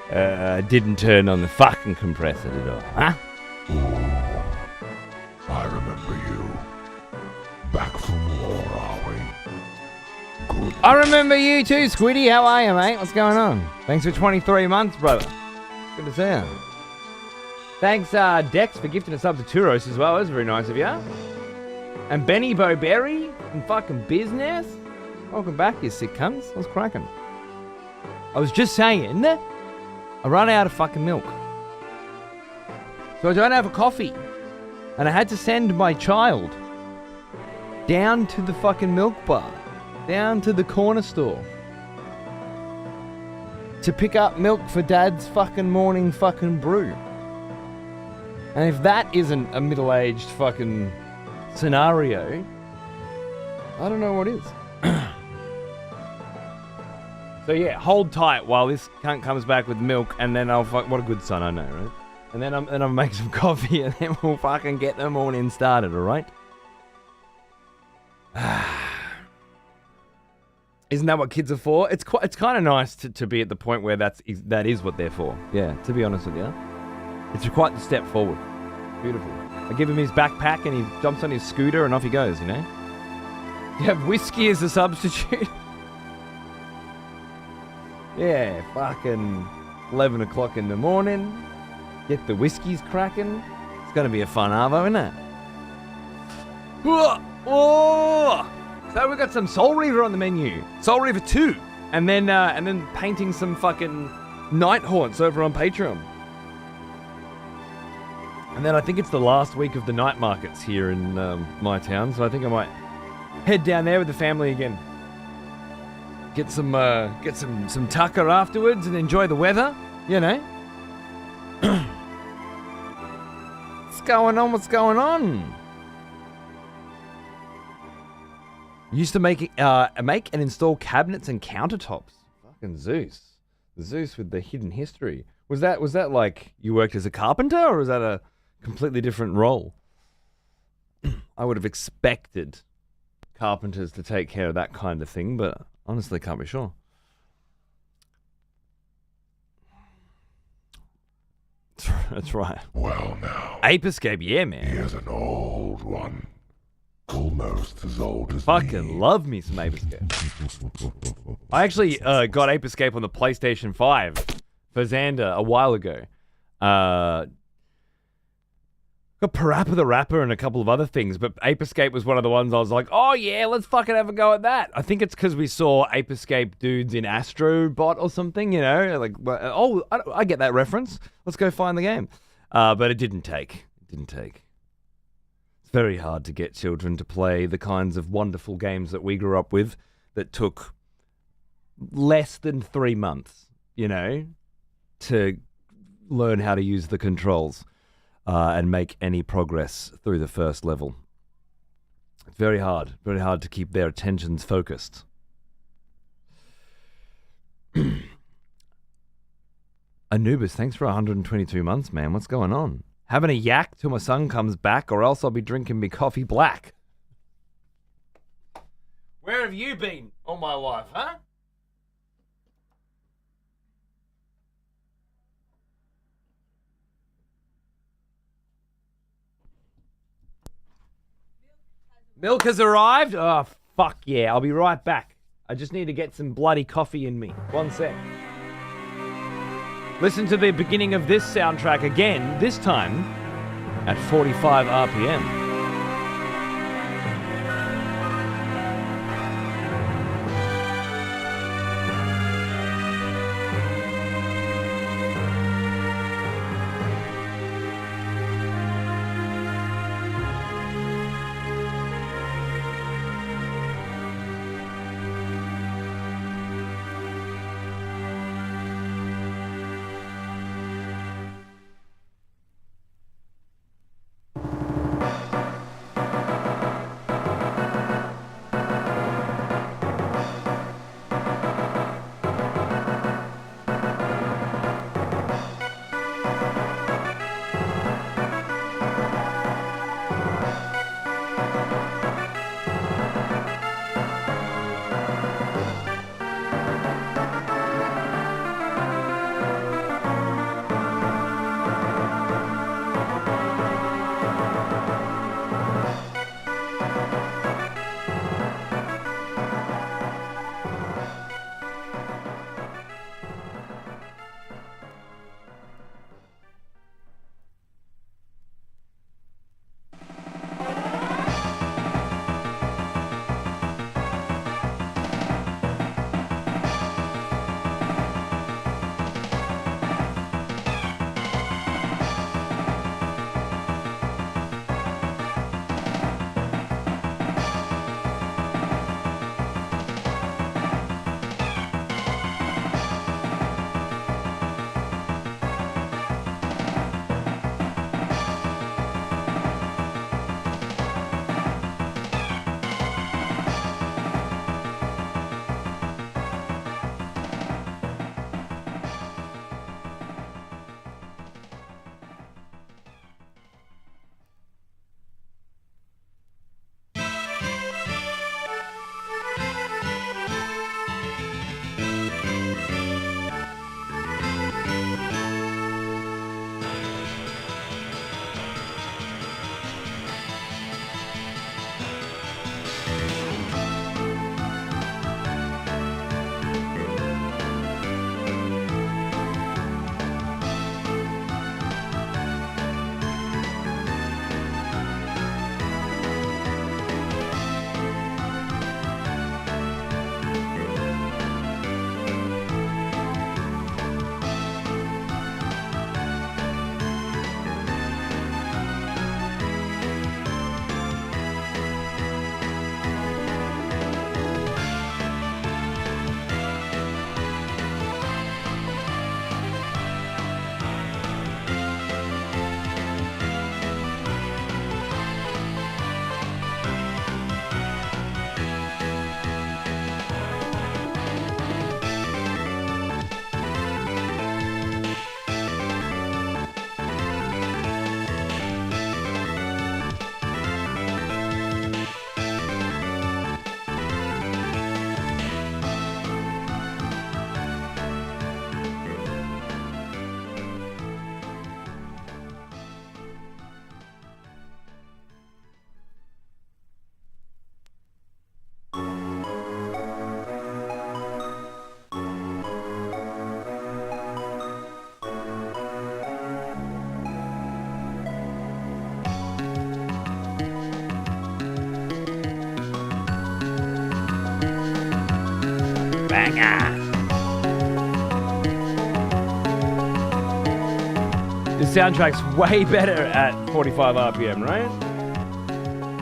Didn't turn on the fucking compressor at all, huh? Ooh, I remember you. Back from war, are we? Good. I remember you too, Squiddy. How are you, mate? What's going on? Thanks for 23 months, brother. Good to see you. Thanks, Dex, for gifting us up to Turos as well. That was very nice of you. And Benny Bowberry from fucking business. Welcome back, you sick cunts. What's cracking? I was just saying, I run out of fucking milk. So I don't have a coffee. And I had to send my child down to the fucking milk bar. Down to the corner store. To pick up milk for Dad's fucking morning fucking brew. And if that isn't a middle-aged fucking scenario, I don't know what is. So yeah, hold tight while this cunt comes back with milk, and then I'll what a good son I know, right? And then I'll make some coffee, and then we'll fucking get the morning started, alright? Isn't that what kids are for? It's kind of nice to be at the point where that is what they're for. Yeah, to be honest with you. It's quite the step forward. Beautiful. I give him his backpack and he jumps on his scooter and off he goes, you know? You have whiskey as a substitute? Yeah, fucking 11 o'clock in the morning. Get the whiskeys cracking. It's going to be a fun arvo, isn't it? Oh! So we've got some Soul Reaver on the menu. Soul Reaver 2. And then painting some fucking night haunts over on Patreon. And then I think it's the last week of the night markets here in my town, so I think I might head down there with the family again. Get some tucker afterwards and enjoy the weather, you know. What's going on? What's going on? Used to make and install cabinets and countertops. Fucking Zeus. Zeus with the hidden history. Was that like you worked as a carpenter, or was that a completely different role? I would have expected carpenters to take care of that kind of thing, but honestly can't be sure. That's right. Well now. Ape Escape, yeah, man. Here's an old one. Almost as old as Fucking me. love me some Ape Escape. I actually got Ape Escape on the PlayStation 5 for Xander a while ago. Got Parappa the Rapper and a couple of other things, but Ape Escape was one of the ones I was like, oh yeah, let's fucking have a go at that. I think it's because we saw Ape Escape dudes in Astrobot or something, you know? Like, oh, I get that reference. Let's go find the game. But it didn't take. It's very hard to get children to play the kinds of wonderful games that we grew up with that took less than 3 months, you know, to learn how to use the controls. And make any progress through the first level. It's very hard to keep their attentions focused. Anubis, thanks for 122 months, man. What's going on? Having a yak till my son comes back, or else I'll be drinking me coffee black. Where have you been all my life, huh? Milk has arrived? Oh, fuck yeah. I'll be right back. I just need to get some bloody coffee in me. 1 sec. Listen to the beginning of this soundtrack again, this time at 45 RPM. banger. The soundtrack's way better at 45 RPM, right?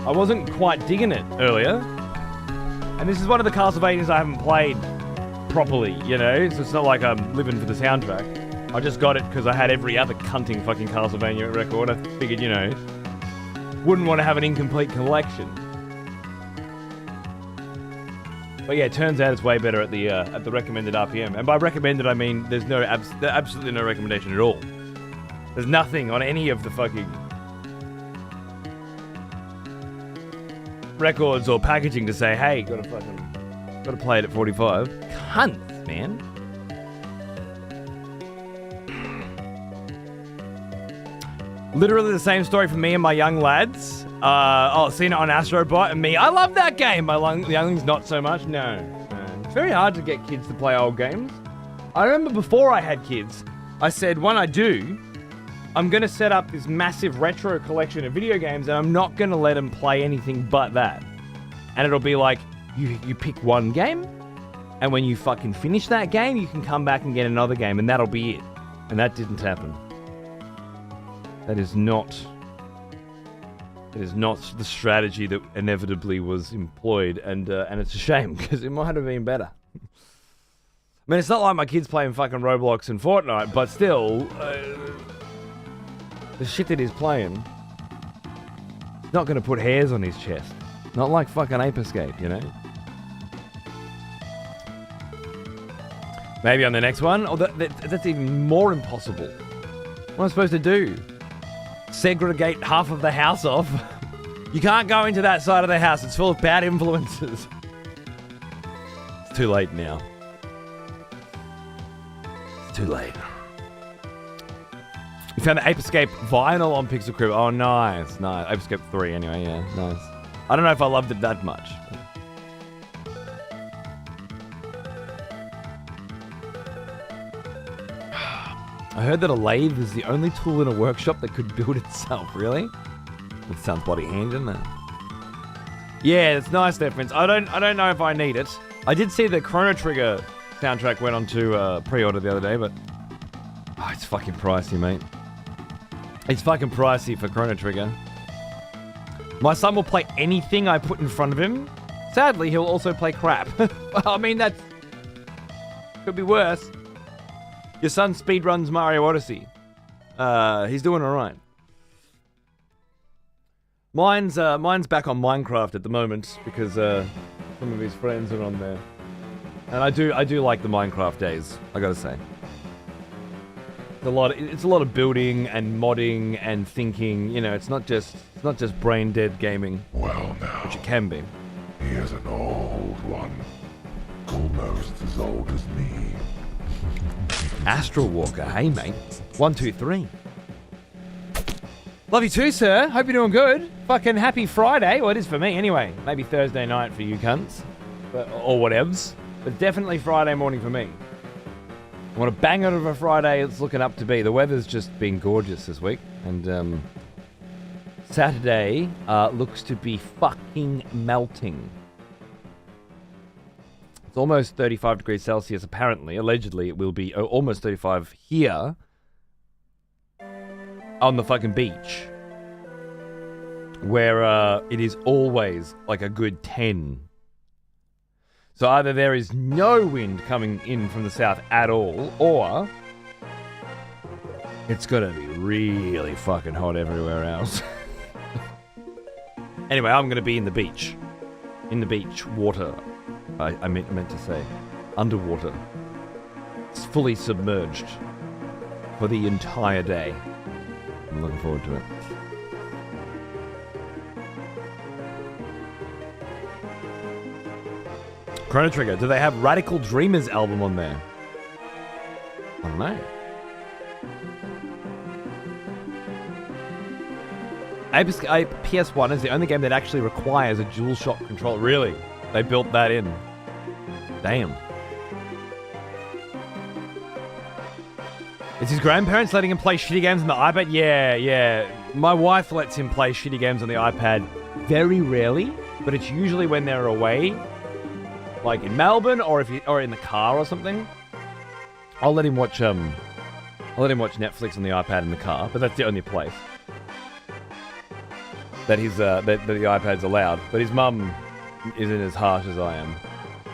I wasn't quite digging it earlier. And this is one of the Castlevanias I haven't played properly, you know? So it's not like I'm living for the soundtrack. I just got it because I had every other cunting fucking Castlevania record. I figured, you know, wouldn't want to have an incomplete collection. But yeah, it turns out it's way better at the recommended RPM. And by recommended, I mean there's absolutely no recommendation at all. There's nothing on any of the fucking records or packaging to say, hey, gotta play it at 45. Cunts, man. Literally the same story for me and my young lads. Seen it on Astrobot and me. I love that game. My younglings not so much. No. It's very hard to get kids to play old games. I remember before I had kids, I said, when I do, I'm going to set up this massive retro collection of video games and I'm not going to let them play anything but that. And it'll be like, you pick one game, and when you fucking finish that game, you can come back and get another game, and that'll be it. And that didn't happen. That is not the strategy that inevitably was employed, and it's a shame, because it might have been better. I mean, it's not like my kid's playing fucking Roblox and Fortnite, but still, the shit that he's playing, not going to put hairs on his chest. Not like fucking Ape Escape, you know? Maybe on the next one? Oh, that's even more impossible. What am I supposed to do? Segregate half of the house off? You can't go into that side of the house. It's full of bad influences. It's too late now. It's too late. You found the Ape Escape vinyl on Pixel Crib. Oh, nice. Nice. Ape Escape 3 anyway, yeah. Nice. I don't know if I loved it that much. I heard that a lathe is the only tool in a workshop that could build itself. Really? That sounds bloody handy, doesn't it? Yeah, it's nice there, friends. I don't know if I need it. I did see the Chrono Trigger soundtrack went on to pre-order the other day, but it's fucking pricey, mate. It's fucking pricey for Chrono Trigger. My son will play anything I put in front of him. Sadly, he'll also play crap. I mean, that could be worse. Your son speedruns Mario Odyssey. He's doing all right. Mine's back on Minecraft at the moment because some of his friends are on there, and I do like the Minecraft days. I gotta say, it's a lot of building and modding and thinking. You know, it's not just brain dead gaming. Well, now, which it can be. He is an old one, almost as old as me. Astral Walker, hey mate. 1, 2, 3. Love you too, sir. Hope you're doing good. Fucking happy Friday. Well, it is for me anyway. Maybe Thursday night for you cunts. Or whatevs. But definitely Friday morning for me. What a banger of a Friday it's looking up to be. The weather's just been gorgeous this week. And Saturday looks to be fucking melting. It's almost 35 degrees Celsius, apparently. Allegedly, it will be almost 35 here on the fucking beach, where it is always like a good 10. So either there is no wind coming in from the south at all, or it's gonna be really fucking hot everywhere else. Anyway, I'm gonna be in the beach. In the beach water. I meant to say underwater. It's fully submerged for the entire day. I'm looking forward to it. Chrono Trigger, do they have Radical Dreamers album on there? I don't know. Ape PS1 is the only game that actually requires a DualShock controller. Really? They built that in. Damn. Is his grandparents letting him play shitty games on the iPad? Yeah. My wife lets him play shitty games on the iPad very rarely, but it's usually when they're away. like in Melbourne or in the car or something, I'll let him watch Netflix on the iPad in the car, but that's the only place that that the iPad's allowed. But his mum isn't as harsh as I am.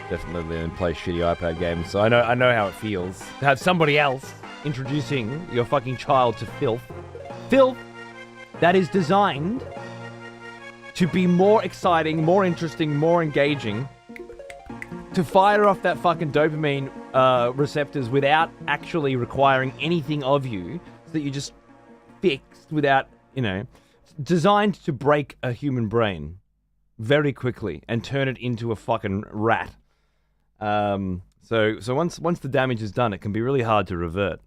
Definitely and play shitty iPad games. So I know how it feels to have somebody else introducing your fucking child to filth. Filth that is designed to be more exciting, more interesting, more engaging, to fire off that fucking dopamine receptors without actually requiring anything of you, so that you're just fixed without, designed to break a human brain very quickly and turn it into a fucking rat. So once the damage is done, it can be really hard to revert.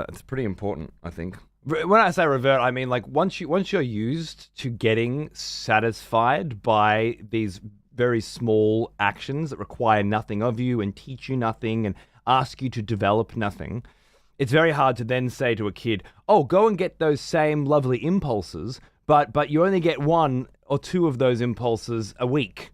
It's pretty important, I think. When I say revert, I mean like once you're used to getting satisfied by these very small actions that require nothing of you and teach you nothing and ask you to develop nothing, it's very hard to then say to a kid, "Oh, go and get those same lovely impulses, but you only get 1 or 2 of those impulses a week,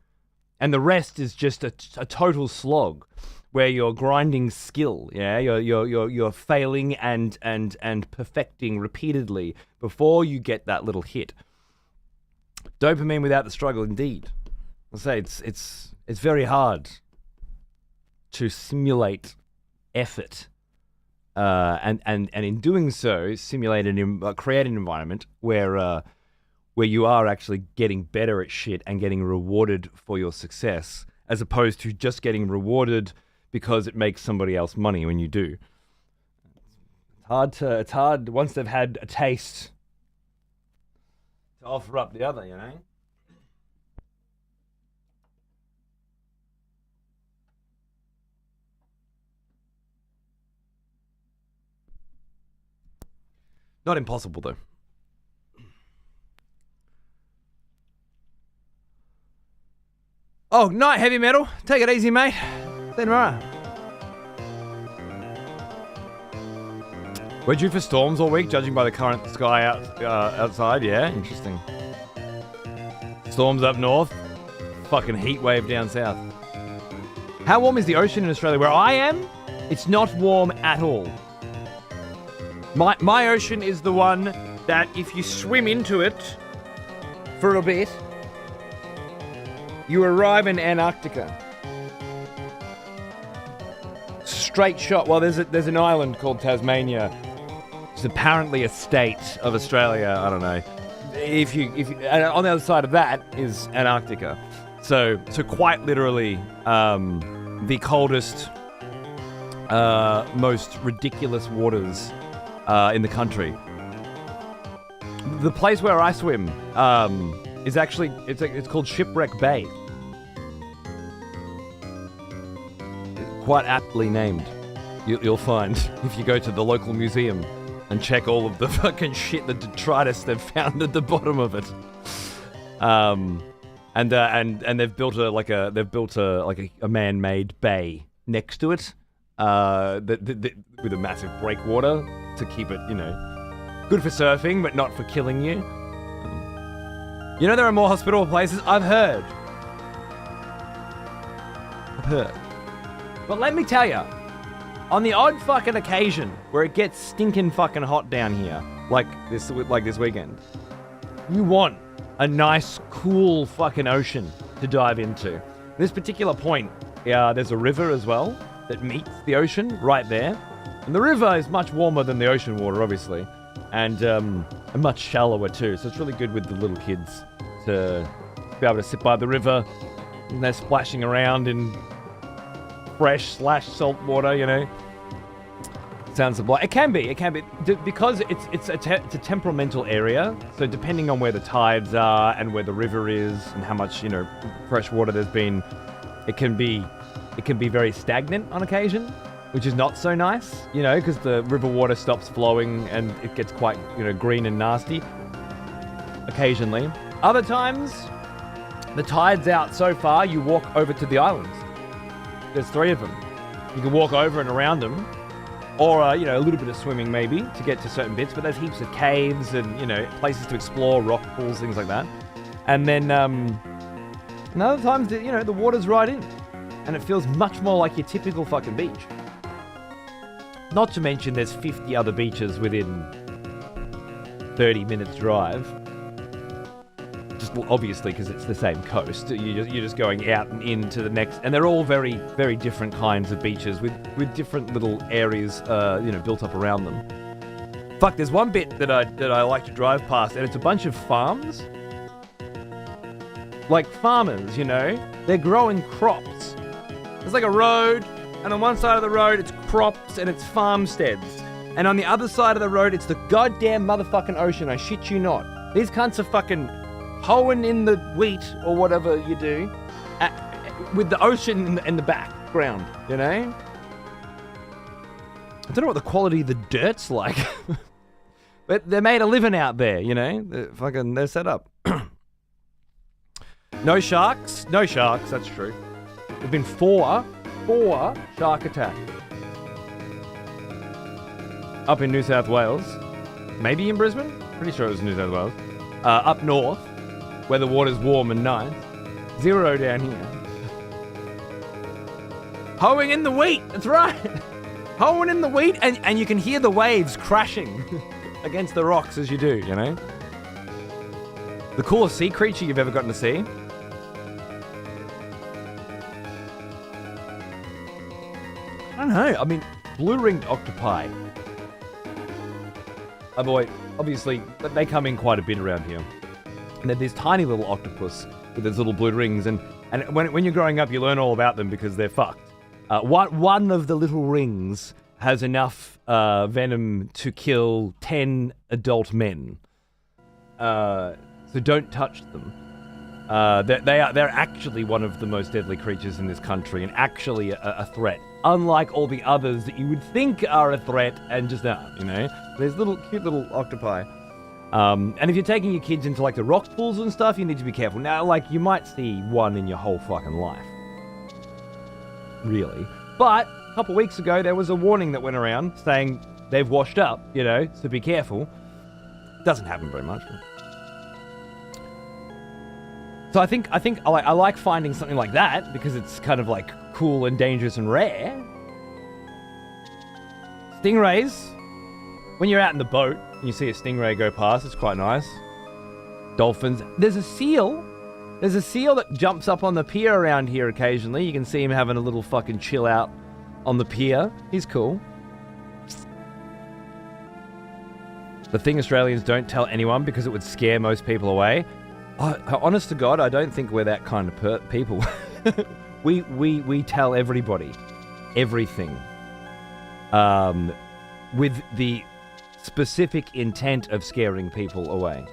and the rest is just a total slog." Where you're grinding skill, yeah, you're failing and perfecting repeatedly before you get that little hit. Dopamine without the struggle, indeed. I'll say it's very hard to simulate effort, and in doing so, create an environment where you are actually getting better at shit and getting rewarded for your success, as opposed to just getting rewarded because it makes somebody else money when you do. It's hard once they've had a taste to offer up the other, Not impossible, though. Oh, night, heavy metal. Take it easy, mate. See you tomorrow. We're due for storms all week, judging by the current sky outside. Yeah, interesting. Storms up north. Fucking heat wave down south. How warm is the ocean in Australia? Where I am, it's not warm at all. My ocean is the one that if you swim into it for a bit, you arrive in Antarctica. Straight shot. Well, there's an island called Tasmania. It's apparently a state of Australia. I don't know. If you and on the other side of that is Antarctica. So quite literally, the coldest, most ridiculous waters in the country. The place where I swim is actually it's called Shipwreck Bay. Quite aptly named. You'll find if you go to the local museum and check all of the fucking shit, the detritus they've found at the bottom of it. And they've built a man-made bay next to it, with a massive breakwater to keep it, good for surfing but not for killing you. There are more hospitable places. I've heard. But let me tell you, on the odd fucking occasion where it gets stinking fucking hot down here, like this weekend, you want a nice, cool fucking ocean to dive into. This particular point, there's a river as well that meets the ocean right there. And the river is much warmer than the ocean water, obviously, and much shallower too. So it's really good with the little kids to be able to sit by the river and they're splashing around in fresh/salt water, Sounds sublime. It can be because it's a temperamental area. So depending on where the tides are and where the river is and how much fresh water there's been, it can be very stagnant on occasion, which is not so nice, because the river water stops flowing and it gets quite green and nasty occasionally. Other times, the tide's out so far, you walk over to the islands. There's 3 of them. You can walk over and around them, or a little bit of swimming maybe to get to certain bits. But there's heaps of caves and places to explore, rock pools, things like that. And then And other times, you know, the water's right in. And it feels much more like your typical fucking beach. Not to mention there's 50 other beaches within 30 minutes drive. Just obviously because it's the same coast. You're just going out and into the next, and they're all very, very different kinds of beaches with different little areas, you know, built up around them. Fuck, there's one bit that I like to drive past, and it's a bunch of farms. Like farmers, you know, they're growing crops. There's like a road, and on one side of the road it's crops and it's farmsteads, and on the other side of the road it's the goddamn motherfucking ocean. I shit you not. These cunts are fucking hoeing in the wheat or whatever you do, with the ocean in the background, you know? I don't know what the quality of the dirt's like, but they're made a living out there, you know? They're set up. No sharks? No sharks, that's true. There've been four shark attacks. Up in New South Wales. Maybe in Brisbane? Pretty sure it was New South Wales. Up north, where the water's warm and nice. 0 down here. Hoeing in the wheat, that's right. Hoeing in the wheat, and you can hear the waves crashing against the rocks as you do, you know? The coolest sea creature you've ever gotten to see? I don't know. I mean, blue-ringed octopi. Oh boy, obviously, they come in quite a bit around here. And they're this tiny little octopus with those little blue rings. And when you're growing up, you learn all about them because they're fucked. One of the little rings has enough venom to kill 10 adult men. So don't touch them. They're actually one of the most deadly creatures in this country, and actually a threat. Unlike all the others that you would think are a threat and just aren't, you know? There's cute little octopi. And if you're taking your kids into like the rock pools and stuff, you need to be careful. Now, like, you might see one in your whole fucking life. Really. But a couple weeks ago, there was a warning that went around saying they've washed up, you know, so be careful. Doesn't happen very much. So I think I like finding something like that because it's kind of like cool and dangerous and rare. Stingrays. When you're out in the boat and you see a stingray go past, it's quite nice. Dolphins. There's a seal. There's a seal that jumps up on the pier around here occasionally. You can see him having a little fucking chill out on the pier. He's cool. The thing Australians don't tell anyone because it would scare most people away. Honest to God, I don't think we're that kind of people. we tell everybody everything, with the specific intent of scaring people away.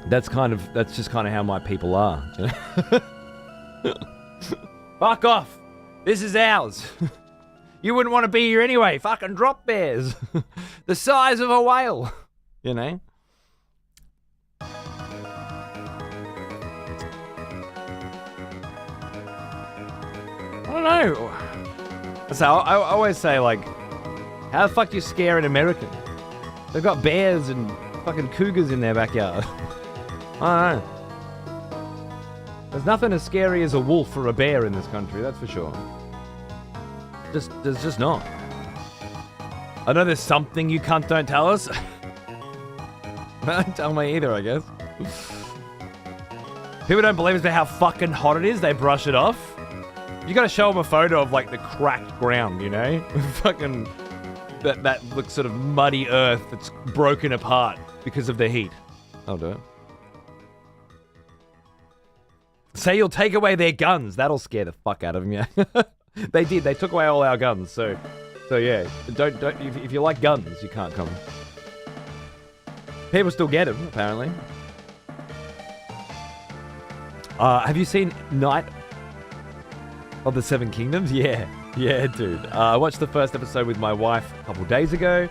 That's just kind of how my people are. You know? Fuck off! This is ours. You wouldn't want to be here anyway. Fucking drop bears, the size of a whale. You know. I don't know. So I always say, like, how the fuck do you scare an American? They've got bears and fucking cougars in their backyard. I don't know. There's nothing as scary as a wolf or a bear in this country, that's for sure. There's just not. I know there's something you cunt don't tell us. Don't tell me either, I guess. People don't believe us about how fucking hot it is, they brush it off. You gotta show them a photo of, like, the cracked ground, you know? Fucking... That looks sort of muddy earth that's broken apart because of the heat. I'll do it. Say you'll take away their guns. That'll scare the fuck out of them, yeah. They did. They took away all our guns, so yeah. Don't. If you like guns, you can't come. People still get them, apparently. Have you seen Night of the Seven Kingdoms? Yeah, dude. I watched the first episode with my wife a couple days ago,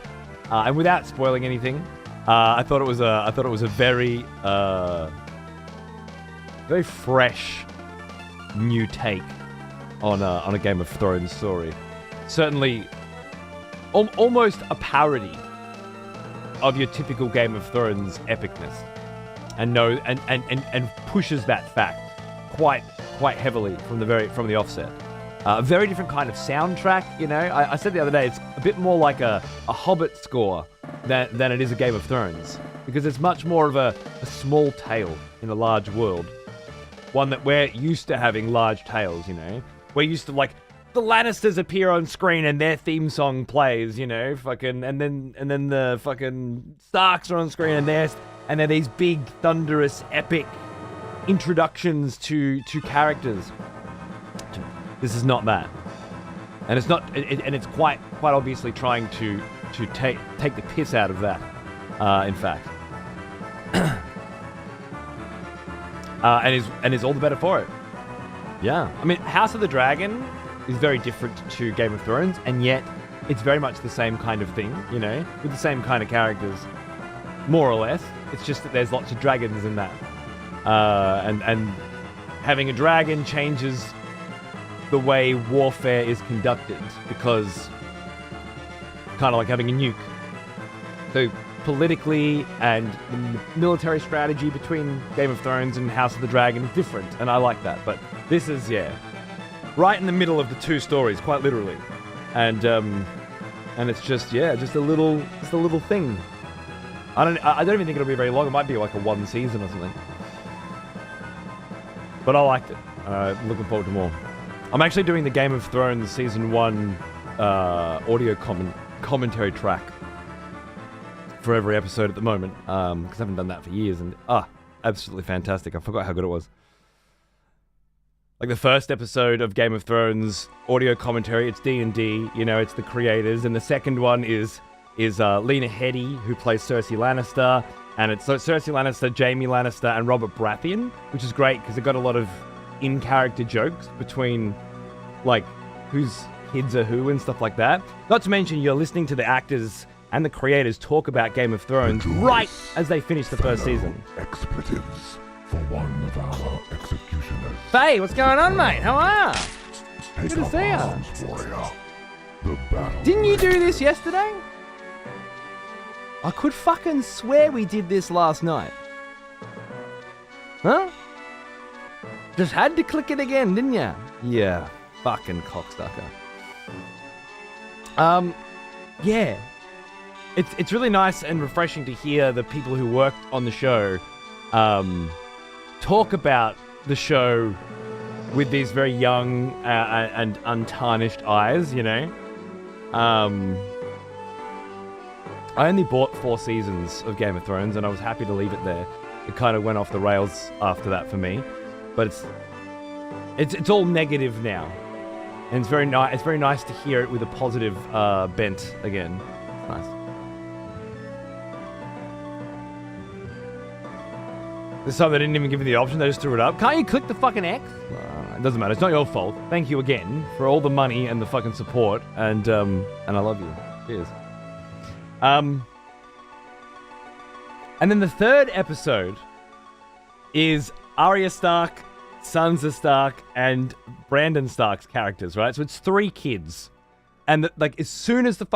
and without spoiling anything, I thought it was a very fresh new take on a Game of Thrones story. Certainly, almost a parody of your typical Game of Thrones epicness, and pushes that fact quite heavily from the offset. A very different kind of soundtrack, you know. I said the other day, it's a bit more like a Hobbit score than it is a Game of Thrones, because it's much more of a small tale in a large world. One that we're used to having large tales, you know. We're used to, like, the Lannisters appear on screen and their theme song plays, you know, and then the fucking Starks are on screen and they're these big, thunderous, epic introductions to characters. This is not that, and it's not, and it's quite obviously trying to take the piss out of that. In fact, and is all the better for it. Yeah, I mean, House of the Dragon is very different to Game of Thrones, and yet it's very much the same kind of thing, you know, with the same kind of characters, more or less. It's just that there's lots of dragons in that, and having a dragon changes the way warfare is conducted, because kind of like having a nuke. So politically and the military strategy between Game of Thrones and House of the Dragon is different, and I like that. But this is, yeah, right in the middle of the two stories, quite literally, and it's just a little thing. I don't even think it'll be very long. It might be like a one season or something. But I liked it. Looking forward to more. I'm actually doing the Game of Thrones Season 1 audio commentary track for every episode at the moment, because I haven't done that for years, and absolutely fantastic. I forgot how good it was. Like the first episode of Game of Thrones audio commentary, it's D&D, you know, it's the creators, and the second one is Lena Headey, who plays Cersei Lannister, and it's Cersei Lannister, Jaime Lannister, and Robert Baratheon, which is great because they've got a lot of in-character jokes between, like, whose kids are who and stuff like that. Not to mention, you're listening to the actors and the creators talk about Game of Thrones right as they finish the first season. Expletives for one of our executioners. Faye, what's going on, mate? How are you? Take Good to see ya. arms, warrior. The battle. Didn't you do this yesterday? I could fucking swear we did this last night. Huh? Just had to click it again, didn't ya? Yeah, fucking cocksucker. Yeah. It's really nice and refreshing to hear the people who worked on the show talk about the show with these very young and untarnished eyes, you know? I only bought 4 seasons of Game of Thrones, and I was happy to leave it there. It kind of went off the rails after that for me, but it's all negative now, and it's very nice. It's very nice to hear it with a positive bent again. It's nice. This time they didn't even give me the option; they just threw it up. Can't you click the fucking X? It doesn't matter. It's not your fault. Thank you again for all the money and the fucking support, and I love you. Cheers. And then the third episode is Arya Stark, Sansa Stark, and Brandon Stark's characters, right? So it's 3 kids, and like as soon as the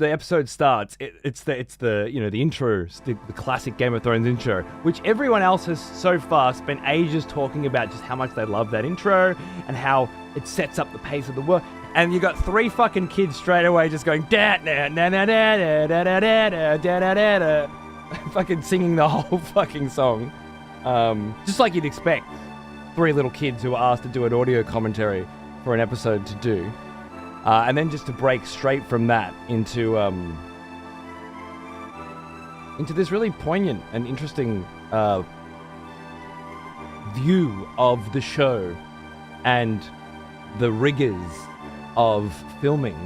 episode starts, it's the you know, the intro, the classic Game of Thrones intro, which everyone else has so far spent ages talking about just how much they love that intro and how it sets up the pace of the world. And you got 3 fucking kids straight away just going da da da da da da da da da da da da, fucking singing the whole fucking song, just like you'd expect 3 little kids who were asked to do an audio commentary for an episode to do, and then just to break straight from that into this really poignant and interesting view of the show and the rigors of filming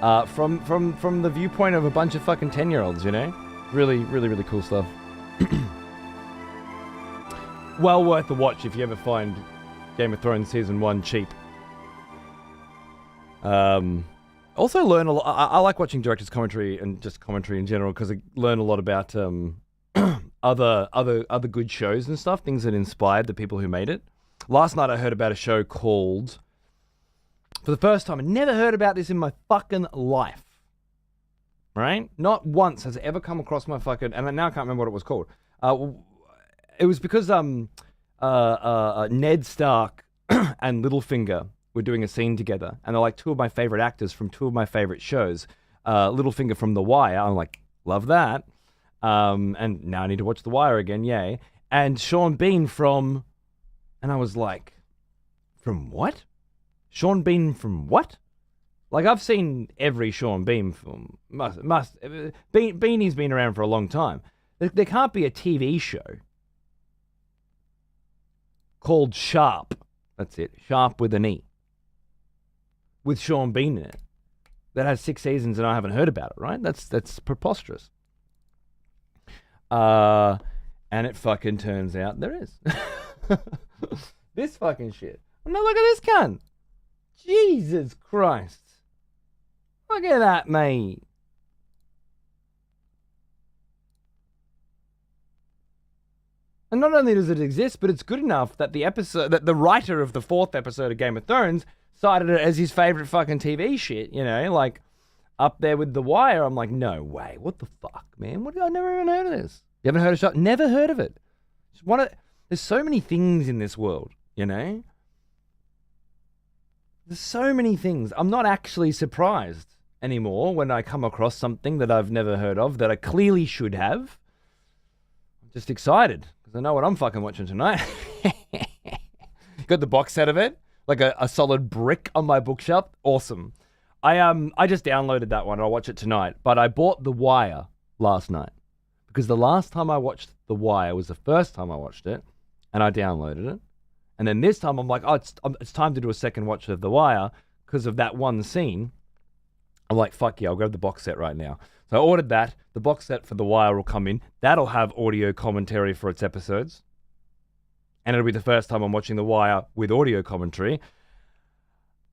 from the viewpoint of a bunch of fucking 10-year-olds, you know? Really, really, really cool stuff. Well worth the watch if you ever find Game of Thrones Season 1 cheap. Also learn a lot. I like watching director's commentary and just commentary in general because I learn a lot about other good shows and stuff, things that inspired the people who made it. Last night I heard about a show called, for the first time, I never heard about this in my fucking life. Right? Not once has it ever come across my fucking, and now I can't remember what it was called. It was because Ned Stark and Littlefinger were doing a scene together, and they're like two of my favorite actors from two of my favorite shows. Littlefinger from The Wire, I'm like, love that. And now I need to watch The Wire again, yay. And Sean Bean from, and I was like, from what? Sean Bean from what? Like, I've seen every Sean Bean film. Beanie's been around for a long time. There can't be a TV show called Sharp. That's it. Sharp with an E. With Sean Bean in it. That has 6 seasons and I haven't heard about it, right? That's preposterous. And it fucking turns out there is. This fucking shit. Now look at this cunt. Jesus Christ. Look at that, mate. And not only does it exist, but it's good enough that the writer of the 4th episode of Game of Thrones cited it as his favorite fucking TV shit, you know, like up there with The Wire. I'm like, no way. What the fuck, man? I never even heard of this. You haven't heard of Sharp? Never heard of it. There's so many things in this world, you know? There's so many things. I'm not actually surprised anymore when I come across something that I've never heard of that I clearly should have. I'm just excited because I know what I'm fucking watching tonight. Got the box set of it, like a solid brick on my bookshelf. Awesome. I just downloaded that one. I'll watch it tonight. But I bought The Wire last night because the last time I watched The Wire was the first time I watched it, and I downloaded it. And then this time I'm like, oh, it's time to do a second watch of The Wire because of that one scene. I'm like, fuck yeah, I'll grab the box set right now. So I ordered that. The box set for The Wire will come in. That'll have audio commentary for its episodes. And it'll be the first time I'm watching The Wire with audio commentary.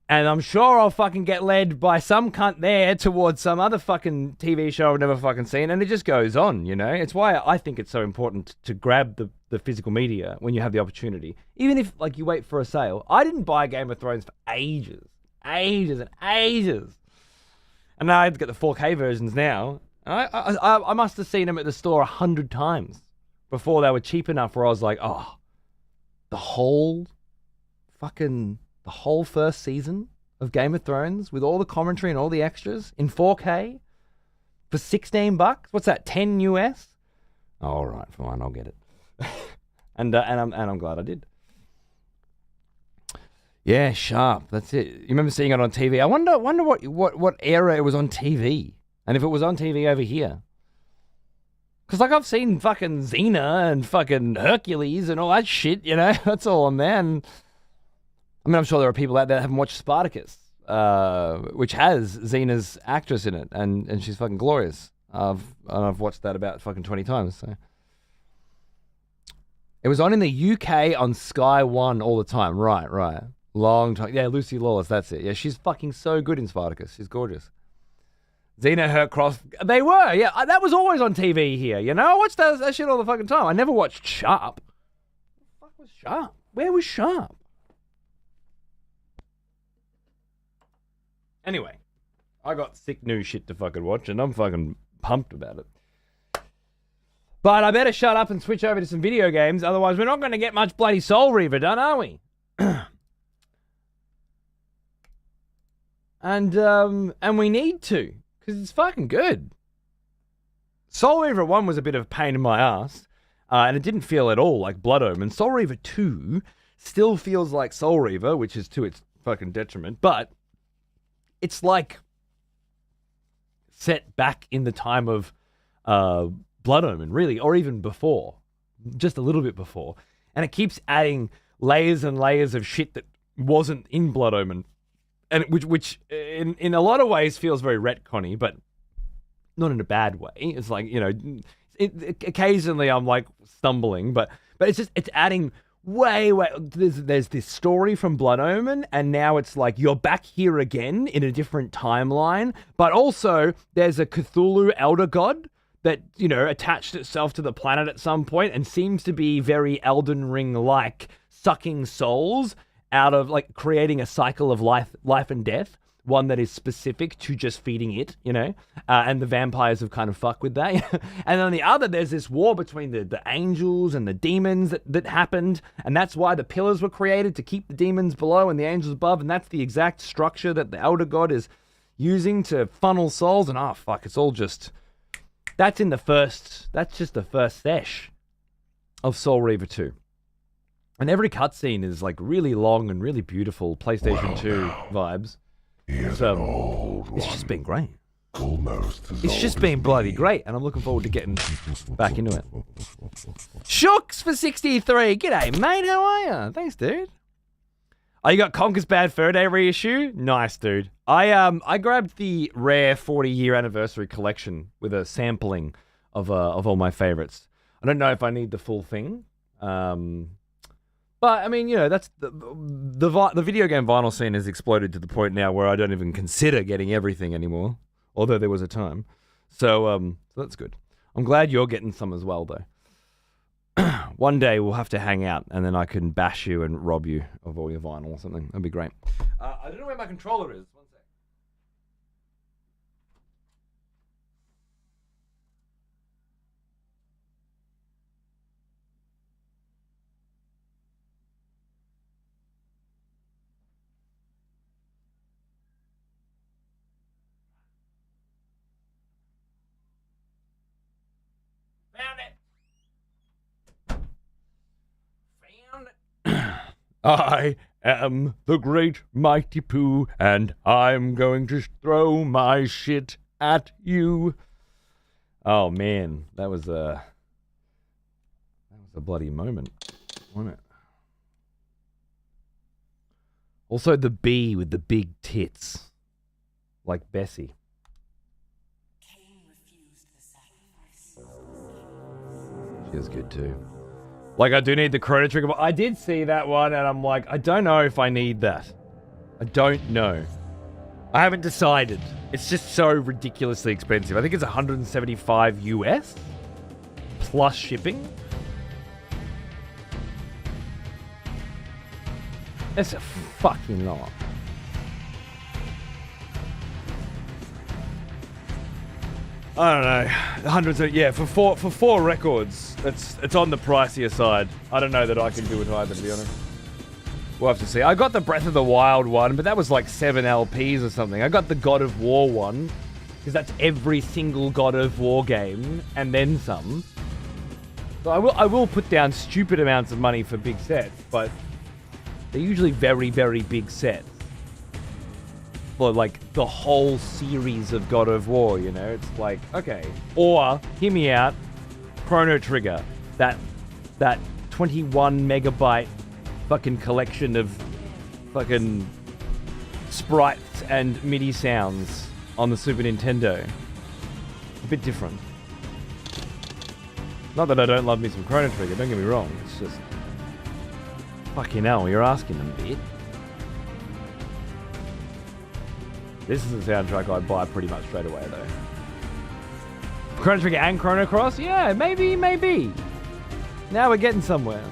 And I'm sure I'll fucking get led by some cunt there towards some other fucking TV show I've never fucking seen. And it just goes on, you know? It's why I think it's so important to grab the physical media when you have the opportunity. Even if, like, you wait for a sale. I didn't buy Game of Thrones for ages. Ages and ages. And now I have to get the 4K versions now. I must have seen them at the store 100 times before they were cheap enough where I was like, oh, the whole first season of Game of Thrones with all the commentary and all the extras in 4K for $16? What's that, 10 US? All right, fine, I'll get it. and I'm glad I did. Yeah, Sharp. That's it. You remember seeing it on TV? I wonder what era it was on TV, and if it was on TV over here. Because, like, I've seen fucking Xena and fucking Hercules and all that shit, you know? That's all on there. And, I mean, I'm sure there are people out there that haven't watched Spartacus, which has Xena's actress in it, and she's fucking glorious. I've watched that about fucking 20 times, so. It was on in the UK on Sky One all the time. Right. Long time. Yeah, Lucy Lawless, that's it. Yeah, she's fucking so good in Spartacus. She's gorgeous. Xena Hercroft. They were, yeah. That was always on TV here, you know? I watched that shit all the fucking time. I never watched Sharp. What the fuck was Sharp? Where was Sharp? Anyway, I got sick new shit to fucking watch, and I'm fucking pumped about it. But I better shut up and switch over to some video games, otherwise we're not going to get much bloody Soul Reaver done, are we? And we need to, because it's fucking good. Soul Reaver 1 was a bit of a pain in my ass, and it didn't feel at all like Blood Omen. Soul Reaver 2 still feels like Soul Reaver, which is to its fucking detriment, but it's like set back in the time of Blood Omen, really, or even before, just a little bit before. And it keeps adding layers and layers of shit that wasn't in Blood Omen, and which in a lot of ways feels very retconny, but not in a bad way. It's like, you know, occasionally I'm like stumbling, but it's adding way. There's this story from Blood Omen, and now it's like you're back here again in a different timeline, but also there's a Cthulhu elder god that, you know, attached itself to the planet at some point and seems to be very Elden Ring-like, sucking souls out of, like, creating a cycle of life and death, one that is specific to just feeding it, you know, and the vampires have kind of fucked with that. And on the other, there's this war between the angels and the demons that happened, and that's why the pillars were created, to keep the demons below and the angels above, and that's the exact structure that the Elder God is using to funnel souls. And it's all just... That's just the first sesh of Soul Reaver 2. And every cutscene is like really long and really beautiful PlayStation 2 vibes. It's just been great. It's just been bloody great, and I'm looking forward to getting back into it. Shooks for 63. G'day, mate. How are you? Thanks, dude. Oh, you got Conker's Bad Fur Day reissue? Nice, dude. I grabbed the rare 40-year anniversary collection with a sampling of all my favorites. I don't know if I need the full thing. But, I mean, you know, that's the video game vinyl scene has exploded to the point now where I don't even consider getting everything anymore, although there was a time. So that's good. I'm glad you're getting some as well, though. One day we'll have to hang out, and then I can bash you and rob you of all your vinyl or something. That'd be great. I don't know where my controller is. One sec. Found it. I am the great mighty Pooh, and I'm going to throw my shit at you. Oh man, that was a bloody moment, wasn't it? Also the bee with the big tits, like Bessie. Kain refused the sacrifice. She was good too. Like, I do need the Chrono Trigger, but I did see that one, and I'm like, I don't know if I need that. I don't know. I haven't decided. It's just so ridiculously expensive. I think it's 175 US plus shipping. That's a fucking lot. I don't know. 100, yeah, for four records, it's on the pricier side. I don't know that I can do it either, to be honest. We'll have to see. I got the Breath of the Wild one, but that was like 7 LPs or something. I got the God of War one, because that's every single God of War game, and then some. So I will put down stupid amounts of money for big sets, but they're usually very, very big sets. For like the whole series of God of War, you know? It's like, okay. Or, hear me out, Chrono Trigger. That 21 megabyte fucking collection of fucking sprites and MIDI sounds on the Super Nintendo. A bit different. Not that I don't love me some Chrono Trigger, don't get me wrong. It's just... fucking hell, you're asking them a bit. This is a soundtrack I'd buy pretty much straight away, though. Chrono Trigger and Chrono Cross? Yeah, maybe. Now we're getting somewhere.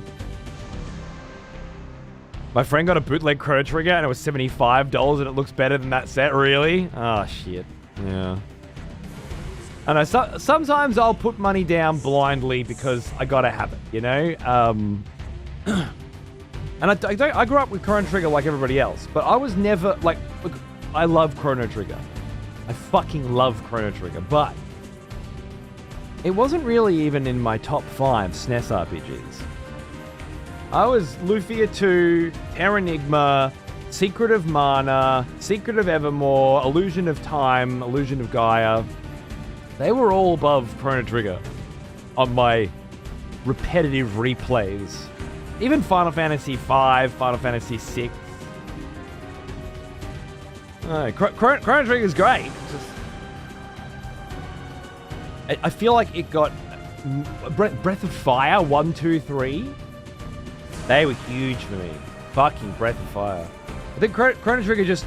My friend got a bootleg Chrono Trigger and it was $75 and it looks better than that set, really? Oh, shit. Yeah. I know, sometimes I'll put money down blindly because I gotta have it, you know? And I grew up with Chrono Trigger like everybody else, but I was never, like, look, I love Chrono Trigger. I fucking love Chrono Trigger, but it wasn't really even in my top 5 SNES RPGs. I was Lufia 2, Terranigma, Secret of Mana, Secret of Evermore, Illusion of Time, Illusion of Gaia. They were all above Chrono Trigger on my repetitive replays. Even Final Fantasy V, Final Fantasy VI. Chrono Trigger is great. I feel like it got Breath of Fire 1, 2, 3. They were huge for me. Fucking Breath of Fire. I think Chrono Trigger just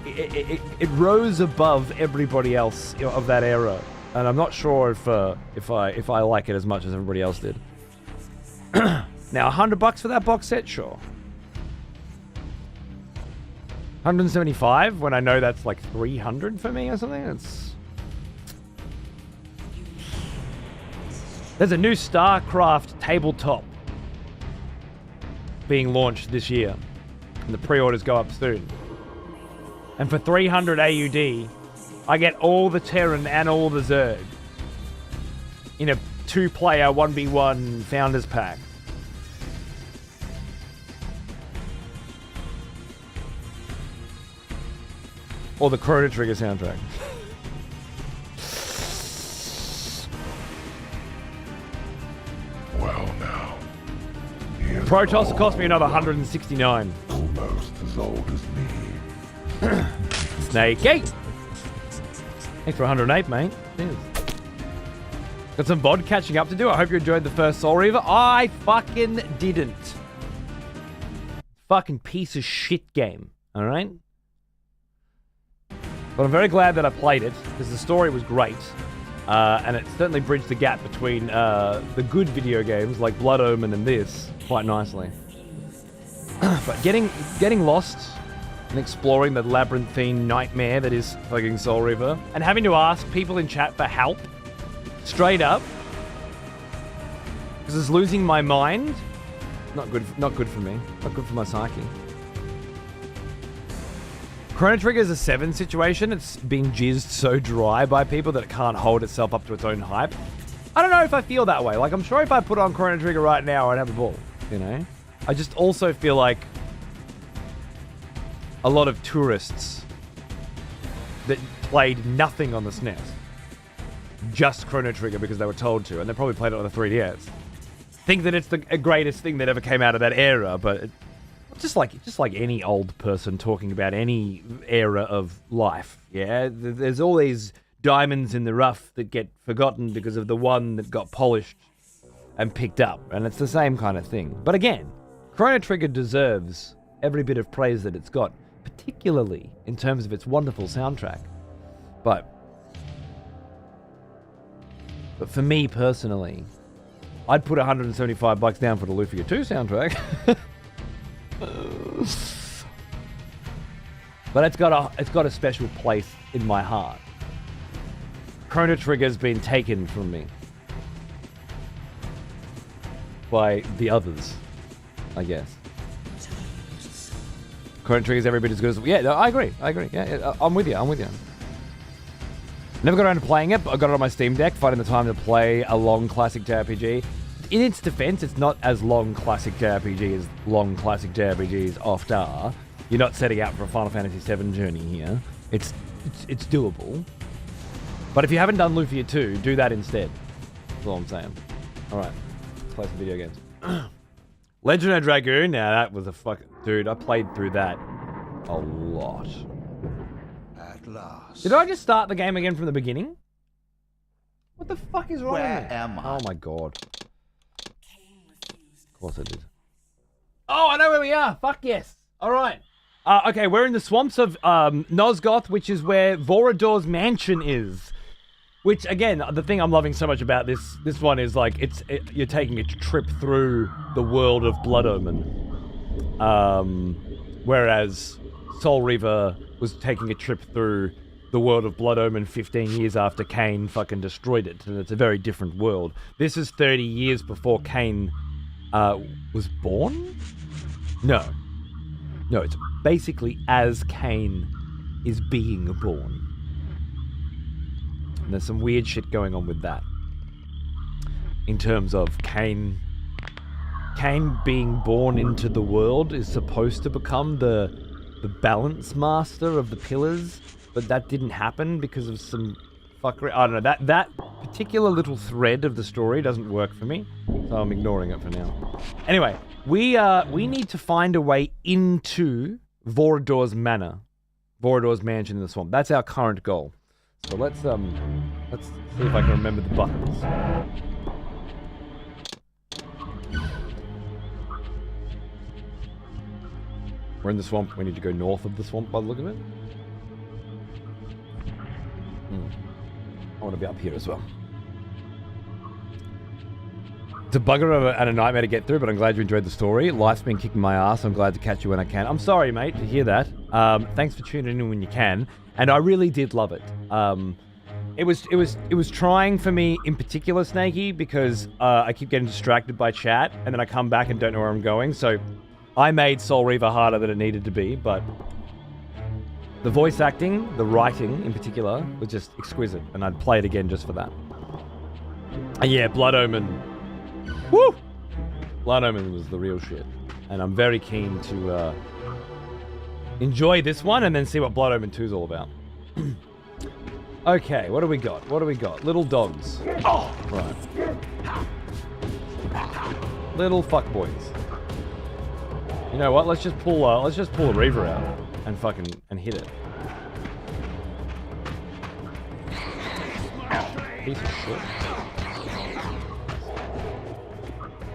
it rose above everybody else of that era, and I'm not sure if I like it as much as everybody else did. Now $100 for that box set, sure. 175 when I know that's like 300 for me or something. There's a new StarCraft tabletop being launched this year, and the pre-orders go up soon. And for 300 AUD, I get all the Terran and all the Zerg in a 2-player 1v1 Founders Pack. Or the Chrono Trigger soundtrack. Well now. He is Protoss old, cost me another 169. almost as old as me. Snake Gate. Thanks for 108, mate. Cheers. Got some VOD catching up to do. I hope you enjoyed the first Soul Reaver. I fucking didn't. Fucking piece of shit game. Alright? But I'm very glad that I played it, because the story was great. And it certainly bridged the gap between the good video games like Blood Omen and this quite nicely. But getting lost and exploring the labyrinthine nightmare that is fucking Soul Reaver, and having to ask people in chat for help, straight up, because it's losing my mind. Not good for me. Not good for my psyche. Chrono Trigger is a 7 situation. It's been jizzed so dry by people that it can't hold itself up to its own hype. I don't know if I feel that way. Like, I'm sure if I put on Chrono Trigger right now, I'd have a ball, you know? I just also feel like a lot of tourists that played nothing on the SNES, just Chrono Trigger because they were told to, and they probably played it on the 3DS, think that it's the greatest thing that ever came out of that era, but just like any old person talking about any era of life, yeah? There's all these diamonds in the rough that get forgotten because of the one that got polished and picked up, and it's the same kind of thing. But again, Chrono Trigger deserves every bit of praise that it's got, particularly in terms of its wonderful soundtrack. But for me personally, I'd put $175 down for the Lufia 2 soundtrack. But it's got a special place in my heart. Chrono Trigger's been taken from me by the others, I guess. Chrono Trigger's every bit as good as... Yeah, no, I agree. Yeah, I'm with you. Never got around to playing it, but I got it on my Steam Deck, finding the time to play a long classic JRPG. In its defense, it's not as long classic JRPG as long classic JRPGs oft are. You're not setting out for a Final Fantasy VII journey here. It's doable. But if you haven't done Lufia 2, do that instead. That's all I'm saying. Alright, let's play some video games. Legend of Dragoon, now that was a fucking... Dude, I played through that a lot. At last. Did I just start the game again from the beginning? What the fuck is wrong with me? Where am I? Oh my god. Kain refused. Of course I did. Oh, I know where we are. Fuck yes. Alright. Okay, we're in the swamps of Nosgoth, which is where Vorador's mansion is. Which, again, the thing I'm loving so much about this one is, like, you're taking a trip through the world of Blood Omen. Whereas Soul Reaver was taking a trip through the world of Blood Omen 15 years after Kain fucking destroyed it. And it's a very different world. This is 30 years before Kain was born? No, it's basically as Kain is being born. And there's some weird shit going on with that. In terms of Kain being born into the world is supposed to become the balance master of the pillars, but that didn't happen because of some fuckery. I don't know, that particular little thread of the story doesn't work for me, so I'm ignoring it for now. Anyway, we need to find a way into Vorador's manor, Vorador's mansion in the swamp. That's our current goal. So let's see if I can remember the buttons. We're in the swamp. We need to go north of the swamp by the look of it. I want to be up here as well. It's a bugger and a nightmare to get through, but I'm glad you enjoyed the story. Life's been kicking my ass. I'm glad to catch you when I can. I'm sorry, mate, to hear that. Thanks for tuning in when you can. And I really did love it. It was trying for me in particular, Snakey, because I keep getting distracted by chat, and then I come back and don't know where I'm going. So I made Soul Reaver harder than it needed to be, but the voice acting, the writing in particular, was just exquisite, and I'd play it again just for that. And yeah, Blood Omen. Woo! Blood Omen was the real shit. And I'm very keen to enjoy this one and then see what Blood Omen 2 is all about. Okay, what do we got? What do we got? Little dogs. Oh, right. Little fuckboys. You know what? Let's just pull a Reaver out and fucking hit it. Piece of shit.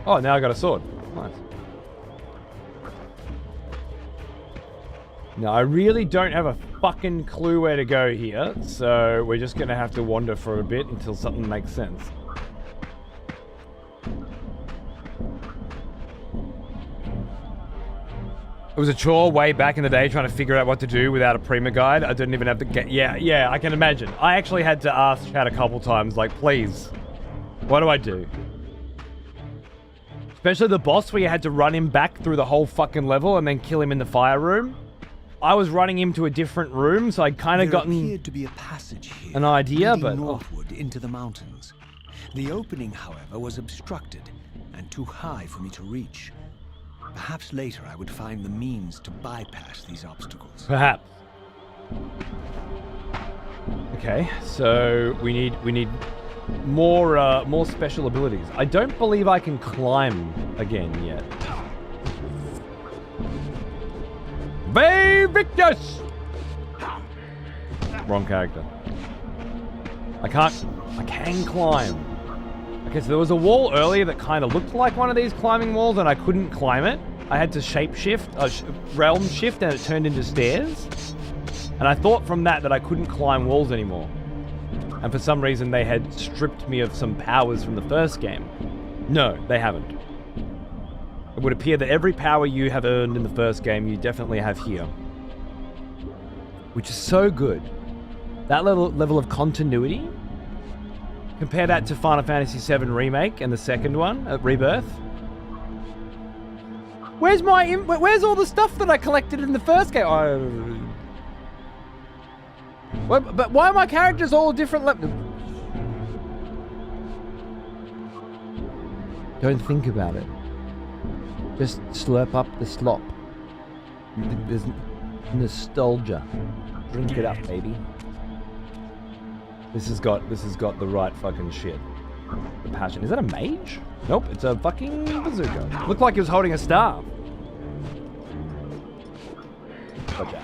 Oh, now I got a sword. Nice. Now, I really don't have a fucking clue where to go here, so we're just gonna have to wander for a bit until something makes sense. It was a chore way back in the day trying to figure out what to do without a Prima guide. I didn't even have to get... Yeah, I can imagine. I actually had to ask chat a couple times, like, please, what do I do? Especially the boss where you had to run him back through the whole fucking level and then kill him in the fire room. I was running him to a different room, so I'd kind of gotten appeared to be a passage here, an idea, leading but... northward into the mountains. The opening, however, was obstructed and too high for me to reach. Perhaps later I would find the means to bypass these obstacles. Perhaps. Okay, so we need more special abilities. I don't believe I can climb again yet. Victus! Wrong character. I can climb. Okay, so there was a wall earlier that kind of looked like one of these climbing walls and I couldn't climb it. I had to realm shift and it turned into stairs. And I thought from that I couldn't climb walls anymore. And for some reason they had stripped me of some powers from the first game. No, they haven't. It would appear that every power you have earned in the first game, you definitely have here. Which is so good. That level of continuity. Compare that to Final Fantasy VII Remake and the second one, Rebirth. Where's all the stuff that I collected in the first game? But why are my characters all different Don't think about it. Just slurp up the slop. There's nostalgia. Drink it up, baby. This has got the right fucking shit. The passion. Is that a mage? Nope, it's a fucking bazooka. Looked like he was holding a staff. Gotcha.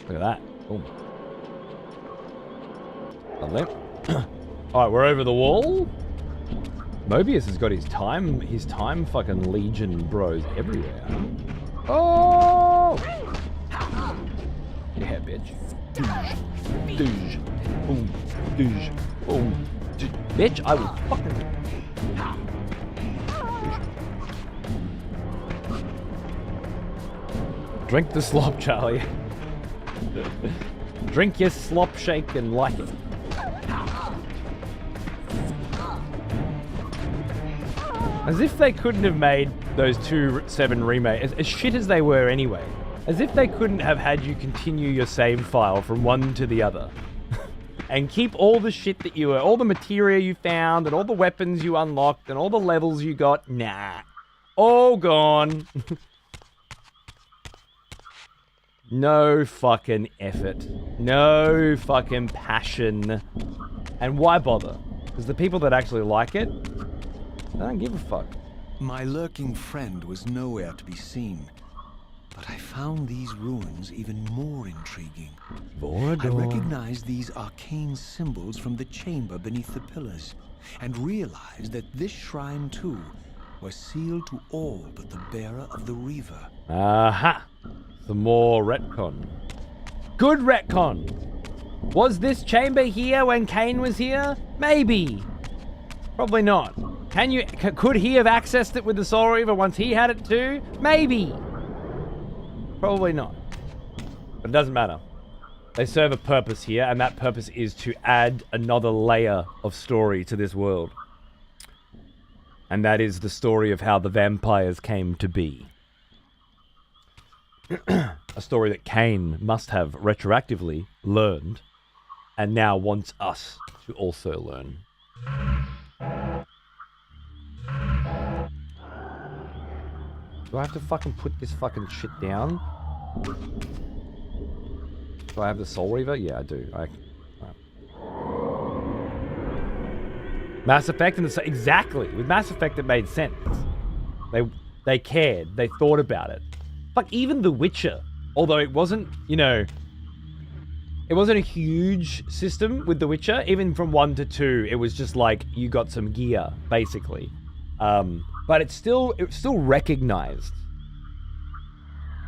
Look at that. Boom. Lovely. Alright, we're over the wall. Mobius has got his time fucking legion bros everywhere. Oh! Yeah, bitch. Doosh. Boom. Doosh. Boom. Bitch, I will fucking... Drink the slop, Charlie. Drink your slop shake and like it. As if they couldn't have made those 7 remakes, as shit as they were anyway. As if they couldn't have had you continue your save file from one to the other. And keep all the shit that you were, all the materia you found, and all the weapons you unlocked, and all the levels you got. Nah. All gone. No fucking effort. No fucking passion. And why bother? Because the people that actually like it, they don't give a fuck. My lurking friend was nowhere to be seen. But I found these ruins even more intriguing. I recognized these arcane symbols from the chamber beneath the pillars, and realized that this shrine too was sealed to all but the bearer of the Reaver. Aha! Some more retcon. Good retcon! Was this chamber here when Kain was here? Maybe. Probably not. Could he have accessed it with the Soul Reaver once he had it too? Maybe. Probably not. But it doesn't matter. They serve a purpose here, and that purpose is to add another layer of story to this world. And that is the story of how the vampires came to be. A story that Kain must have retroactively learned, and now wants us to also learn. Do I have to fucking put this fucking shit down? Do I have the Soul Reaver? Yeah, I do. Right. Mass Effect and exactly. With Mass Effect, it made sense. They cared. They thought about it. Fuck, even The Witcher, although it wasn't, it wasn't a huge system with The Witcher. Even from 1 to 2, it was just like you got some gear, basically. But it still recognized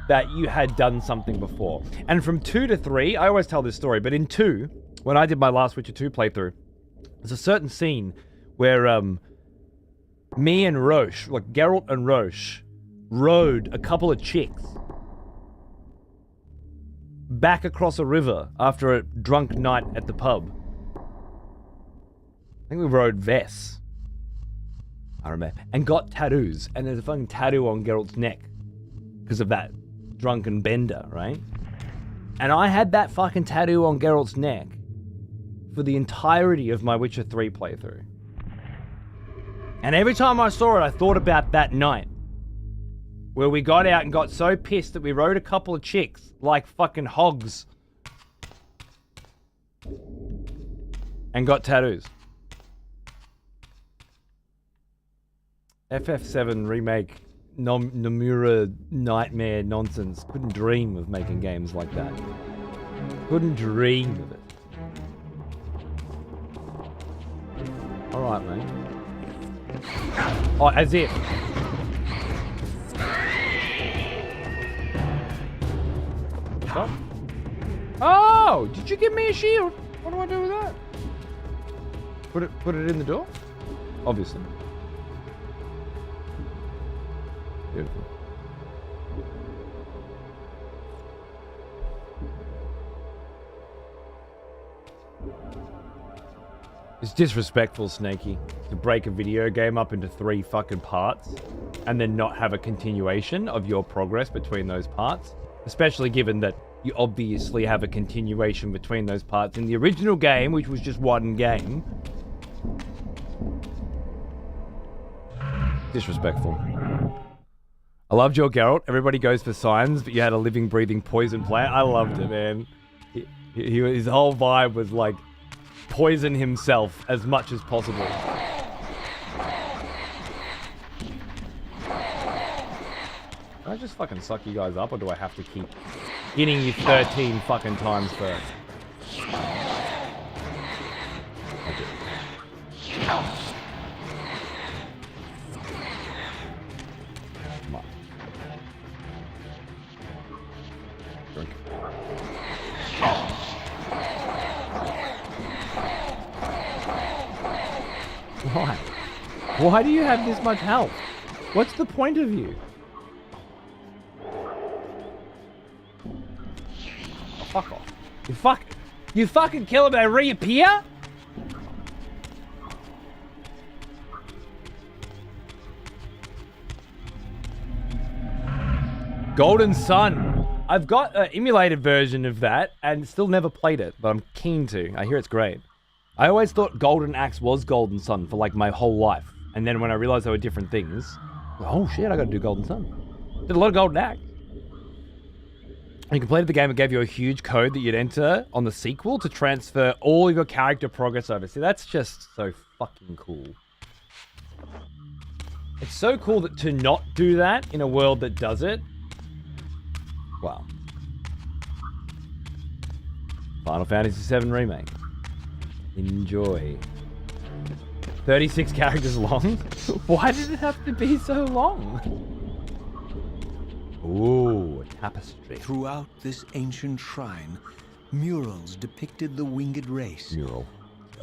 that you had done something before. And from 2 to 3, I always tell this story, but in 2, when I did my last Witcher 2 playthrough, there's a certain scene where me and Roche, like Geralt and Roche, rode a couple of chicks back across a river after a drunk night at the pub. I think we rode Vess. I remember. And got tattoos. And there's a fucking tattoo on Geralt's neck because of that drunken bender, right? And I had that fucking tattoo on Geralt's neck for the entirety of my Witcher 3 playthrough. And every time I saw it, I thought about that night where we got out and got so pissed that we rode a couple of chicks like fucking hogs and got tattoos. FF7 remake, Nomura nightmare nonsense. Couldn't dream of making games like that. Couldn't dream of it. Alright, mate. Oh, as if. Stop. Oh, did you give me a shield? What do I do with that? Put it in the door? Obviously. Beautiful. It's disrespectful, Snakey, to break a video game up into 3 fucking parts and then not have a continuation of your progress between those parts. Especially given that you obviously have a continuation between those parts in the original game, which was just one game. Disrespectful. I loved your Geralt. Everybody goes for signs, but you had a living, breathing poison plant. I loved it, man. His whole vibe was like poison himself as much as possible. Can I just fucking suck you guys up, or do I have to keep hitting you 13 fucking times first? Come on. Drink. Why? Why do you have this much health? What's the point of you? Oh, fuck off. You fucking kill him and they reappear? Golden Sun. I've got an emulated version of that and still never played it, but I'm keen to. I hear it's great. I always thought Golden Axe was Golden Sun for like my whole life. And then when I realized they were different things, oh shit, I gotta do Golden Sun. Did a lot of Golden Axe. You completed the game, it gave you a huge code that you'd enter on the sequel to transfer all of your character progress over. See, that's just so fucking cool. It's so cool that to not do that in a world that does it. Wow. Final Fantasy VII Remake. Enjoy. 36 characters long? Why did it have to be so long? Ooh, a tapestry. Throughout this ancient shrine, murals depicted the winged race. Mural.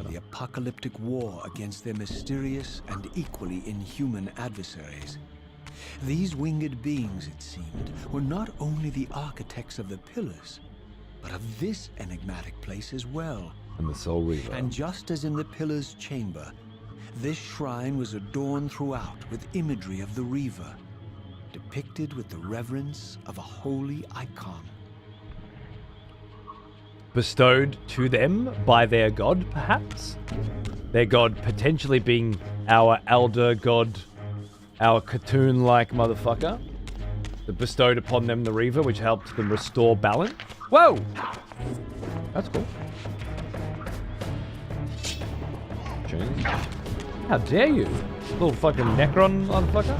the apocalyptic war against their mysterious and equally inhuman adversaries. These winged beings, it seemed, were not only the architects of the pillars, but of this enigmatic place as well. And the Soul Reaver. And just as in the pillar's chamber, this shrine was adorned throughout with imagery of the Reaver, depicted with the reverence of a holy icon. Bestowed to them by their god, perhaps? Their god potentially being our elder god, our cartoon-like motherfucker. That bestowed upon them the Reaver, which helped them restore balance. Whoa! That's cool. Jeez. How dare you? Little fucking Necron motherfucker.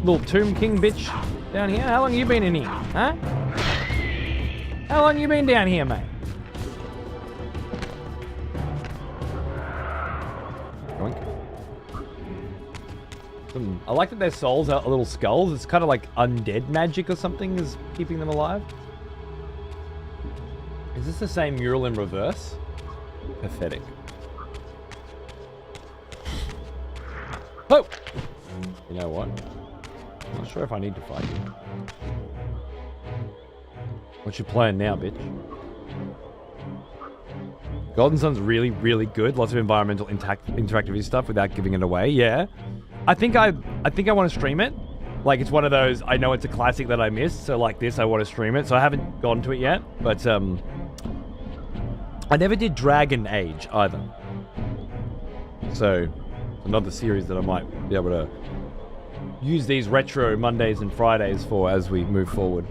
Little Tomb King bitch down here. How long you been in here? Huh? How long you been down here, mate? I like that their souls are little skulls. It's kind of like undead magic or something is keeping them alive. Is this the same mural in reverse? Pathetic. Oh! You know what? I'm not sure if I need to fight you. What's your plan now, bitch? Golden Sun's really, really good. Lots of environmental interactivity stuff without giving it away. Yeah. I think I want to stream it. Like, it's one of those, I know it's a classic that I missed, so like this, I want to stream it. So I haven't gone to it yet, but I never did Dragon Age either. So, another series that I might be able to use these retro Mondays and Fridays for as we move forward.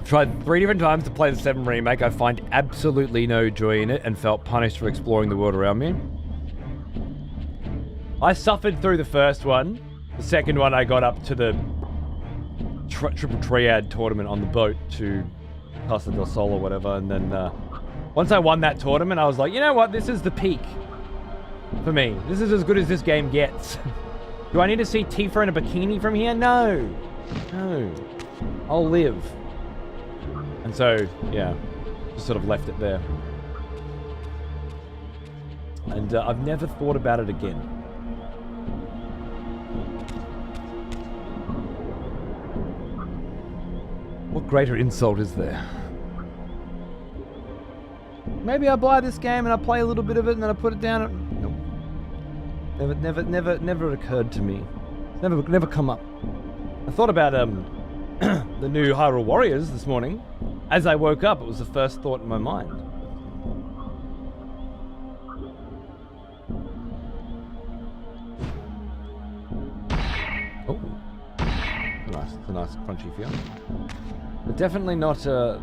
I've tried 3 different times to play the 7 remake. I find absolutely no joy in it and felt punished for exploring the world around me. I suffered through the first one. The second one, I got up to the triple triad tournament on the boat to Casa del Sol or whatever, and then once I won that tournament, I was like, you know what? This is the peak for me. This is as good as this game gets. Do I need to see Tifa in a bikini from here? No. No. I'll live. And so, yeah, just sort of left it there. And I've never thought about it again. What greater insult is there? Maybe I buy this game and I play a little bit of it and then I put it down. Nope. Never occurred to me. It's never come up. I thought about the new Hyrule Warriors this morning. As I woke up, it was the first thought in my mind. Oh, nice. It's a nice crunchy feel. But definitely not that.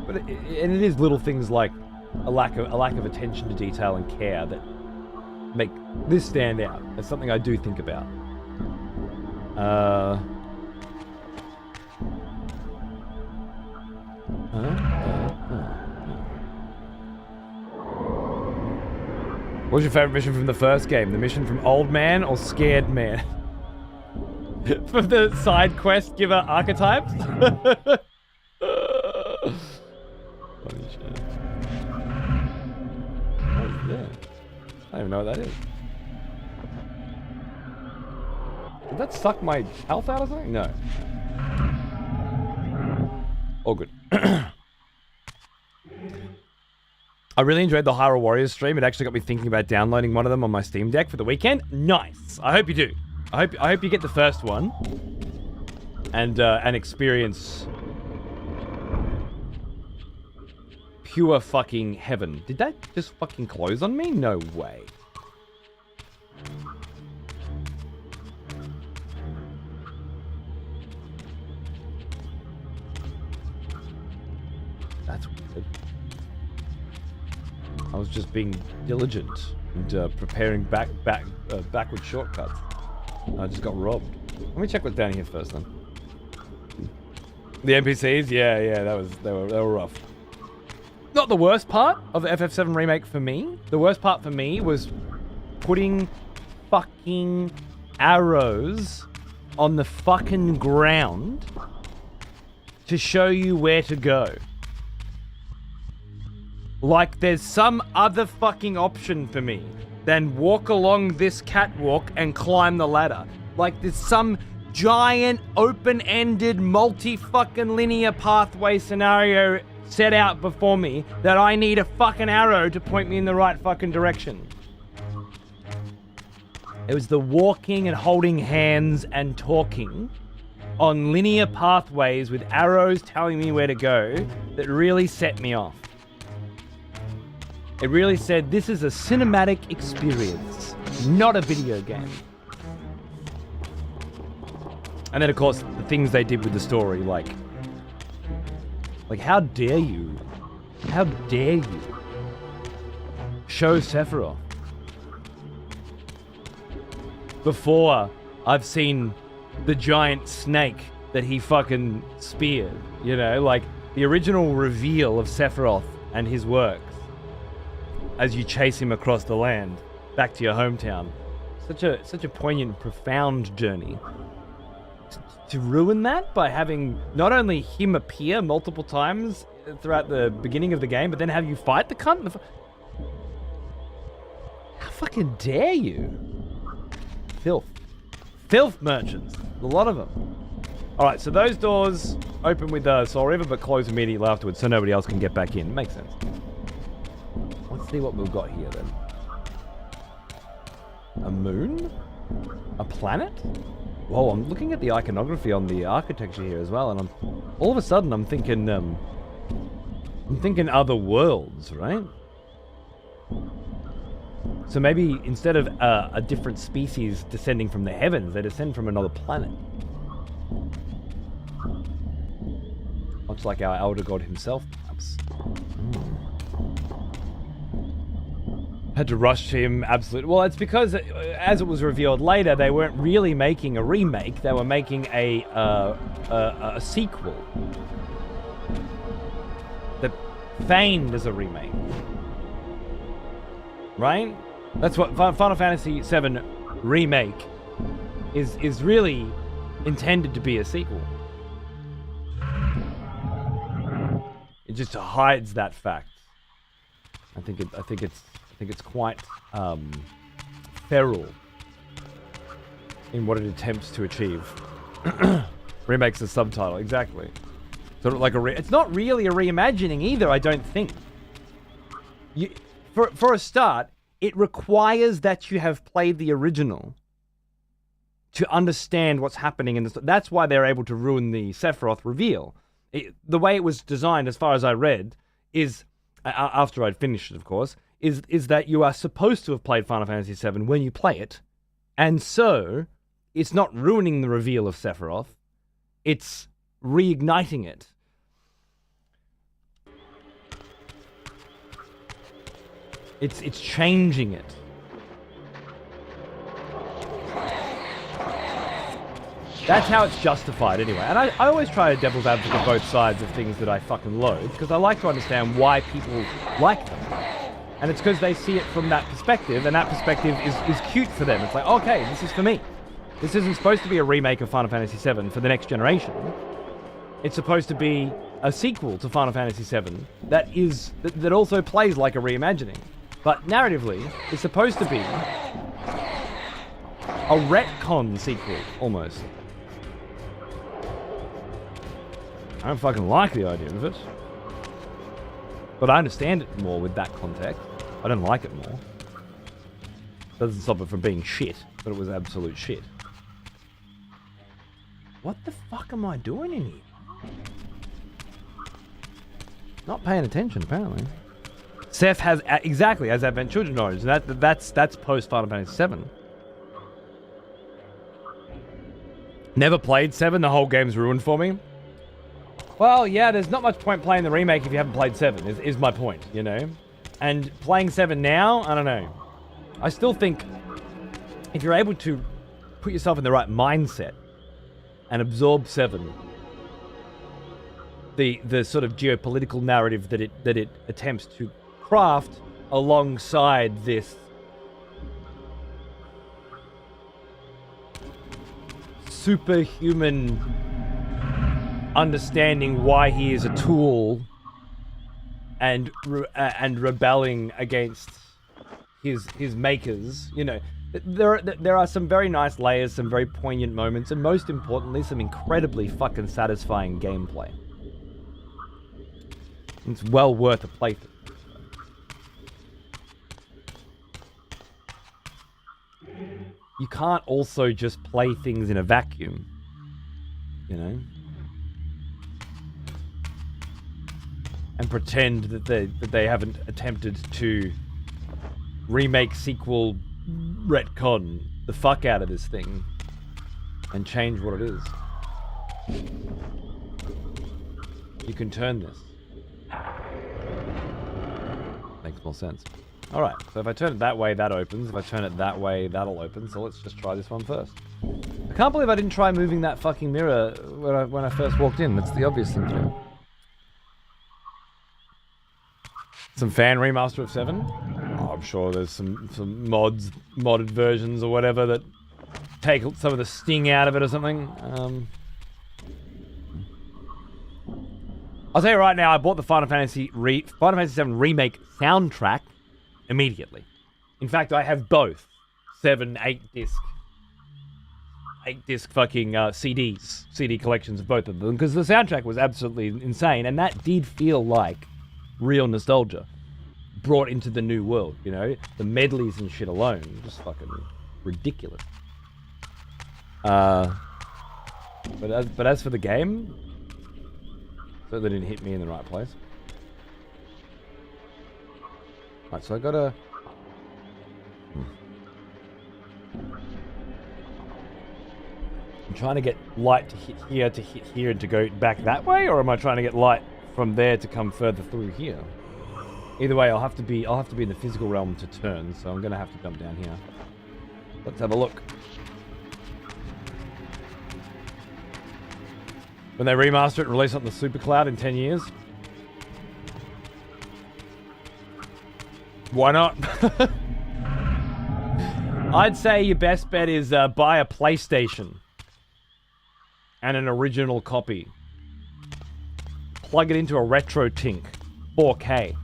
But it is little things like a lack of attention to detail and care that make this stand out. That's something I do think about. What was your favorite mission from the first game? The mission from Old Man or Scared Man? From the side quest giver archetypes? Funny shit. Oh, yeah. I don't even know what that is. Did that suck my health out or something? No. All good. I really enjoyed the Hyrule Warriors stream. It actually got me thinking about downloading one of them on my Steam Deck for the weekend. Nice. I hope you do. I hope you get the first one and experience pure fucking heaven. Did that just fucking close on me? No way. That's weird. I was just being diligent and preparing backward shortcuts. I just got robbed. Let me check what's down here first, then. The NPCs, yeah, they were rough. Not the worst part of the FF7 remake for me. The worst part for me was putting fucking arrows on the fucking ground to show you where to go. Like there's some other fucking option for me than walk along this catwalk and climb the ladder. Like there's some giant open-ended multi-fucking linear pathway scenario set out before me that I need a fucking arrow to point me in the right fucking direction. It was the walking and holding hands and talking on linear pathways with arrows telling me where to go that really set me off. It really said, this is a cinematic experience, not a video game. And then, of course, the things they did with the story, like how dare you? How dare you show Sephiroth before I've seen the giant snake that he fucking speared, you know, like the original reveal of Sephiroth and his works as you chase him across the land back to your hometown. Such a poignant, profound journey. To ruin that by having not only him appear multiple times throughout the beginning of the game, but then have you fight the cunt? How fucking dare you? Filth. Filth merchants. A lot of them. Alright, so those doors open with Soul Reaver, but close immediately afterwards so nobody else can get back in. Makes sense. Let's see what we've got here then. A moon? A planet? Whoa, I'm looking at the iconography on the architecture here as well, and all of a sudden I'm thinking other worlds, right? So maybe instead of a different species descending from the heavens, they descend from another planet. Much like our elder god himself, perhaps. Had to rush him, absolutely. Well, it's because, as it was revealed later, they weren't really making a remake. They were making a sequel that feigned as a remake. Right? That's what Final Fantasy VII Remake is really intended to be a sequel. It just hides that fact. I think it's quite feral in what it attempts to achieve. Remake's the subtitle, exactly. Sort of like it's not really a reimagining either, I don't think. For a start, it requires that you have played the original to understand what's happening in this. That's why they're able to ruin the Sephiroth reveal. The way it was designed, as far as I read, is, after I'd finished it, of course, is that you are supposed to have played Final Fantasy VII when you play it, and so it's not ruining the reveal of Sephiroth, it's reigniting it. It's changing it. That's how it's justified anyway. And I always try to devil's advocate both sides of things that I fucking loathe, because I like to understand why people like them. And it's because they see it from that perspective, and that perspective is cute for them. It's like, okay, this is for me. This isn't supposed to be a remake of Final Fantasy VII for the next generation. It's supposed to be a sequel to Final Fantasy VII that also plays like a reimagining. But narratively, it's supposed to be a retcon sequel, almost. I don't fucking like the idea of it. But I understand it more with that context. I don't like it more. Doesn't stop it from being shit, but it was absolute shit. What the fuck am I doing in here? Not paying attention, apparently. Seth has, exactly, as Advent Children knows, and that's post Final Fantasy VII. Never played 7, the whole game's ruined for me. Well, yeah, there's not much point playing the remake if you haven't played 7, is my point, you know? And playing 7 now, I don't know. I still think if you're able to put yourself in the right mindset and absorb 7, the sort of geopolitical narrative that it attempts to craft alongside this superhuman understanding why he is a tool and rebelling against his makers. You know, there are some very nice layers, some very poignant moments, and most importantly, some incredibly fucking satisfying gameplay. It's well worth a playthrough. You can't also just play things in a vacuum, you know? And pretend that they haven't attempted to remake, sequel, retcon the fuck out of this thing and change what it is. You can turn this. Makes more sense. Alright, so if I turn it that way, that opens. If I turn it that way, that'll open. So let's just try this one first. I can't believe I didn't try moving that fucking mirror when I first walked in. That's the obvious thing to do. Some fan remaster of 7? Oh, I'm sure there's some modded versions or whatever that take some of the sting out of it or something. I'll tell you right now, I bought the Final Fantasy VII Remake soundtrack immediately. In fact, I have both 8 disc fucking CD collections of both of them, because the soundtrack was absolutely insane, and that did feel like real nostalgia brought into the new world, you know? The medleys and shit alone, just fucking ridiculous. But as for the game, certainly didn't hit me in the right place. Right, so I gotta... I'm trying to get light to hit here and to go back that way, or am I trying to get light from there to come further through here? Either way, I'll have to be in the physical realm to turn, so I'm gonna have to jump down here. Let's have a look. When they remaster it and release it on the Super Cloud in 10 years. Why not? I'd say your best bet is buy a PlayStation and an original copy. Plug it into a RetroTink 4K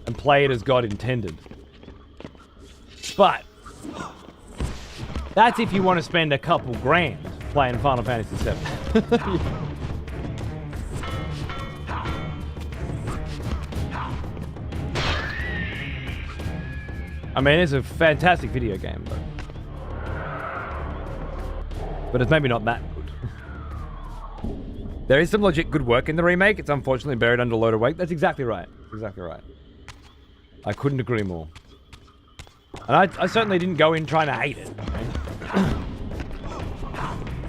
and play it as God intended. But that's if you want to spend a couple grand playing Final Fantasy VII. I mean, it's a fantastic video game, but it's maybe not that good. There is some legit good work in the remake. It's unfortunately buried under a load of weight. That's exactly right. Exactly right. I couldn't agree more. And I certainly didn't go in trying to hate it. Okay?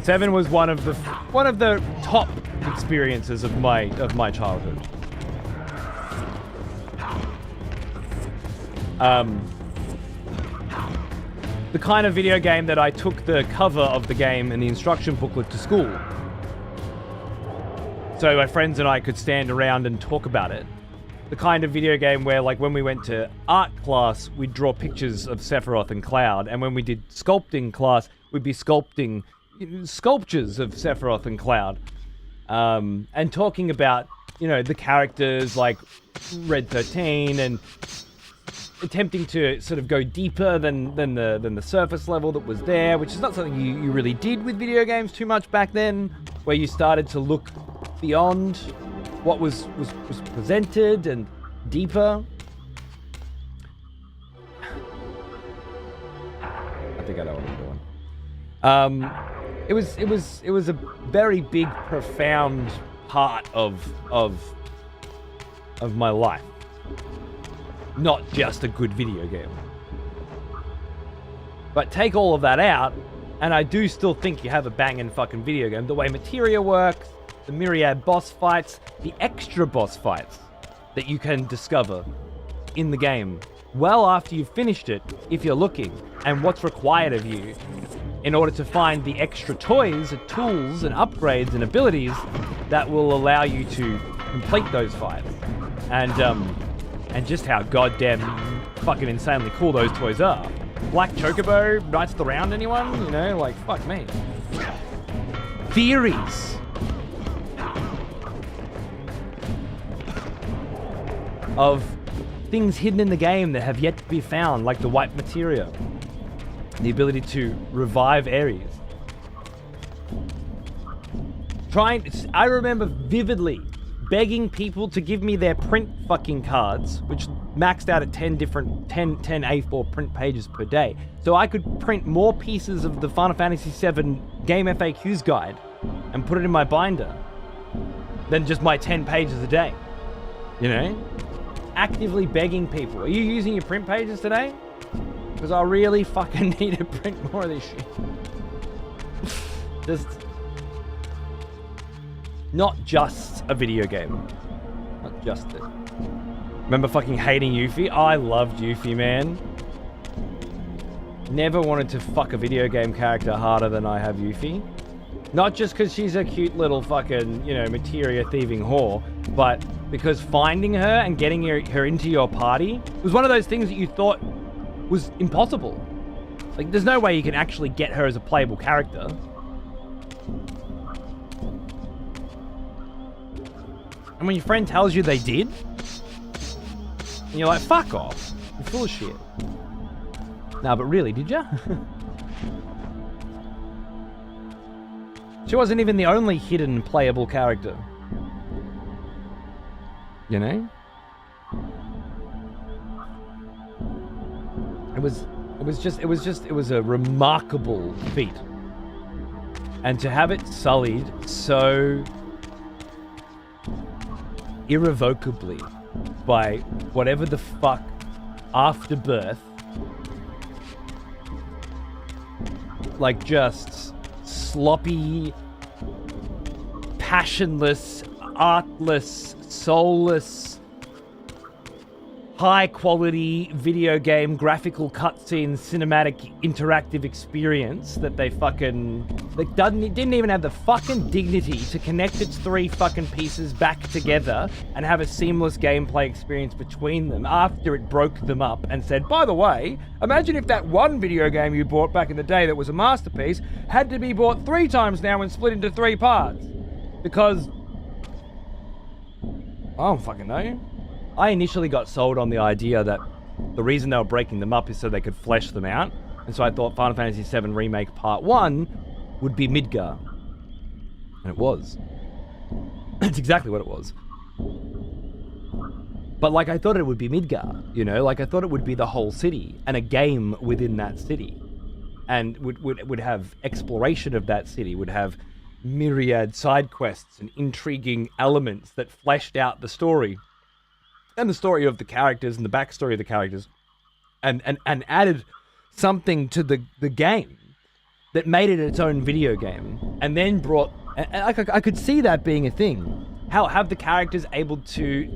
7 was one of the top experiences of my childhood. The kind of video game that I took the cover of the game and the instruction booklet to school, so my friends and I could stand around and talk about it. The kind of video game where, like, when we went to art class, we'd draw pictures of Sephiroth and Cloud, and when we did sculpting class, we'd be sculpting sculptures of Sephiroth and Cloud, and talking about, you know, the characters like Red 13 and attempting to sort of go deeper than the surface level that was there, which is not something you really did with video games too much back then, where you started to look beyond what was presented and deeper. I think I know what I'm doing. It was a very big, profound part of my life. Not just a good video game. But take all of that out, and I do still think you have a banging fucking video game. The way materia works, the myriad boss fights, the extra boss fights that you can discover in the game well after you've finished it, if you're looking, and what's required of you in order to find the extra toys and tools and upgrades and abilities that will allow you to complete those fights. And just how goddamn fucking insanely cool those toys are. Black Chocobo, Knights of the Round, anyone? You know, like, fuck me. Theories of things hidden in the game that have yet to be found, like the white materia, the ability to revive areas. I remember vividly begging people to give me their print fucking cards, which maxed out at 10 A4 print pages per day, so I could print more pieces of the Final Fantasy VII Game FAQs guide and put it in my binder than just my 10 pages a day. You know? Actively begging people. Are you using your print pages today? Because I really fucking need to print more of this shit. Just... Not just a video game. Not just it. Remember fucking hating Yuffie? I loved Yuffie, man. Never wanted to fuck a video game character harder than I have Yuffie. Not just because she's a cute little fucking, you know, materia thieving whore, but because finding her and getting her into your party was one of those things that you thought was impossible. Like, there's no way you can actually get her as a playable character. And when your friend tells you they did, and you're like, fuck off. You're full of shit. Nah, but really, did ya? She wasn't even the only hidden playable character. You know? It was a remarkable feat. And to have it sullied so irrevocably by whatever the fuck afterbirth, like just sloppy, passionless, artless, soulless, high-quality video game graphical cutscene cinematic interactive experience that they fucking... didn't even have the fucking dignity to connect its three fucking pieces back together and have a seamless gameplay experience between them after it broke them up and said, by the way, imagine if that one video game you bought back in the day that was a masterpiece had to be bought 3 times now and split into 3 parts. Because... I don't fucking know. I initially got sold on the idea that the reason they were breaking them up is so they could flesh them out. And so I thought Final Fantasy VII Remake Part 1 would be Midgar. And it was. It's exactly what it was. But like, I thought it would be Midgar, you know? Like, I thought it would be the whole city and a game within that city. And would have exploration of that city, would have myriad side quests and intriguing elements that fleshed out the story. And the story of the characters and the backstory of the characters, and added something to the game that made it its own video game, and then brought... I could see that being a thing. How have the characters able to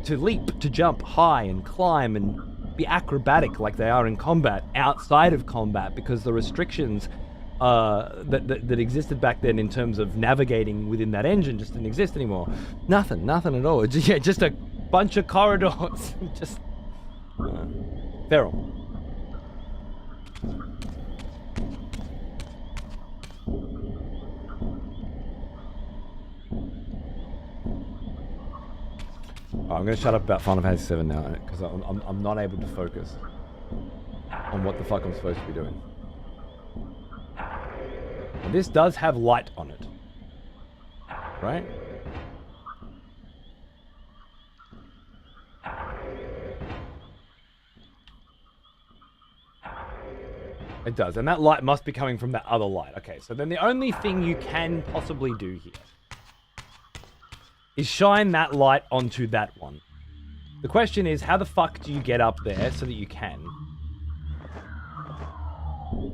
leap, to jump high and climb and be acrobatic like they are in combat, outside of combat, because the restrictions that existed back then in terms of navigating within that engine just didn't exist anymore. Nothing at all. Just a bunch of corridors. Just feral. I'm going to shut up about Final Fantasy VII now, because I'm not able to focus on what the fuck I'm supposed to be doing. And this does have light on it, right? It does, and that light must be coming from that other light. Okay, so then the only thing you can possibly do here is shine that light onto that one. The question is, how the fuck do you get up there so that you can?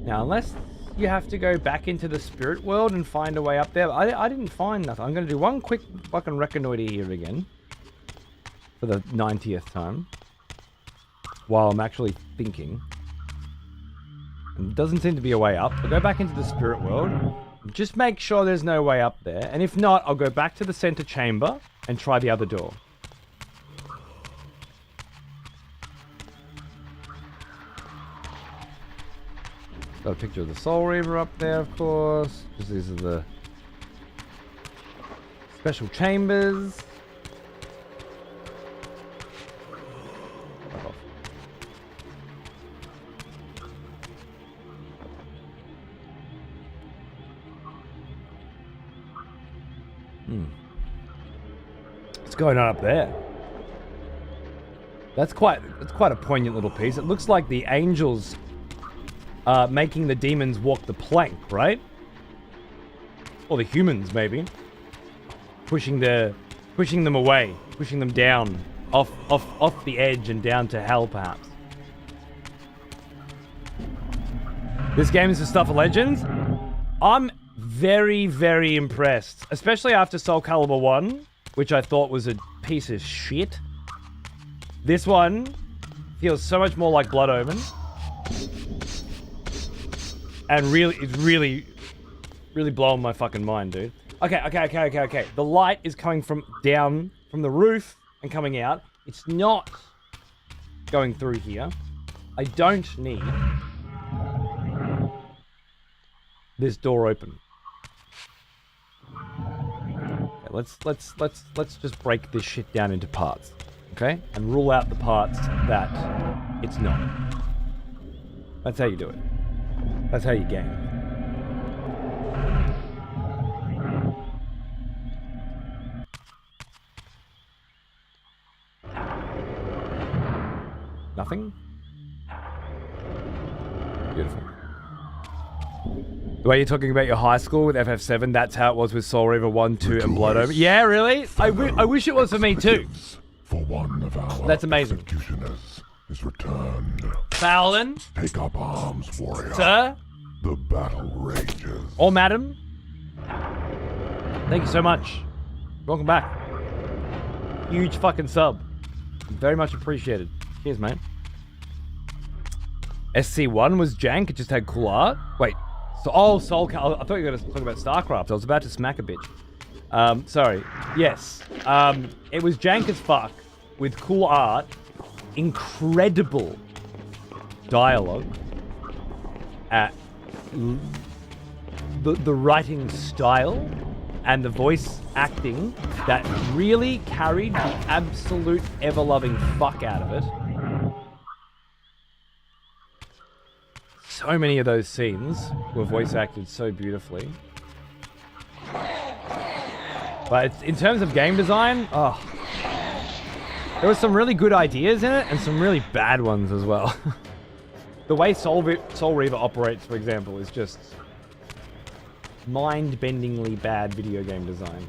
Now, unless you have to go back into the spirit world and find a way up there. I didn't find nothing. I'm going to do one quick fucking reconnoiter here again. For the 90th time. While I'm actually thinking. And it doesn't seem to be a way up. I'll go back into the spirit world. Just make sure there's no way up there. And if not, I'll go back to the center chamber and try the other door. Got a picture of the Soul Reaver up there, of course. Because these are the special chambers. What's going on up there? That's quite a poignant little piece. It looks like the angels making the demons walk the plank, right? Or the humans, maybe. Pushing them away, pushing them down, off the edge and down to hell, perhaps. This game is the stuff of legends. I'm very, very impressed, especially after Soul Calibur 1, which I thought was a piece of shit. This one feels so much more like Blood Omen. And it's really blowing my fucking mind, dude. Okay. The light is coming from down from the roof and coming out. It's not going through here. I don't need this door open. Okay, let's just break this shit down into parts, okay? And rule out the parts that it's not. That's how you do it. That's how you game. Nothing? Beautiful. The way you're talking about your high school with FF7, that's how it was with Soul Reaver 1, 2, and Blood Omen. Yeah, really? I wish it was for me too. For one of our That's amazing. executioners is returned. Fallon? Take up arms, warrior. Sir? The battle rages. Or madam? Thank you so much. Welcome back. Huge fucking sub. Very much appreciated. Cheers, mate. SC1 was jank, it just had cool art. Wait. Soul Calibur. I thought you were going to talk about StarCraft. I was about to smack a bitch. Sorry. Yes. It was jank as fuck with cool art, incredible dialogue, the writing style, and the voice acting that really carried the absolute ever-loving fuck out of it. So many of those scenes were voice acted so beautifully. But in terms of game design, there were some really good ideas in it and some really bad ones as well. The way Soul Reaver operates, for example, is just mind-bendingly bad video game design.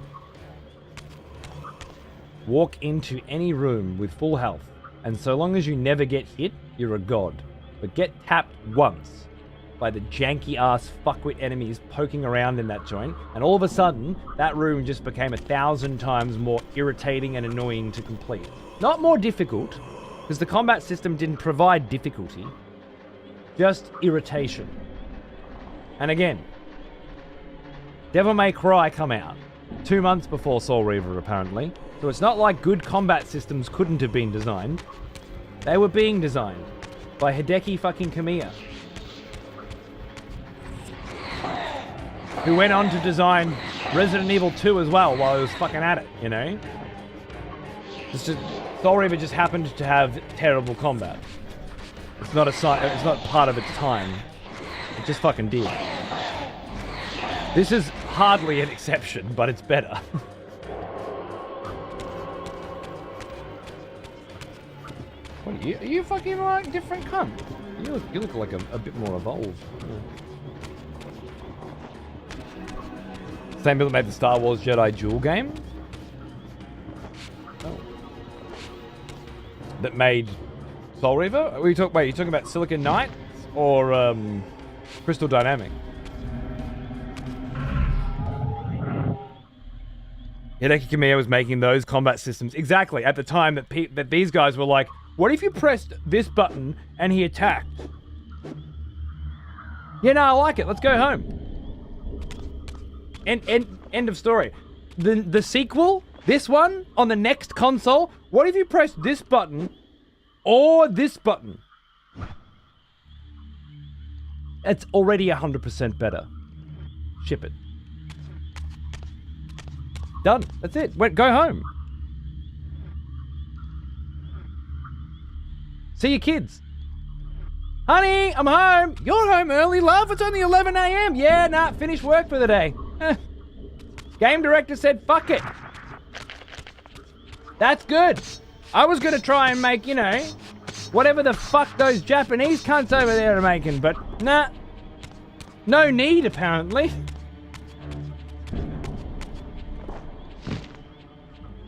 Walk into any room with full health, and so long as you never get hit, you're a god. But get tapped once by the janky-ass fuckwit enemies poking around in that joint, and all of a sudden, that room just became 1,000 times more irritating and annoying to complete. Not more difficult, because the combat system didn't provide difficulty, just irritation. And again, Devil May Cry come out 2 months before Soul Reaver, apparently, so it's not like good combat systems couldn't have been designed. They were being designed by Hideki fucking Kamiya, who went on to design Resident Evil 2 as well while he was fucking at it, you know? It's just, Soul Reaver just happened to have terrible combat. It's not it's not part of its time. It just fucking did. This is hardly an exception, but it's better. What are you fucking like different cunt? You look like a bit more evolved. Same people that made the Star Wars Jedi Duel game? Oh. That made Soul Reaver? Are you talking about Silicon Knights or Crystal Dynamic? Hideki Kamiya was making those combat systems exactly at the time that these guys were like, what if you pressed this button and he attacked? Yeah, no, I like it. Let's go home. End of story. The sequel, this one, on the next console, what if you pressed this button or this button? It's already 100% better. Ship it. Done. That's it. Go home. See your kids. Honey, I'm home. You're home early, love. It's only 11 a.m. Yeah, nah, finished work for the day. Game director said, fuck it. That's good. I was going to try and make, you know, whatever the fuck those Japanese cunts over there are making, but nah. No need, apparently.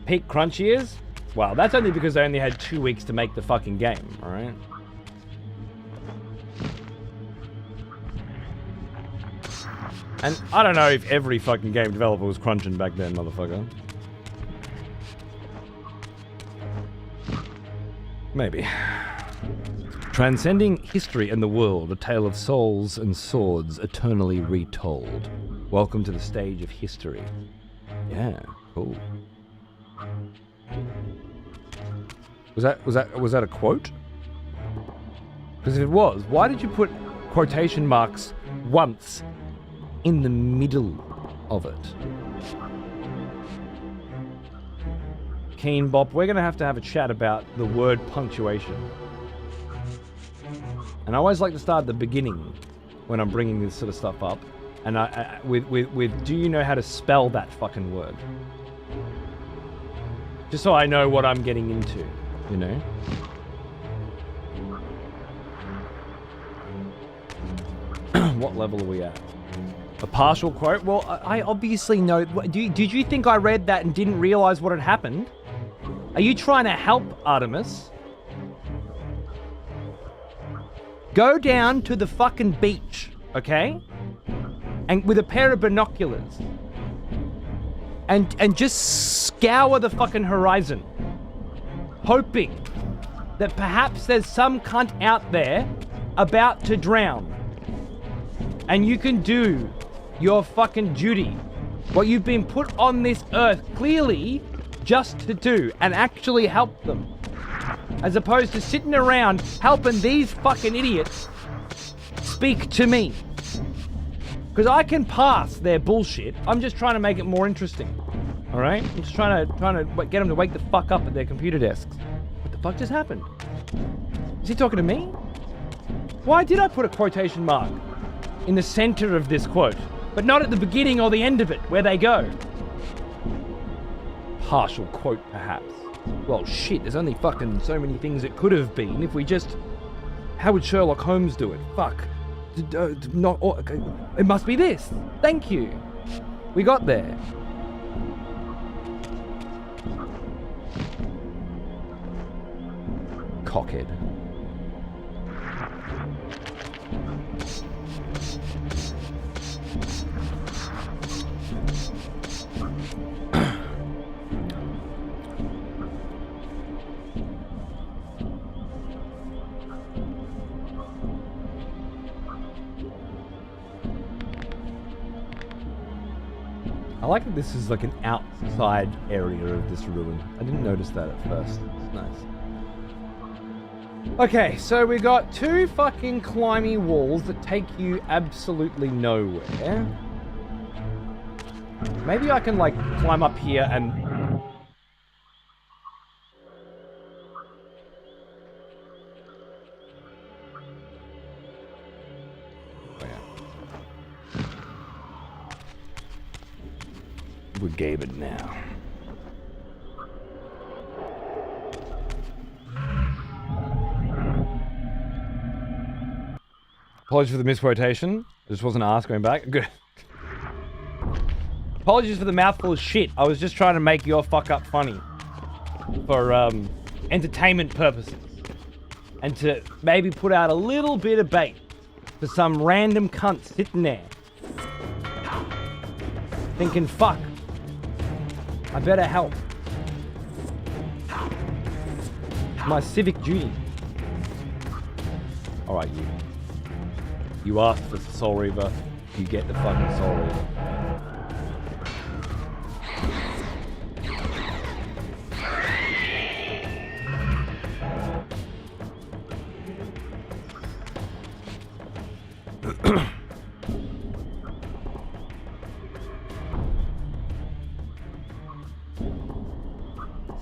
Peak crunch years? Well, that's only because they only had 2 weeks to make the fucking game, alright? And I don't know if every fucking game developer was crunching back then, motherfucker. Maybe. Transcending history and the world, a tale of souls and swords eternally retold. Welcome to the stage of history. Yeah, cool. Was that a quote? Because if it was, why did you put quotation marks once in the middle of it? Keen Bop, we're going to have a chat about the word punctuation. And I always like to start at the beginning when I'm bringing this sort of stuff up. And with do you know how to spell that fucking word? Just so I know what I'm getting into, you know? What level are we at? A partial quote? Well, I obviously know. Did you think I read that and didn't realize what had happened? Are you trying to help, Artemis? Go down to the fucking beach, okay? And with a pair of binoculars. And just scour the fucking horizon. Hoping that perhaps there's some cunt out there about to drown. And you can do your fucking duty. What you've been put on this earth clearly just to do and actually help them. As opposed to sitting around helping these fucking idiots speak to me. Because I can pass their bullshit. I'm just trying to make it more interesting. Alright? I'm just trying to get them to wake the fuck up at their computer desks. What the fuck just happened? Is he talking to me? Why did I put a quotation mark in the center of this quote, but not at the beginning or the end of it, where they go? Partial quote, perhaps. Well, shit, there's only fucking so many things it could have been if we just... How would Sherlock Holmes do it? Fuck. Okay. It must be this. Thank you. We got there. Cockhead. I like that this is like an outside area of this ruin. I didn't notice that at first. It's nice. Okay, so we got two fucking climby walls that take you absolutely nowhere. Maybe I can like climb up here and... We gave it now. Apologies for the misquotation. I just wasn't asked going back. Good. Apologies for the mouthful of shit. I was just trying to make your fuck up funny. For entertainment purposes. And to maybe put out a little bit of bait for some random cunt sitting there. Thinking, fuck. I better help. My civic duty. Alright, you. You asked for the Soul Reaver, you get the fucking Soul Reaver.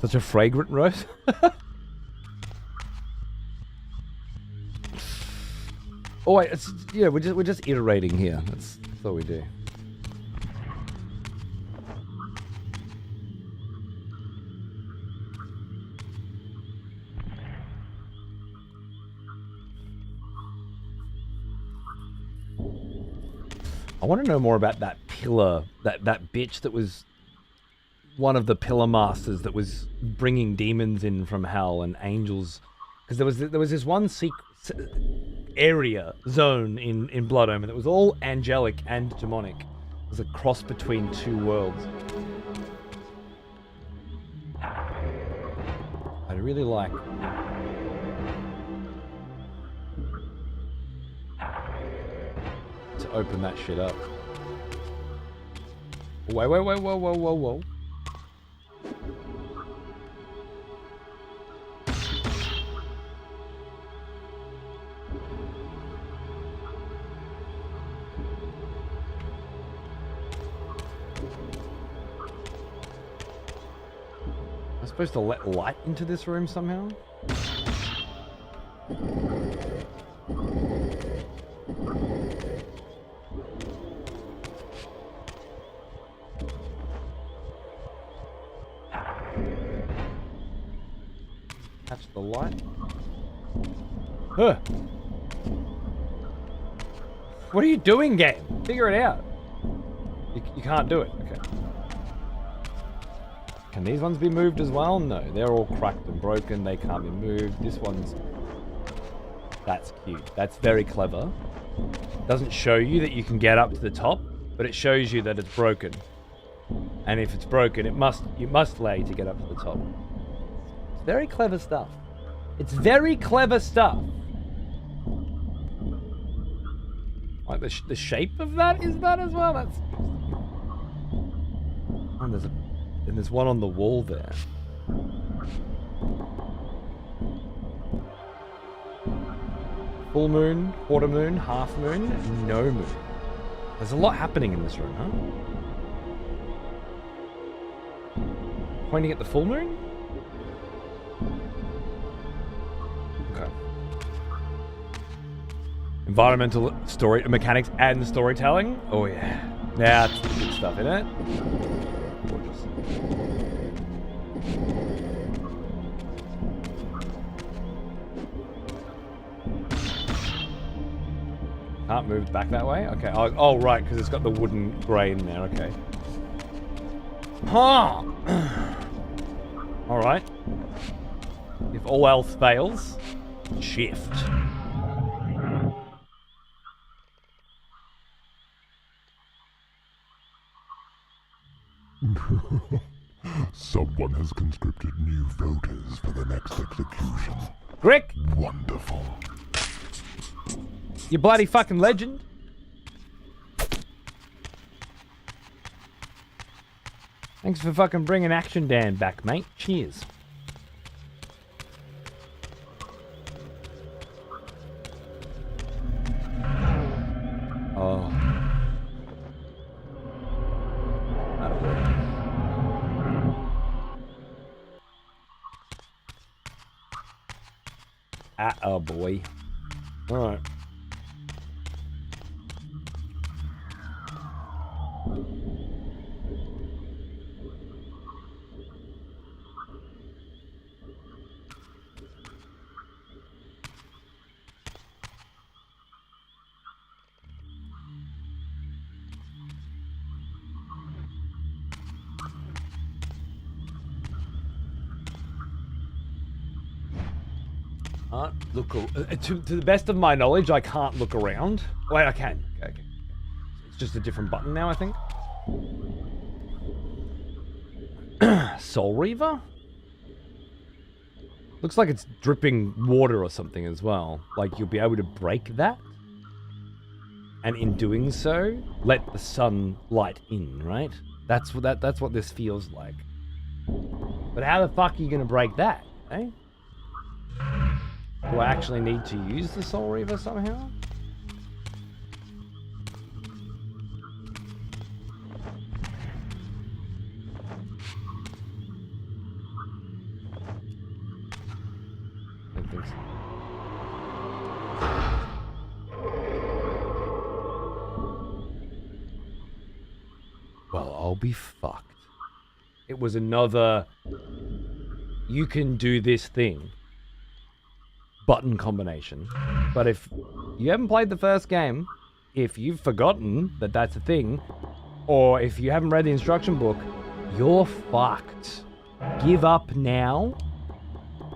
Such a fragrant rose. Oh wait, it's, yeah, we're just iterating here. That's all we do. I want to know more about that pillar, that bitch that was one of the pillar masters that was bringing demons in from hell and angels, because there was this one area zone in Blood Omen that was all angelic and demonic. It was a cross between two worlds. I'd really like to open that shit up. Wait, whoa. I'm supposed to let light into this room somehow? Catch the light. Huh. What are you doing, game? Figure it out. You can't do it. Okay. Can these ones be moved as well? No, they're all cracked and broken. They can't be moved. This one's... That's cute. That's very clever. Doesn't show you that you can get up to the top, but it shows you that it's broken. And if it's broken, you must lay to get up to the top. It's very clever stuff. It's very clever stuff. Like the shape of that is that as well. That's... And there's one on the wall there. Full moon, quarter moon, half moon, no moon. There's a lot happening in this room, huh? Pointing at the full moon? Okay. Environmental story mechanics and storytelling? Oh yeah. That's the good stuff, isn't it? Gorgeous. Can't move back that way? Okay. Oh right, because it's got the wooden grain there. Okay. Huh. Alright. If all else fails, shift. Someone has conscripted new voters for the next execution. Grick! Wonderful. You bloody fucking legend. Thanks for fucking bringing Action Dan back, mate. Cheers. Oh. Oh boy. Alright. Look, to the best of my knowledge, I can't look around. Wait, I can. Okay. It's just a different button now, I think. Soul Reaver? Looks like it's dripping water or something as well. Like you'll be able to break that. And in doing so, let the sun light in, right? That's what this feels like. But how the fuck are you gonna break that, eh? Do I actually need to use the Soul Reaver somehow? well, I'll be fucked. It was another, you can do this thing button combination. But if you haven't played the first game, if you've forgotten that that's a thing, or if you haven't read the instruction book, you're fucked. Give up now.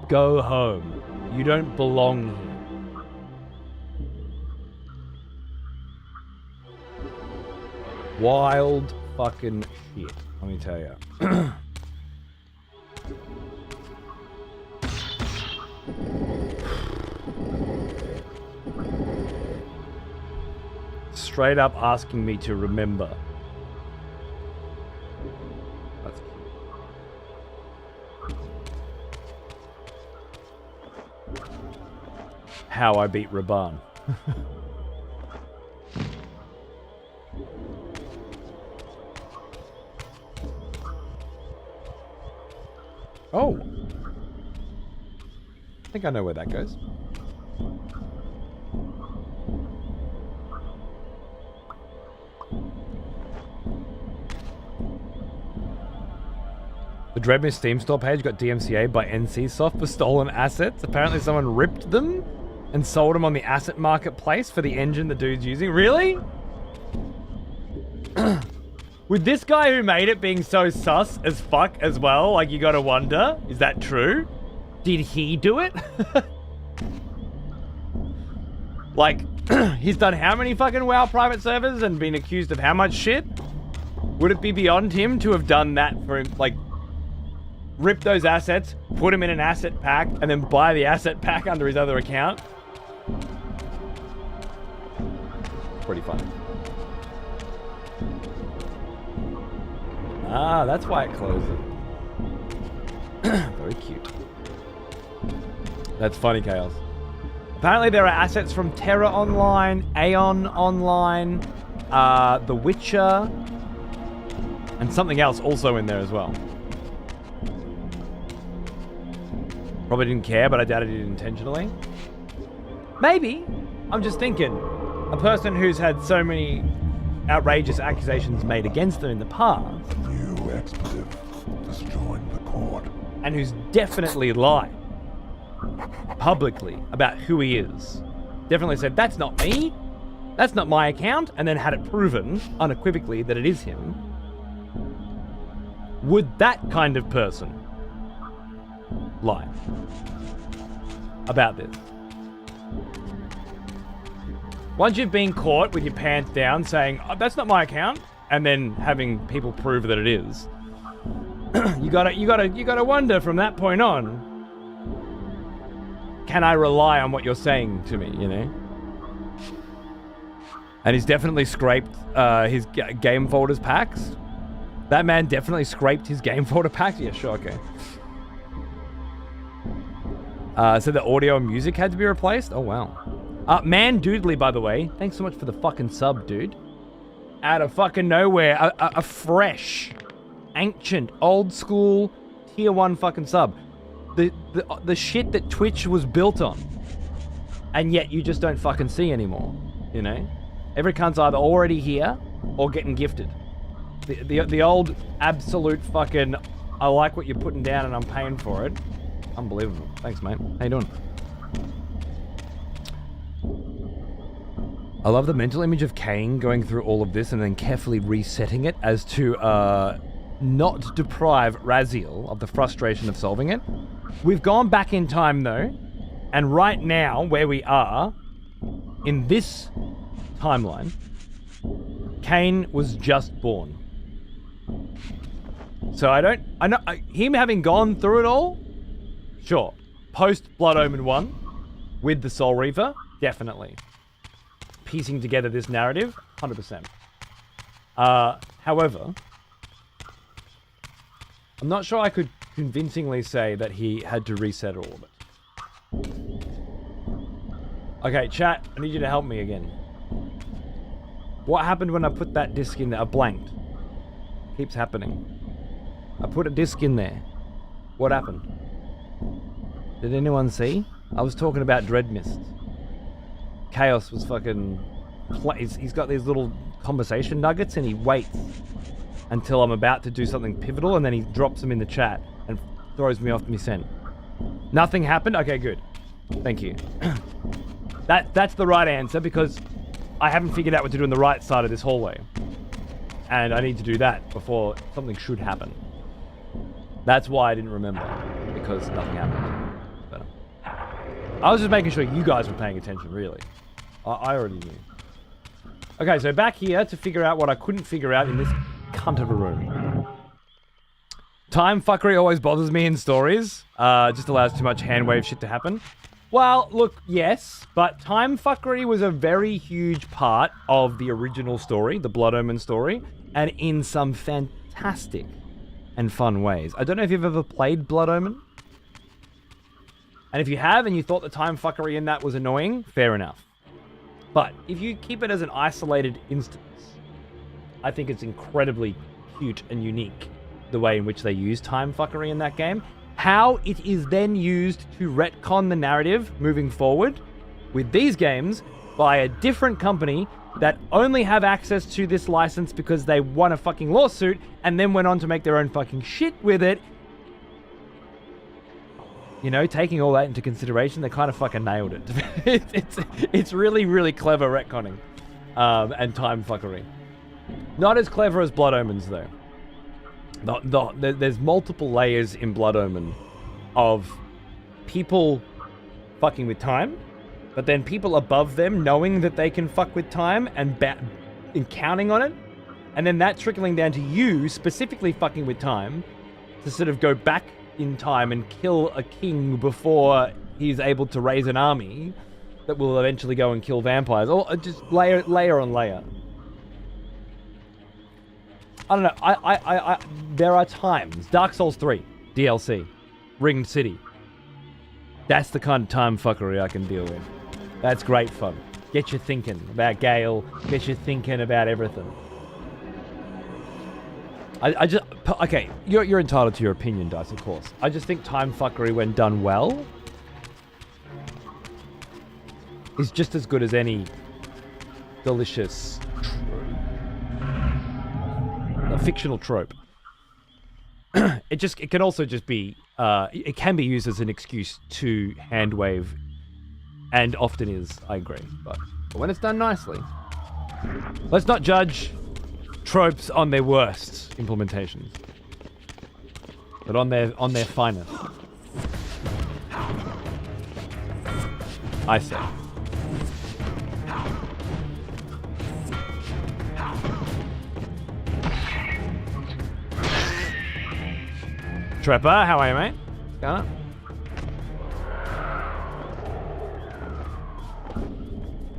Go home. You don't belong here. Wild fucking shit, let me tell you. Straight up asking me to remember. That's cute. How I beat Raban. Oh! I think I know where that goes. The Dreadmist Steam store page got DMCA'd by NCSoft for stolen assets. Apparently someone ripped them and sold them on the asset marketplace for the engine the dude's using. Really? With this guy who made it being so sus as fuck as well, like you gotta wonder, is that true? Did he do it? Like, he's done how many fucking WoW private servers and been accused of how much shit? Would it be beyond him to have done that for him, like, rip those assets, put them in an asset pack, and then buy the asset pack under his other account? Pretty funny. Ah, that's why it closes. Very cute. That's funny, Chaos. Apparently there are assets from Terra Online, Aeon Online, The Witcher, and something else also in there as well. Probably didn't care, but I doubt he did intentionally. Maybe. I'm just thinking. A person who's had so many outrageous accusations made against them in the past. New expletive destroying the court. And who's definitely lied publicly about who he is. Definitely said, that's not me. That's not my account. And then had it proven unequivocally that it is him. Would that kind of person lie about this? Once you've been caught with your pants down saying, oh, that's not my account, and then having people prove that it is, you gotta wonder from that point on, can I rely on what you're saying to me, you know? And he's definitely scraped his game folders packs. That man definitely scraped his game folder packs. Yeah, sure, okay. So the audio and music had to be replaced? Oh, wow. Man Doodly, by the way, thanks so much for the fucking sub, dude. Out of fucking nowhere, a fresh, ancient, old school, tier 1 fucking sub. The shit that Twitch was built on. And yet you just don't fucking see anymore, you know? Every cunt's either already here or getting gifted. The old absolute fucking, I like what you're putting down and I'm paying for it. Unbelievable. Thanks, mate. How you doing? I love the mental image of Kain going through all of this and then carefully resetting it as to not deprive Raziel of the frustration of solving it. We've gone back in time though, and right now, where we are, in this timeline, Kain was just born. So I know him having gone through it all, sure. Post Blood Omen 1, with the Soul Reaver, definitely. Piecing together this narrative, 100%. However, I'm not sure I could convincingly say that he had to reset all of it. Okay, chat, I need you to help me again. What happened when I put that disc in there? I blanked. Keeps happening. I put a disc in there. What happened? Did anyone see? I was talking about Dreadmist. Chaos was fucking... He's got these little conversation nuggets and he waits until I'm about to do something pivotal, and then he drops them in the chat and throws me off me scent. Nothing happened? Okay, good. Thank you. That's the right answer, because I haven't figured out what to do on the right side of this hallway. And I need to do that before something should happen. That's why I didn't remember, because nothing happened. But I was just making sure you guys were paying attention, really. I already knew. Okay, so back here to figure out what I couldn't figure out in this cunt of a room. Time fuckery always bothers me in stories. Just allows too much hand wave shit to happen. Well, look, yes, but time fuckery was a very huge part of the original story, the Blood Omen story, and in some fantastic and fun ways. I don't know if you've ever played Blood Omen. And if you have and you thought the time fuckery in that was annoying, fair enough. But if you keep it as an isolated instance, I think it's incredibly cute and unique the way in which they use time fuckery in that game. How it is then used to retcon the narrative moving forward with these games by a different company that only have access to this license because they won a fucking lawsuit and then went on to make their own fucking shit with it. You know, taking all that into consideration, they kind of fucking nailed it. It's really, really clever retconning and time fuckery. Not as clever as Blood Omens, though. There's multiple layers in Blood Omen of people fucking with time, but then people above them knowing that they can fuck with time and counting on it, and then that trickling down to you specifically fucking with time to sort of go back in time and kill a king before he's able to raise an army that will eventually go and kill vampires. Or just layer on layer. I don't know. There are times. Dark Souls 3, DLC, Ringed City. That's the kind of time fuckery I can deal with. That's great fun. Get you thinking about Gale. Get you thinking about everything. Okay, you're entitled to your opinion, Dice, of course. I just think time fuckery, when done well, is just as good as any delicious fictional trope. It can also just be it can be used as an excuse to hand wave, and often is. I agree, but when it's done nicely, let's not judge tropes on their worst implementations, but on their finest. I say. Trepper, how are you, mate? Going up?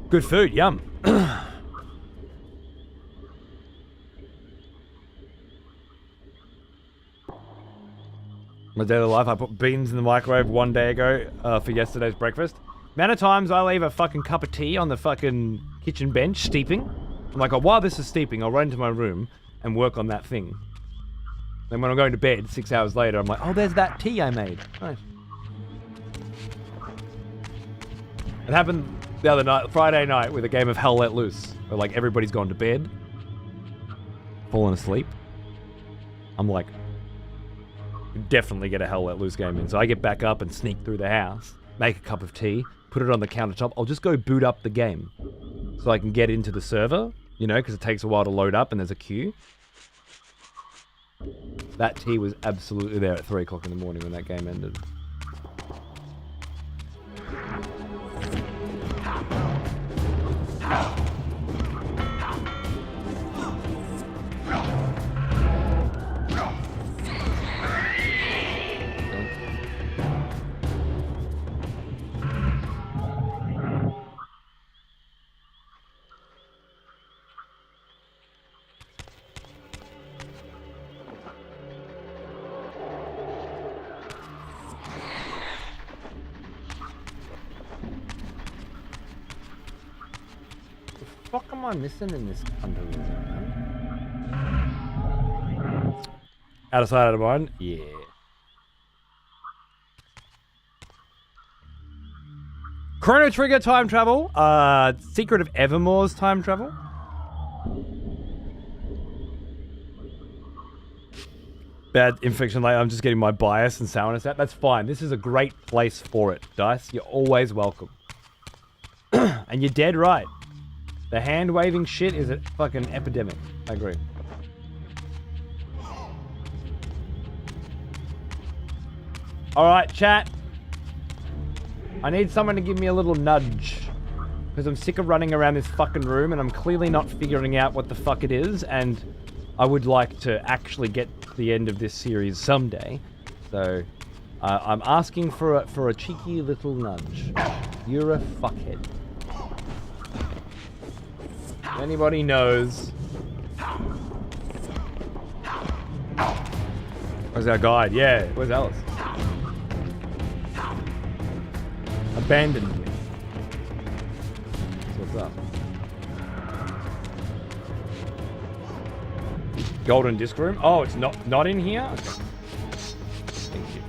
Good food, yum. My daily life, I put beans in the microwave 1 day ago for yesterday's breakfast. Amount of times I leave a fucking cup of tea on the fucking kitchen bench steeping. I'm like, oh, while this is steeping, I'll run into my room and work on that thing. Then when I'm going to bed 6 hours later, I'm like, oh, there's that tea I made. Nice. It happened the other night, Friday night, with a game of Hell Let Loose, where like everybody's gone to bed, fallen asleep. I'm like, definitely get a Hell Let Loose game in. So I get back up and sneak through the house, make a cup of tea, put it on the countertop. I'll just go boot up the game so I can get into the server, you know, because it takes a while to load up and there's a queue. That tea was absolutely there at 3 o'clock in the morning when that game ended. What the fuck am I missing in this country? Out of sight, out of mind? Yeah. Chrono Trigger time travel. Secret of Evermore's time travel. bad infection later. I'm just getting my bias and sourness out. That's fine. This is a great place for it, Dice. You're always welcome. And you're dead right. The hand waving shit is a fucking epidemic. I agree. Alright, chat. I need someone to give me a little nudge. Because I'm sick of running around this fucking room and I'm clearly not figuring out what the fuck it is. And I would like to actually get to the end of this series someday. So, I'm asking for a cheeky little nudge. You're a fuckhead. If anybody knows. Where's our guide? Yeah, where's Alice? Abandoned me. So what's up? Golden disc room? Oh, it's not in here? Okay. Thank you.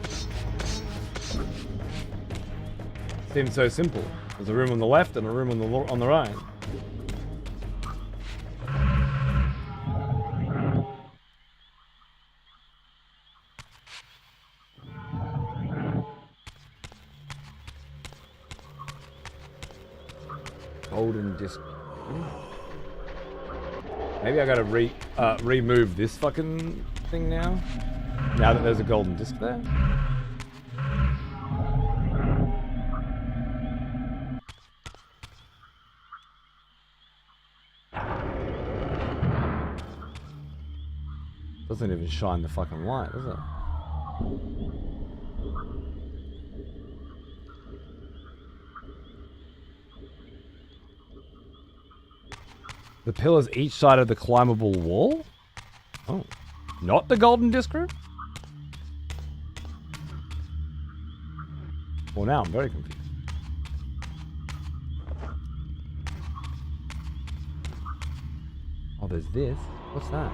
Seems so simple. There's a room on the left and a room on the right. Golden disc. Maybe I gotta remove this fucking thing now. Now that there's a golden disc there. Doesn't even shine the fucking light, does it? The pillars each side of the climbable wall? Oh. Not the golden disc room? Well, now I'm very confused. Oh, there's this. What's that?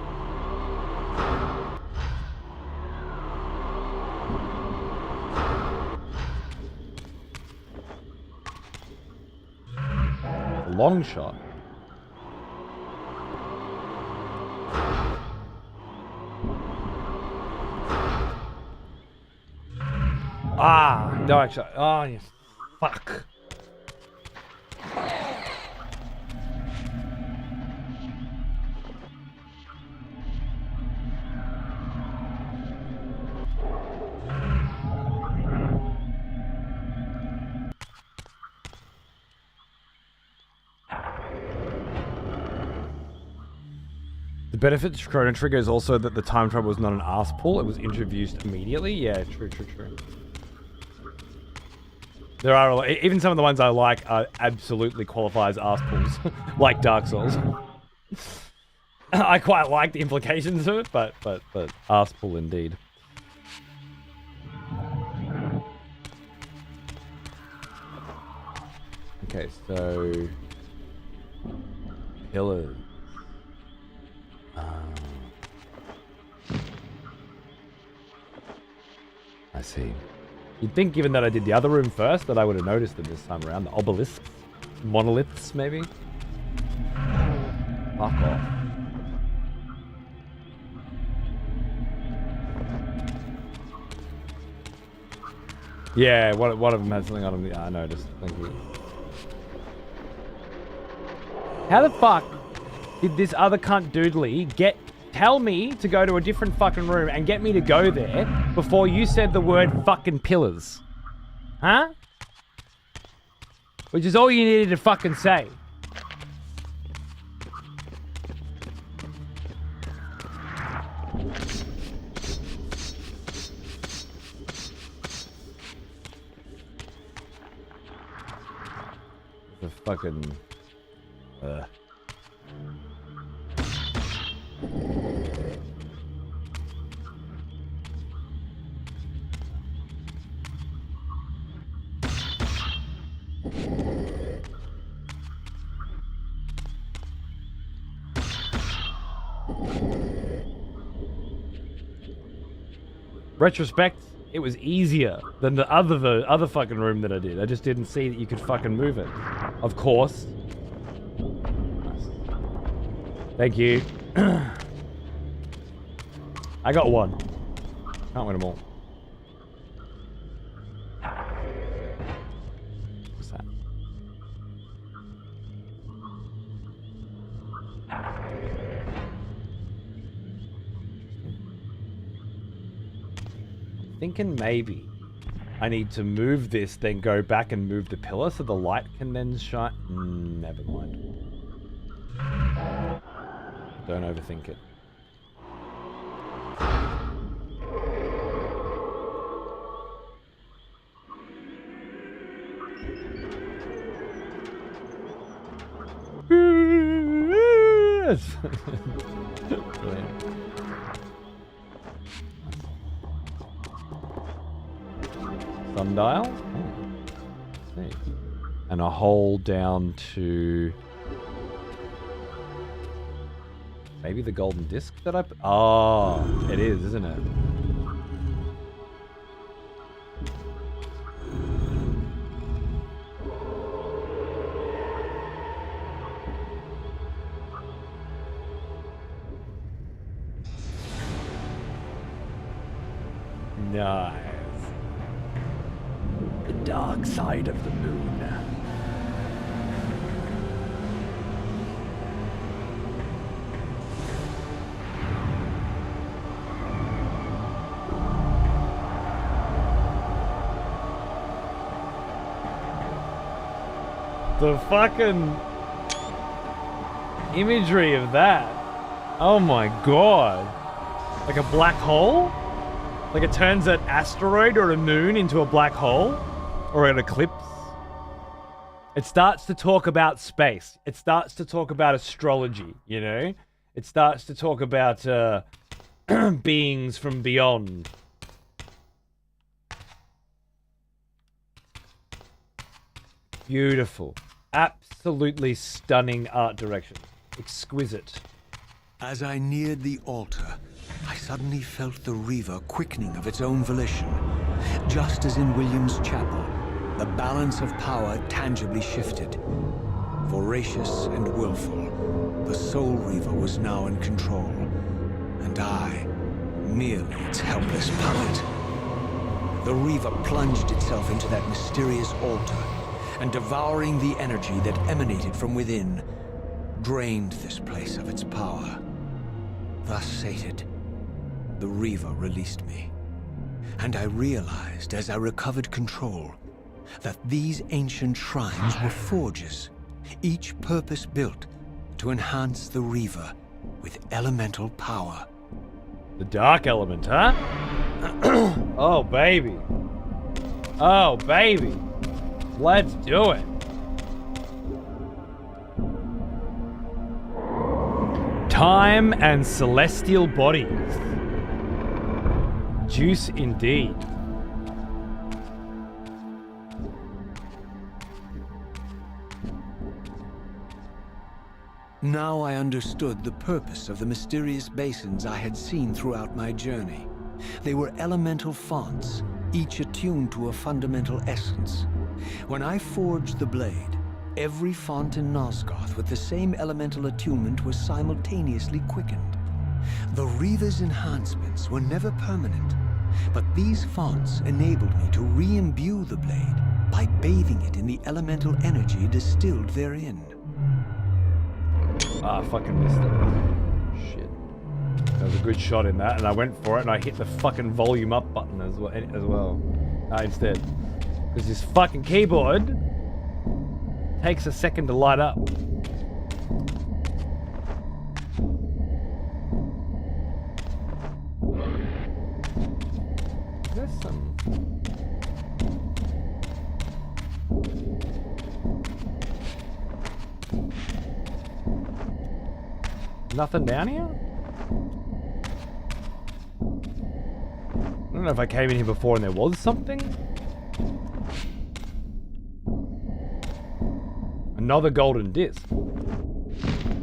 A long shot. Ah, dark shot. Oh, you fuck. The benefit to Chrono Trigger is also that the time travel was not an ass pull. It was introduced immediately. Yeah, true. There are a lot, even some of the ones I like are absolutely qualify as ass pulls, like Dark Souls. I quite like the implications of it, but ass pull indeed. Okay, so pillars. I see. You'd think, given that I did the other room first, that I would have noticed them this time around. The obelisks, monoliths, maybe. Fuck off. Yeah, one of them had something on them. Yeah, I noticed. Thank you. How the fuck did this other cunt doodly tell me to go to a different fucking room and get me to go there before you said the word fucking pillars? Huh? Which is all you needed to fucking say. The fucking... Retrospect, it was easier than the other fucking room that I did. I just didn't see that you could fucking move it. Of course. Nice. Thank you. I got one. Can't win them all. What's that? Thinking maybe I need to move this, then go back and move the pillar so the light can then shine. Never mind. Don't overthink it. Brilliant. Sundial? Oh, let's see. And a hole down to maybe the golden disc that I... Oh, it is, isn't it? Nice. The dark side of the moon. The fucking imagery of that. Oh my god. Like a black hole? Like it turns an asteroid or a moon into a black hole? Or an eclipse? It starts to talk about space. It starts to talk about astrology, you know? It starts to talk about beings from beyond. Beautiful. Absolutely stunning art direction. Exquisite. As I neared the altar, I suddenly felt the Reaver quickening of its own volition. Just as in William's chapel, the balance of power tangibly shifted. Voracious and willful, the Soul Reaver was now in control, and I, merely its helpless puppet. The Reaver plunged itself into that mysterious altar, and devouring the energy that emanated from within, drained this place of its power. Thus sated, the Reaver released me, and I realized as I recovered control that these ancient shrines were forges, each purpose-built to enhance the Reaver with elemental power. The dark element, huh? Oh, baby. Oh, baby. Let's do it. Time and celestial bodies. Juice indeed. Now I understood the purpose of the mysterious basins I had seen throughout my journey. They were elemental fonts, each attuned to a fundamental essence. When I forged the blade, every font in Nosgoth with the same elemental attunement was simultaneously quickened. The Reaver's enhancements were never permanent, but these fonts enabled me to re-imbue the blade by bathing it in the elemental energy distilled therein. Ah, fucking missed it. Shit. There was a good shot in that, and I went for it, and I hit the fucking volume up button as well. Instead. Because this fucking keyboard takes a second to light up. There's some... Nothing down here? I don't know if I came in here before and there was something. Another golden disc.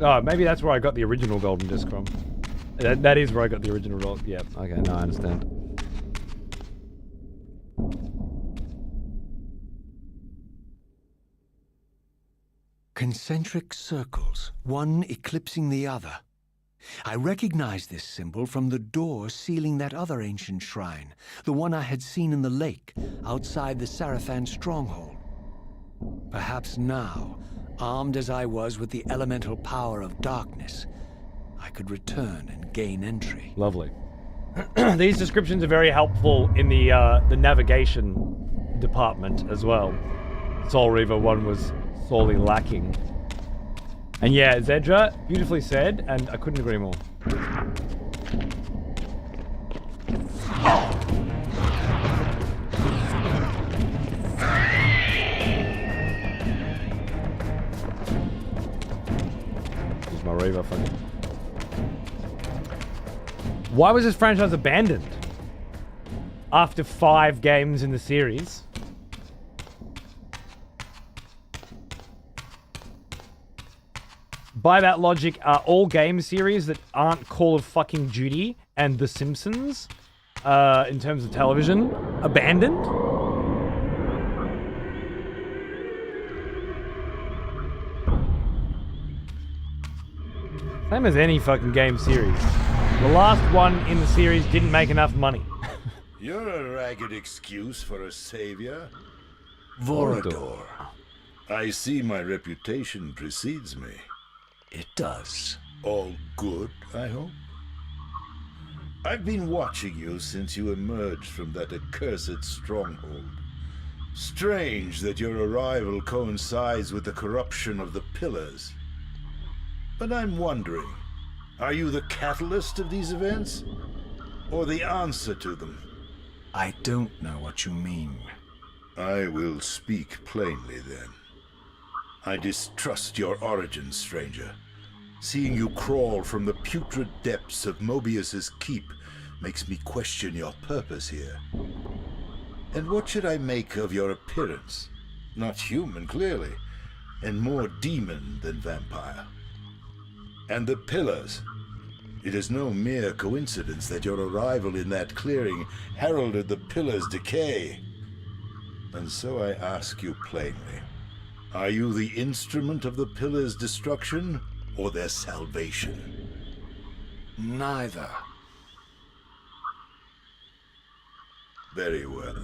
Oh, maybe that's where I got the original golden disc from. That is where I got the original gold. Yeah, okay, now I understand. Concentric circles, one eclipsing the other. I recognized this symbol from the door sealing that other ancient shrine, the one I had seen in the lake outside the Sarafan stronghold. Perhaps now, armed as I was with the elemental power of darkness, I could return and gain entry. Lovely. These descriptions are very helpful in the navigation department as well. Soul Reaver 1 was sorely lacking. And yeah, Zedra, beautifully said, and I couldn't agree more. This is my Reaver fucking. Why was this franchise abandoned? After 5 games in the series. By that logic, are all game series that aren't Call of fucking Duty and The Simpsons, in terms of television, abandoned? Same as any fucking game series. The last one in the series didn't make enough money. You're a ragged excuse for a savior. Vorador. I see my reputation precedes me. It does. All good, I hope? I've been watching you since you emerged from that accursed stronghold. Strange that your arrival coincides with the corruption of the Pillars. But I'm wondering, are you the catalyst of these events? Or the answer to them? I don't know what you mean. I will speak plainly then. I distrust your origins, stranger. Seeing you crawl from the putrid depths of Mobius's keep makes me question your purpose here. And what should I make of your appearance? Not human, clearly, and more demon than vampire. And the Pillars. It is no mere coincidence that your arrival in that clearing heralded the Pillars' decay. And so I ask you plainly, are you the instrument of the Pillars' destruction, or their salvation? Neither. Very well.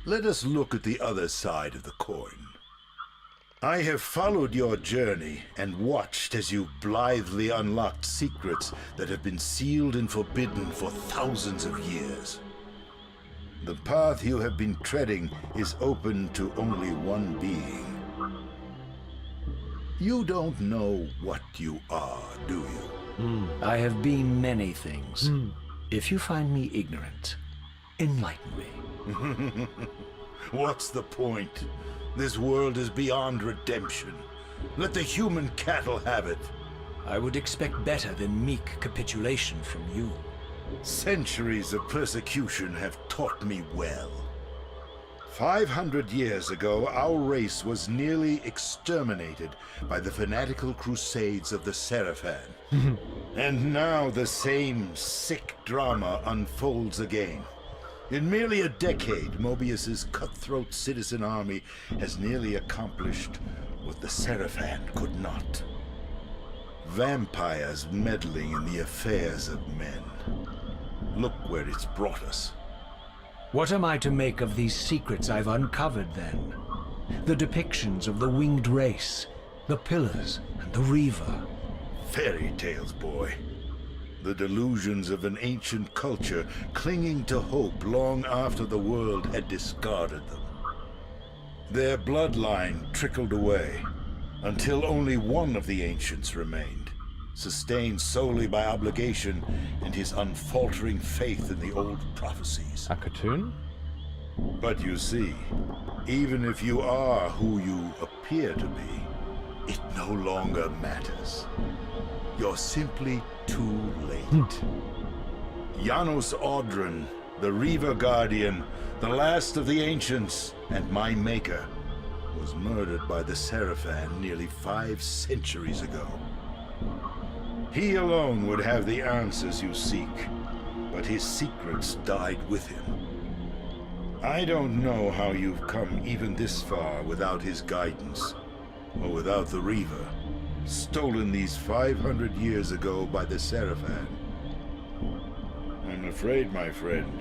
Let us look at the other side of the coin. I have followed your journey and watched as you blithely unlocked secrets that have been sealed and forbidden for thousands of years. The path you have been treading is open to only one being. You don't know what you are, do you? I have been many things. If you find me ignorant, enlighten me. What's the point? This world is beyond redemption. Let the human cattle have it. I would expect better than meek capitulation from you. Centuries of persecution have taught me well. 500 years ago, our race was nearly exterminated by the fanatical crusades of the Sarafan. And now the same sick drama unfolds again. In merely a decade, Mobius's cutthroat citizen army has nearly accomplished what the Sarafan could not. Vampires meddling in the affairs of men. Look where it's brought us. What am I to make of these secrets I've uncovered, then? The depictions of the winged race, the Pillars, and the Reaver. Fairy tales, boy. The delusions of an ancient culture clinging to hope long after the world had discarded them. Their bloodline trickled away, until only one of the ancients remained, sustained solely by obligation and his unfaltering faith in the old prophecies. A cartoon? But you see, even if you are who you appear to be, it no longer matters. You're simply too late. Janos Audron, the Reaver Guardian, the last of the ancients, and my maker, was murdered by the Sarafan nearly 5 centuries ago. He alone would have the answers you seek, but his secrets died with him. I don't know how you've come even this far without his guidance, or without the Reaver. stolen these 500 years ago by the Seraphan. I'm afraid, my friend,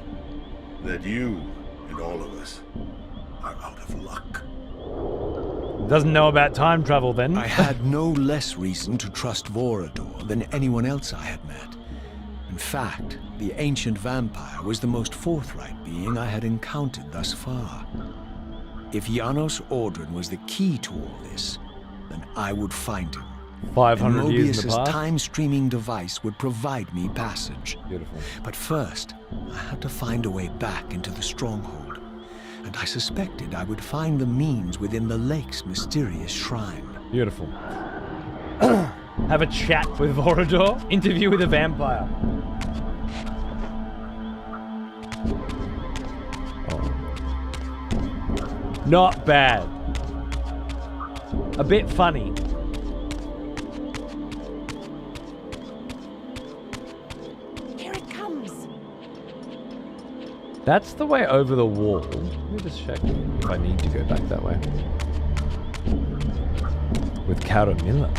that you and all of us are out of luck. Doesn't know about time travel then. I had no less reason to trust Vorador than anyone else I had met. In fact, the ancient vampire was the most forthright being I had encountered thus far. If Janos Ordran was the key to all this, then I would find him. 500 and years in the Mobius's past. time-streaming device would provide me passage. Beautiful. But first, I had to find a way back into the stronghold. And I suspected I would find the means within the lake's mysterious shrine. Beautiful. Have a chat with Vorador. Interview with a vampire. Oh. Not bad. A bit funny. Here it comes. That's the way over the wall. Let me just check if I need to go back that way. With Camarilla.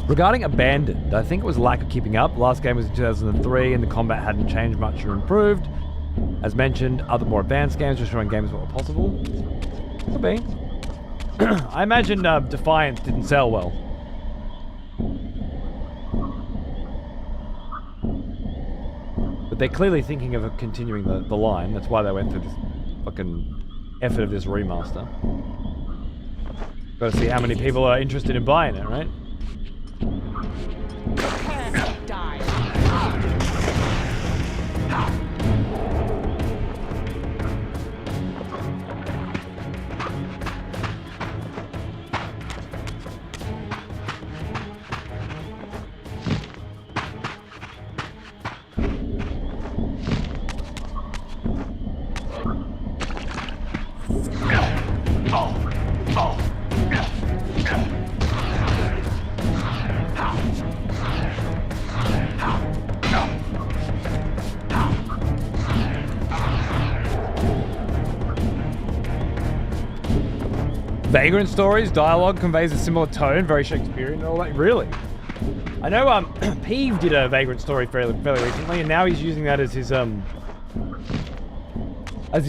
Regarding Abandoned, I think it was lack of keeping up. Last game was in 2003 and the combat hadn't changed much or improved. As mentioned, other more advanced games were showing games what were possible. Could be. I imagine Defiance didn't sell well. But they're clearly thinking of continuing the line. That's why they went through this fucking effort of this remaster. Got to see how many people are interested in buying it, right? Die. Vagrant Stories dialogue conveys a similar tone, very Shakespearean and all that. Really? I know Peeve did a Vagrant Story fairly recently, and now he's using that as his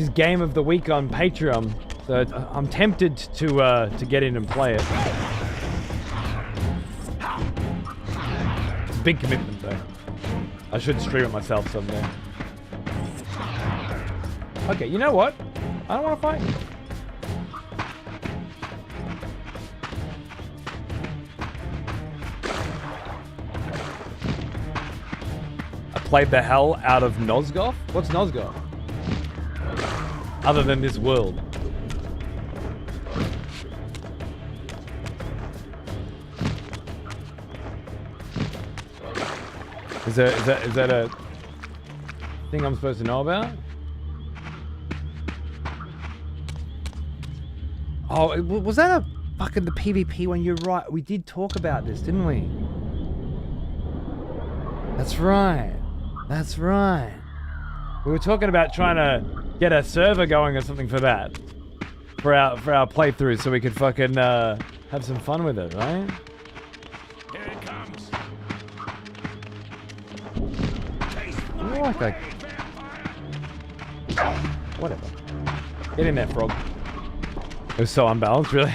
game of the week on Patreon. So I'm tempted to get in and play it. It's a big commitment though. I should stream it myself someday. Okay, you know what? I don't want to fight you. Played the hell out of Nosgoth? What's Nosgoth? Other than this world. Is that a thing I'm supposed to know about? Oh, was that a fucking the PvP one? You're right. We did talk about this, didn't we? That's right. That's right. We were talking about trying to get a server going or something for that. For our playthrough so we could fucking have some fun with it, right? Here it comes. I like that. Whatever. Get in there, frog. It was so unbalanced, really.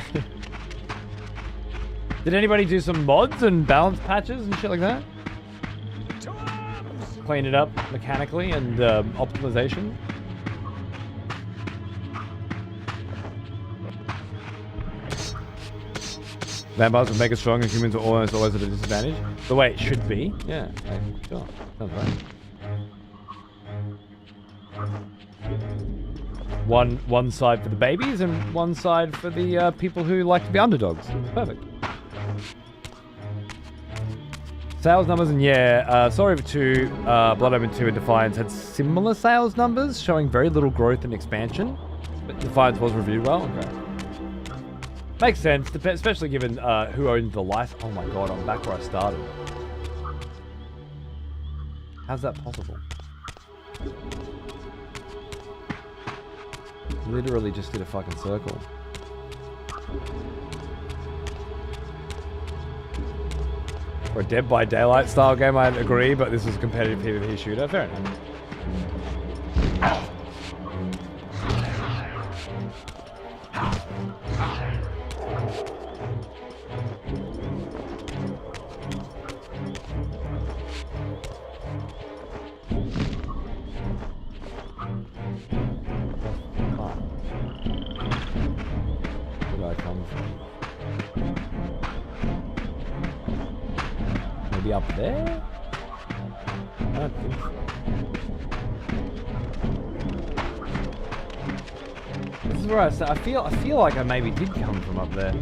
Did anybody do some mods and balance patches and shit like that? Clean it up mechanically and optimization. Vampires are mega strong and humans are almost always at a disadvantage. The way it should be. Yeah, sure. Sounds right. One side for the babies and one side for the people who like to be underdogs. Perfect. Sales numbers, and yeah, Story of 2, Blood Omen 2 and Defiance had similar sales numbers, showing very little growth and expansion. But Defiance was reviewed well. Okay. Makes sense, especially given who owned the license. Oh my god, I'm back where I started. How's that possible? Literally just did a fucking circle. For a Dead by Daylight style game, I'd agree, but this was a competitive PvP shooter. Fair enough. Where did I come from? Maybe up there? I don't think so. This is where I feel like I maybe did come from up there.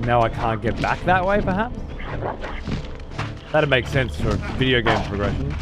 Now I can't get back that way, perhaps? That'd make sense for video game progression.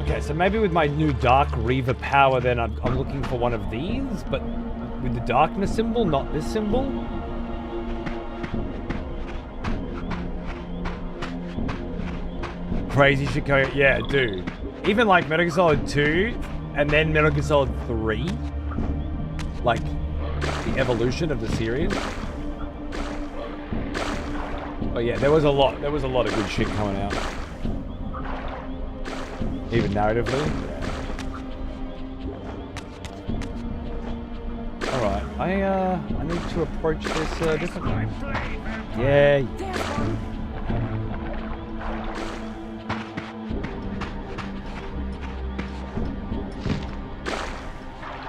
Okay, so maybe with my new Dark Reaver power, then I'm looking for one of these, but with the darkness symbol, not this symbol. Crazy shit going, yeah, dude. Even like Metal Gear Solid 2 and then Metal Gear Solid 3, like the evolution of the series. But yeah, there was a lot of good shit coming out. Even narratively. Alright, I need to approach this differently. Yeah.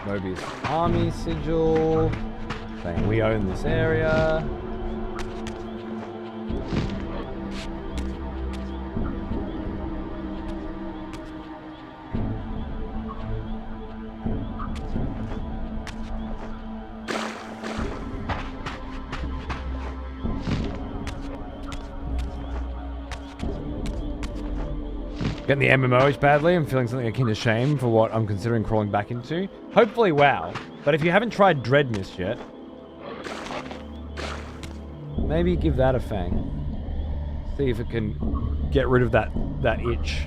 Mobius army sigil. Saying we own this area. Getting the MMO itch badly. I'm feeling something akin to shame for what I'm considering crawling back into. Hopefully WoW. But if you haven't tried Dread Mist yet, maybe give that a fang. See if it can get rid of that itch.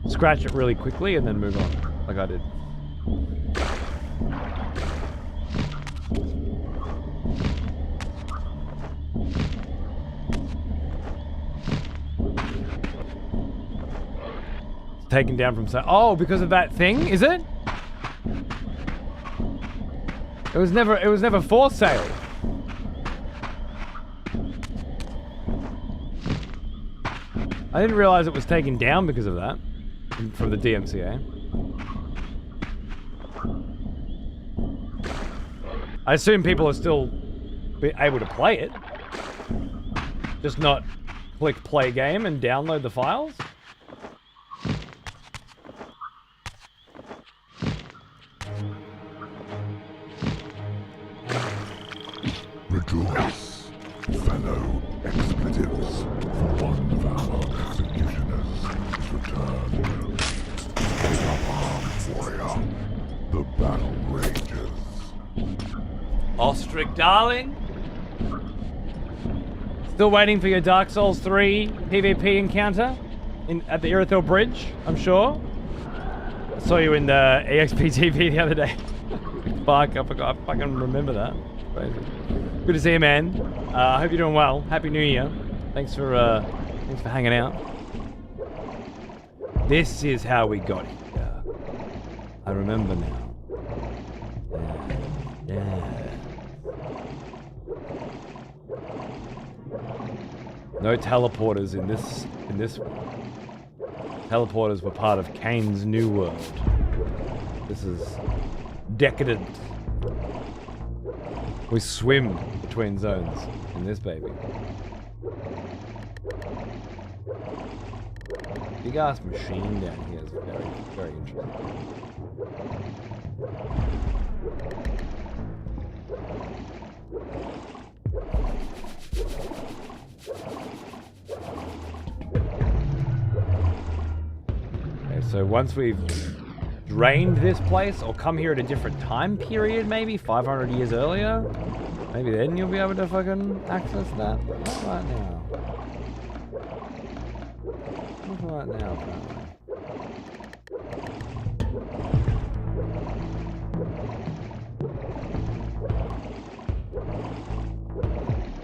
Scratch it really quickly and then move on, like I did. Taken down from oh, because of that thing, is it? It was never for sale. I didn't realize it was taken down because of that from the DMCA. I assume people are still able to play it, just not click play game and download the files. Rejoice, fellow expletives, for one of our executioners is returned. Take up arms, warrior. The battle rages. Ostrich, darling. Still waiting for your Dark Souls 3 PvP encounter at the Irithyll Bridge, I'm sure. I saw you in the EXP TV the other day. Fuck, I forgot. I fucking remember that. Crazy. Good to see you, man. I hope you're doing well. Happy New Year. Thanks for hanging out. This is how we got here. I remember now. Yeah. No teleporters in this one. Teleporters were part of Kain's new world. This is decadent. We swim between zones in this baby. Big ass machine down here is very, very interesting. So once we've drained this place, or come here at a different time period, maybe 500 years earlier, maybe then you'll be able to fucking access that. But not right now. Not right now, apparently.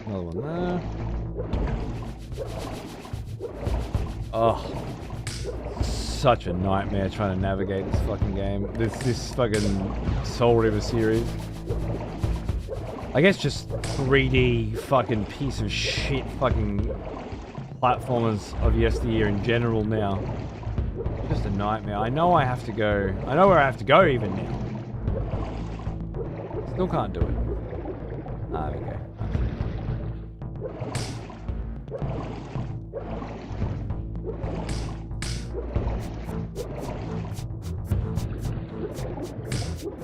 Another one there. Oh, such a nightmare trying to navigate this fucking game. This fucking Soul River series. I guess just 3D fucking piece of shit fucking platformers of yesteryear in general now. Just a nightmare. I know I have to go. I know where I have to go even now. Still can't do it. Ah, okay.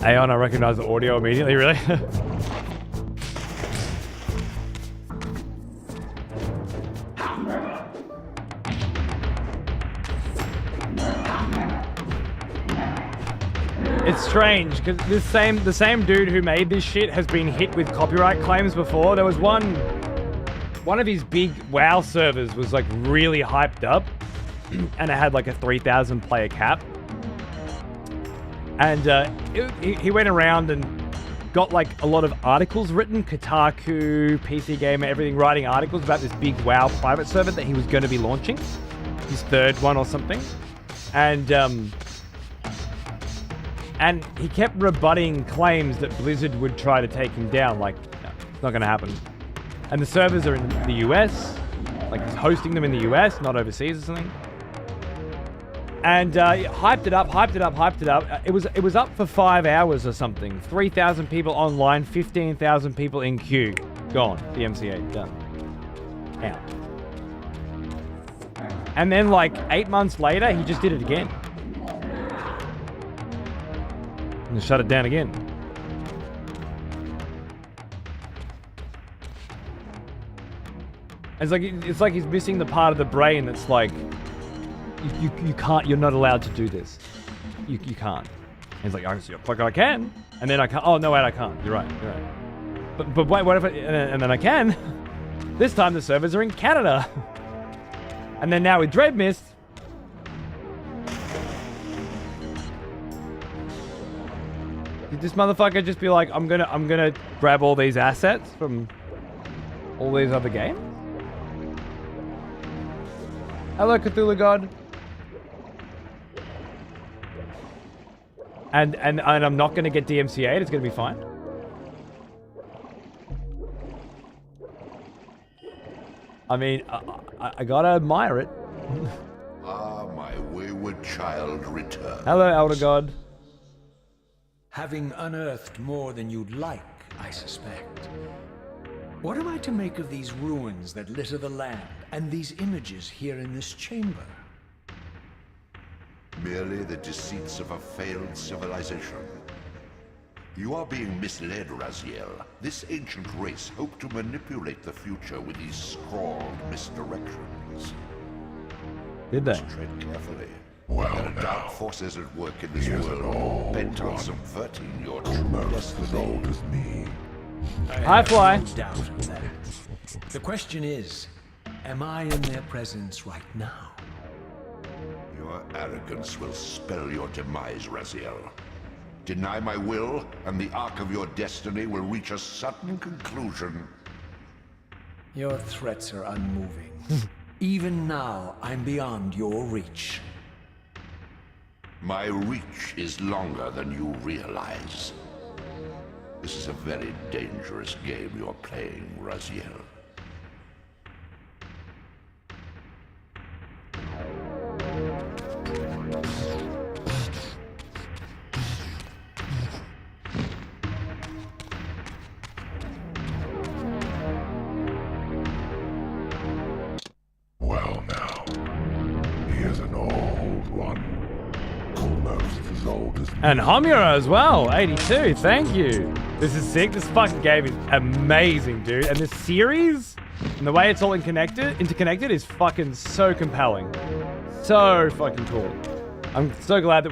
Aeon, I recognize the audio immediately, really? It's strange, because the same dude who made this shit has been hit with copyright claims before. There was one of his big WoW servers was like really hyped up, and it had like a 3,000 player cap. And he went around and got like a lot of articles written, Kotaku, PC Gamer, everything, writing articles about this big WoW private server that he was going to be launching, his third one or something. And he kept rebutting claims that Blizzard would try to take him down. Like, no, it's not going to happen. And the servers are in the US, like he's hosting them in the US, not overseas or something. And hyped it up. It was up for 5 hours or something. 3,000 people online, 15,000 people in queue. Gone. DMCA, done. Out. And then like 8 months later, he just did it again. And shut it down again. It's like he's missing the part of the brain that's like, you can't, you're not allowed to do this. You can't. And he's like, I can. And then I can't. Oh, no, wait, I can't. You're right. But wait, what if and then I can? This time the servers are in Canada. And then now with Dread Mist, did this motherfucker just be like, I'm gonna grab all these assets from all these other games? Hello, Cthulhu God. And I'm not gonna get DMCA'd, it's gonna be fine. I mean, I gotta admire it. Ah, my wayward child returns. Hello, Elder God. Having unearthed more than you'd like, I suspect. What am I to make of these ruins that litter the land, and these images here in this chamber? Merely the deceits of a failed civilization. You are being misled, Raziel. This ancient race hoped to manipulate the future with these scrawled misdirections. Did they? Tread carefully. Well, there are now, dark forces at work in this he is an world, old bent on one, subverting your true almost as old destiny. as me. Hi, Fly. No doubt of that. The question is, am I in their presence right now? Your arrogance will spell your demise, Raziel. Deny my will, and the arc of your destiny will reach a sudden conclusion. Your threats are unmoving. Even now, I'm beyond your reach. My reach is longer than you realize. This is a very dangerous game you're playing, Raziel. Well, now, he is an old one. Almost as old as me. And Homura as well, 82, thank you. This is sick, this fucking game is amazing, dude. And this series, and the way it's all interconnected is fucking so compelling. So fucking cool. I'm so glad that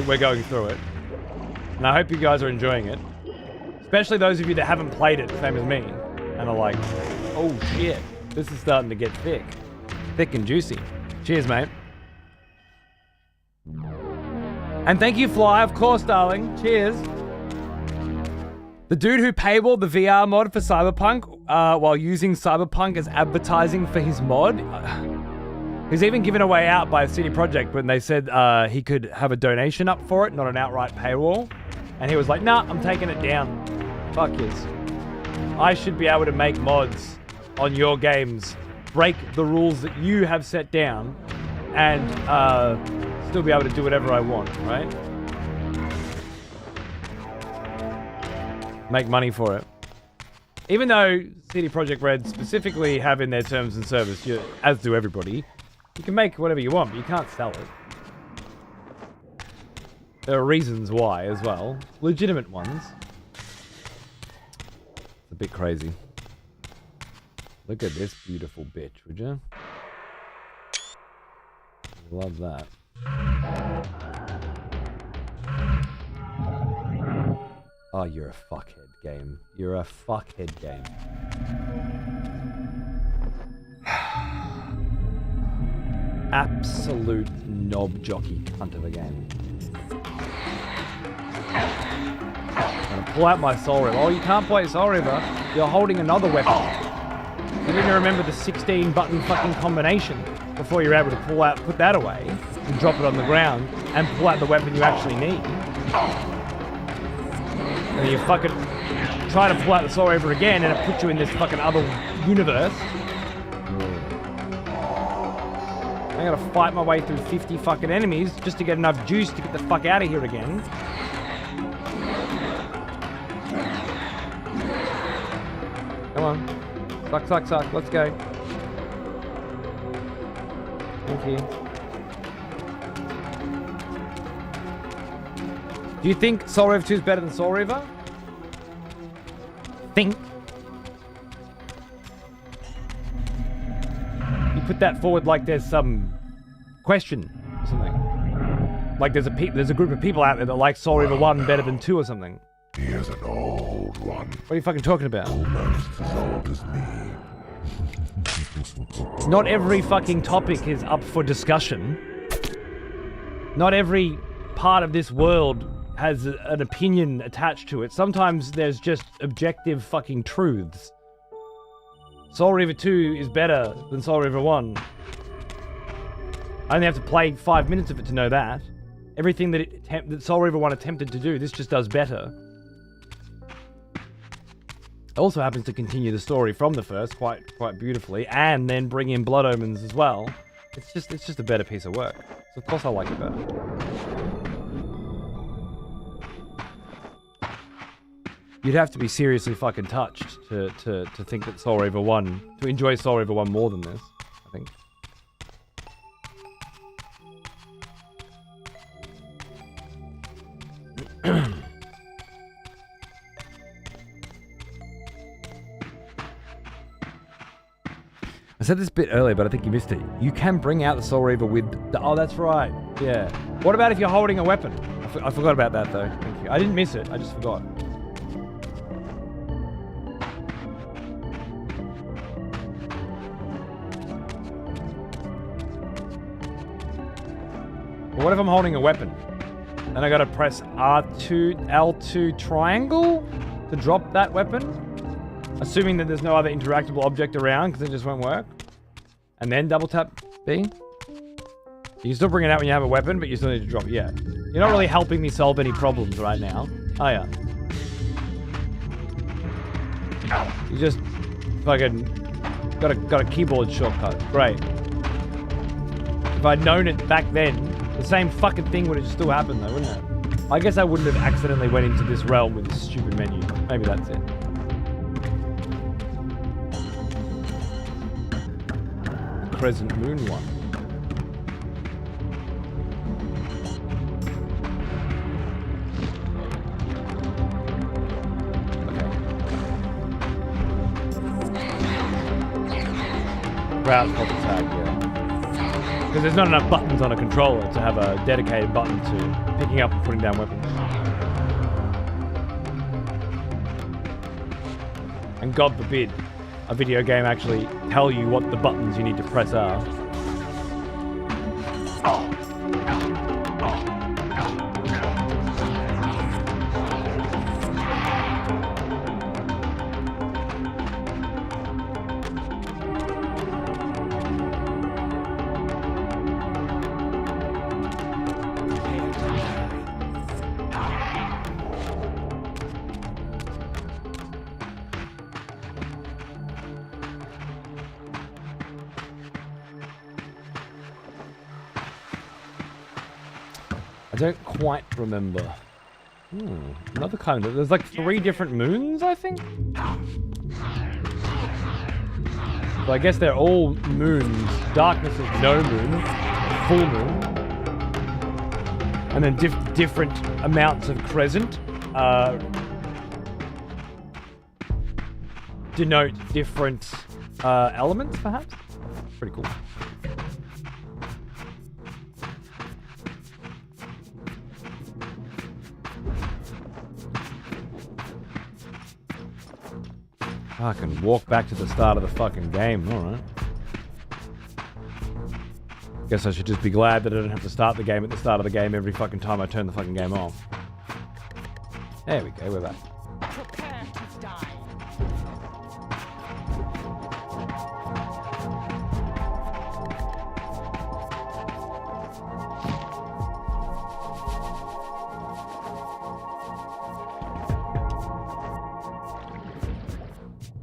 we're going through it. And I hope you guys are enjoying it. Especially those of you that haven't played it, same as me. And are like, oh shit, this is starting to get thick. Thick and juicy. Cheers, mate. And thank you, Fly, of course, darling. Cheers. The dude who paywalled the VR mod for Cyberpunk while using Cyberpunk as advertising for his mod. He's even given a way out by CD Projekt when they said he could have a donation up for it, not an outright paywall. And he was like, nah, I'm taking it down. Fuck yes. I should be able to make mods on your games, break the rules that you have set down, and still be able to do whatever I want, right? Make money for it. Even though CD Projekt Red specifically have in their terms and service, as do everybody, you can make whatever you want, but you can't sell it. There are reasons why as well. Legitimate ones. It's a bit crazy. Look at this beautiful bitch, would you? Love that. Oh, you're a fuckhead game. You're a fuckhead game. Absolute knob jockey cunt of a game. I'm gonna pull out my Soul Reaver. Oh, you can't play Soul Reaver. You're holding another weapon. You need to remember the 16 button fucking combination before you're able to put that away and drop it on the ground and pull out the weapon you actually need. And you fucking try to pull out the Soul Reaver again and it puts you in this fucking other universe. I gotta fight my way through 50 fucking enemies just to get enough juice to get the fuck out of here again. Come on. Suck, suck, suck. Let's go. Thank you. Do you think Soul Reaver 2 is better than Soul Reaver? Think. You put that forward like there's some question or something. Like there's a group of people out there that like Soul Reaver 1 better than 2 or something. He is an old one. What are you fucking talking about? Almost as old as me. Not every fucking topic is up for discussion. Not every part of this world has an opinion attached to it. Sometimes there's just objective fucking truths. Soul Reaver 2 is better than Soul Reaver 1. I only have to play 5 minutes of it to know that. Everything that Soul Reaver 1 attempted to do, this just does better. It also happens to continue the story from the first quite beautifully, and then bring in Blood Omens as well. It's just a better piece of work. So of course I like it better. You'd have to be seriously fucking touched to think that Soul Reaver 1, to enjoy Soul Reaver 1 more than this, I think. I said this bit earlier, but I think you missed it. You can bring out the Soul Reaver with the... Oh, that's right. Yeah. What about if you're holding a weapon? I forgot about that, though. Thank you. I didn't miss it. I just forgot. But what if I'm holding a weapon? Then I gotta press R2, L2 triangle to drop that weapon? Assuming that there's no other interactable object around, because it just won't work. And then double tap B. You can still bring it out when you have a weapon, but you still need to drop it. Yeah. You're not really helping me solve any problems right now. Oh yeah. You just fucking got a keyboard shortcut. Great. If I'd known it back then, the same fucking thing would have still happened though, wouldn't it? I guess I wouldn't have accidentally went into this realm with this stupid menu. Maybe that's it. Crescent Moon one. Okay. Route called attack, yeah. Because there's not enough buttons on a controller to have a dedicated button to picking up and putting down weapons. And God forbid, a video game actually tell you what the buttons you need to press are. I don't quite remember. Another kind of... There's like 3 different moons, I think? So I guess they're all moons. Darkness is no moon. Full moon. And then different amounts of crescent denote different elements, perhaps? Pretty cool. I can walk back to the start of the fucking game, alright. Guess I should just be glad that I don't have to start the game at the start of the game every fucking time I turn the fucking game off. There we go, we're back. Prepare to die.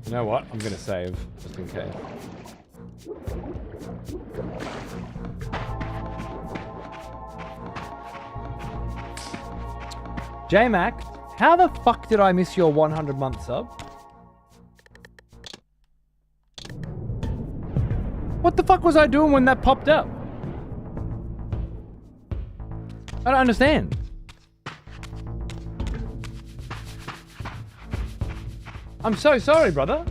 You know what? I'm gonna save, just in case. J-Mac, how the fuck did I miss your 100-month sub? What the fuck was I doing when that popped up? I don't understand. I'm so sorry, brother.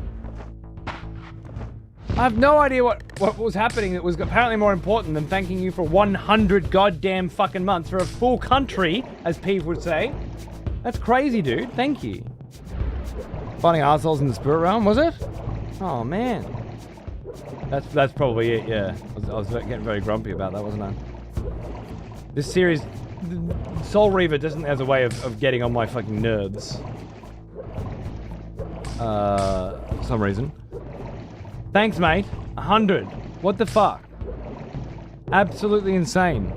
I have no idea what was happening that was apparently more important than thanking you for 100 goddamn fucking months for a full country, as Pete would say. That's crazy, dude. Thank you. Finding assholes in the spirit realm, was it? Oh, man. That's probably it, yeah. I was getting very grumpy about that, wasn't I? This series... Soul Reaver doesn't has a way of getting on my fucking nerves. For some reason. Thanks, mate. 100. What the fuck? Absolutely insane.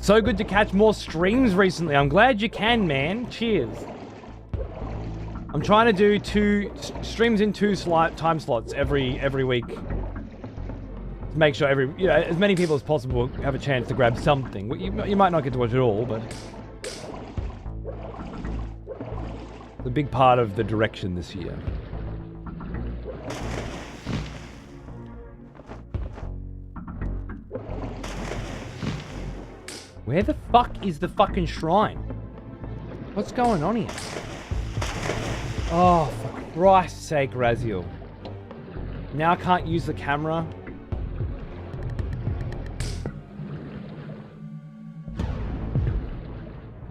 So good to catch more streams recently. I'm glad you can, man. Cheers. I'm trying to do 2 streams in 2 time slots every week. To make sure as many people as possible have a chance to grab something. You might not get to watch it all, but it's a big part of the direction this year. Where the fuck is the fucking shrine? What's going on here? Oh, for Christ's sake, Raziel. Now I can't use the camera.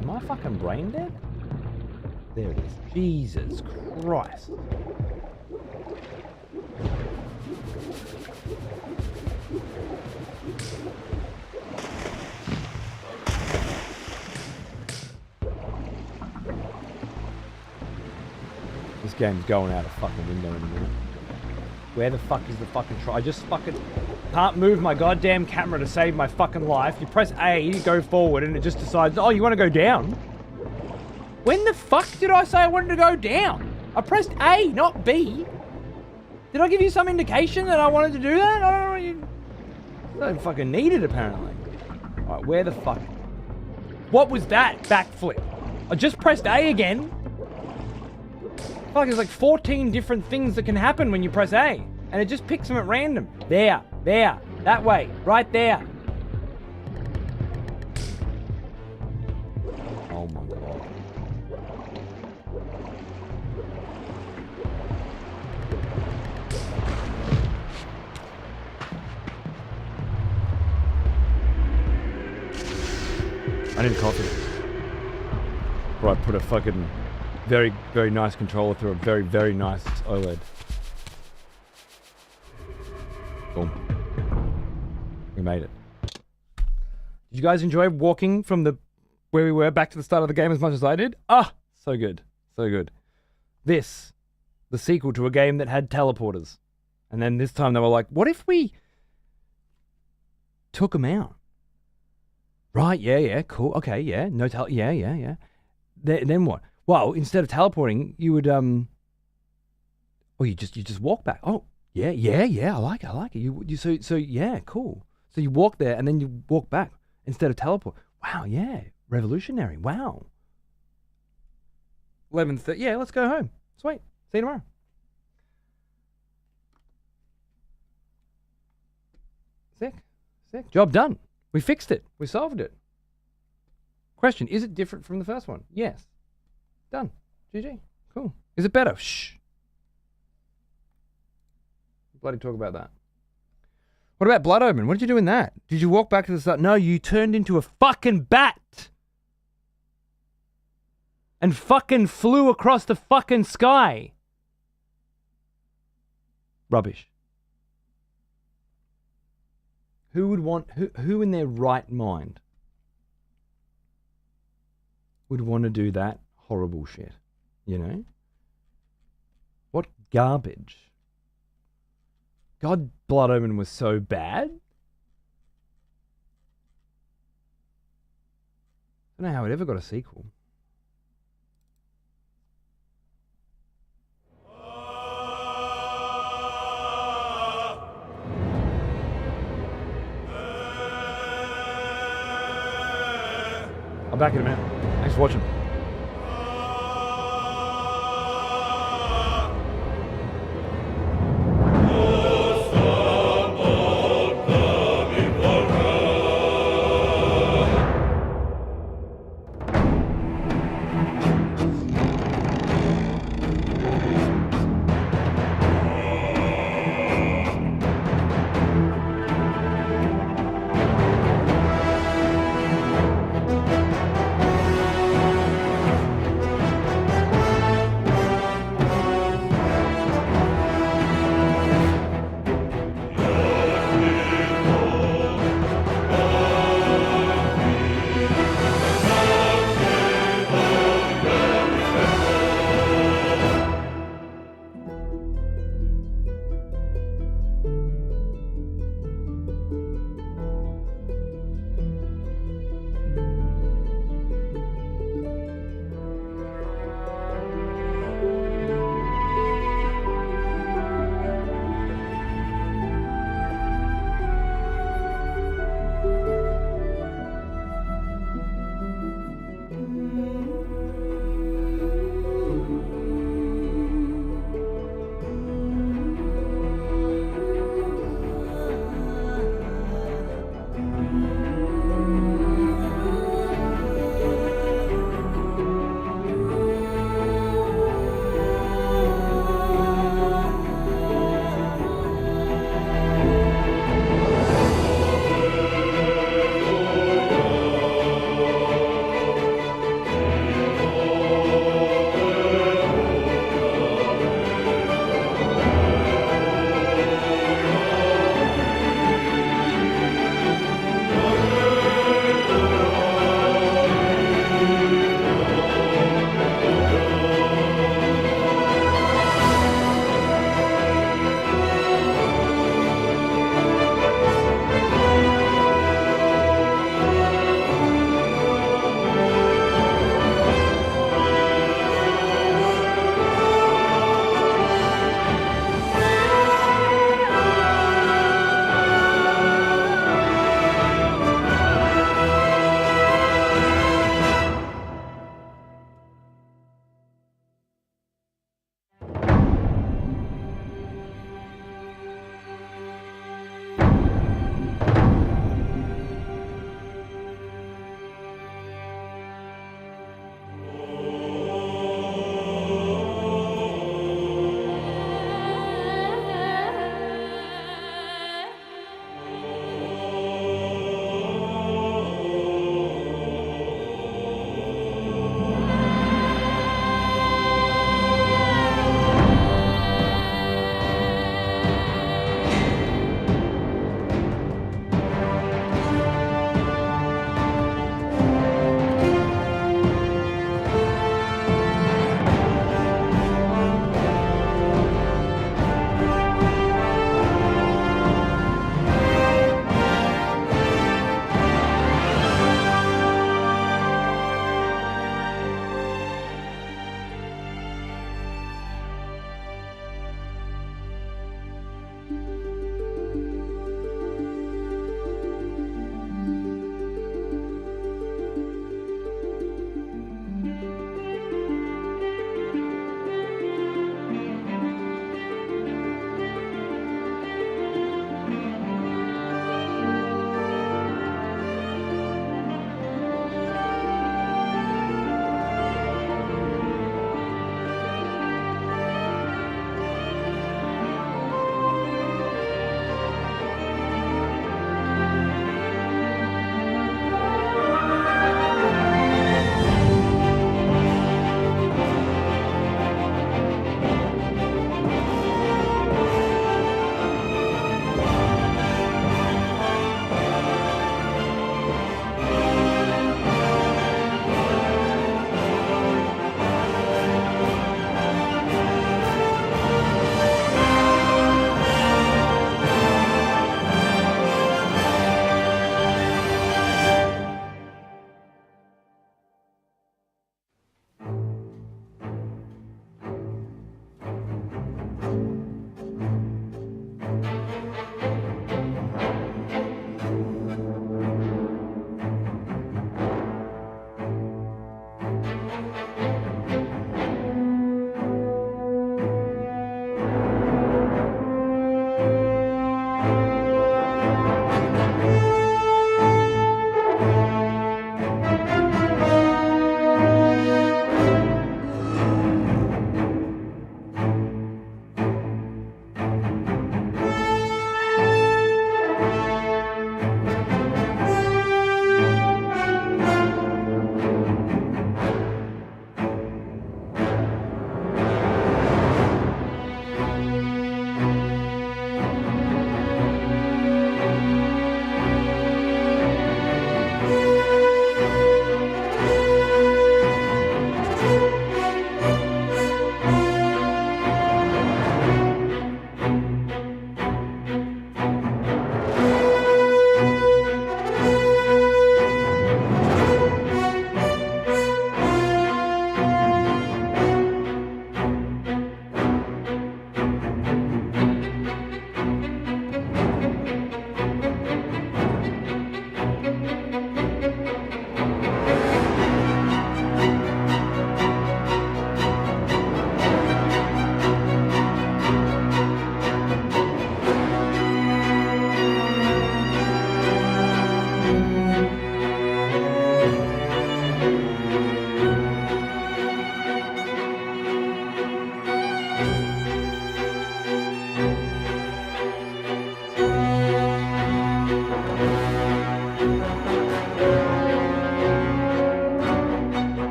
Am I fucking brain dead? There it is. Jesus Christ. This game's going out a fucking window in a minute. Where the fuck is the fucking I just fucking can't move my goddamn camera to save my fucking life. You press A to go forward and it just decides, oh, you want to go down? When the fuck did I say I wanted to go down? I pressed A, not B. Did I give you some indication that I wanted to do that? I don't know. I don't fucking need it, apparently. Alright, where the fuck? What was that backflip? I just pressed A again. Fuck, there's like 14 different things that can happen when you press A. And it just picks them at random. There, that way, right there. Oh my god. I need a coffee. Before I put a fucking very, very nice controller through a very, very nice OLED. Boom. We made it. Did you guys enjoy walking from where we were back to the start of the game as much as I did? Ah, so good. So good. This, the sequel to a game that had teleporters. And then this time they were like, what if we took them out? Right, yeah, cool. Okay, yeah. No yeah. Then what? Well, instead of teleporting, you would you just walk back. Oh, yeah, I like it. So yeah, cool. So you walk there and then you walk back instead of teleport. Wow, yeah. Revolutionary. Wow. 11:30. Yeah, let's go home. Sweet. See you tomorrow. Sick. Job done. We fixed it. We solved it. Question, is it different from the first one? Yes. Done. GG. Cool. Is it better? Shh. Bloody talk about that. What about Blood Omen? What did you do in that? Did you walk back to the start? No, you turned into a fucking bat. And fucking flew across the fucking sky. Rubbish. Who would want, who in their right mind would want to do that horrible shit? You know? What garbage. God, Blood Omen was so bad. I don't know how it ever got a sequel. I'm back in a minute. Thanks for watching.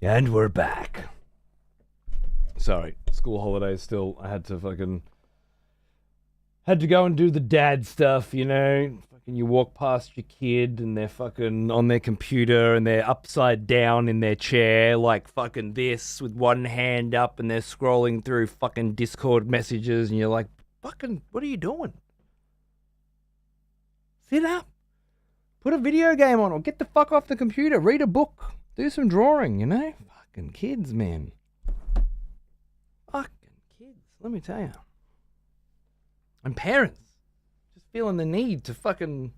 And we're back. Sorry, school holidays still. I had to go and do the dad stuff, you know. Fucking you walk past your kid and they're fucking on their computer and they're upside down in their chair like fucking this with one hand up and they're scrolling through fucking Discord messages and you're like, fucking, what are you doing? Sit up. Put a video game on or get the fuck off the computer. Read a book. Do some drawing, you know? Fucking kids, man. Fucking kids, let me tell you. And parents. Just feeling the need to fucking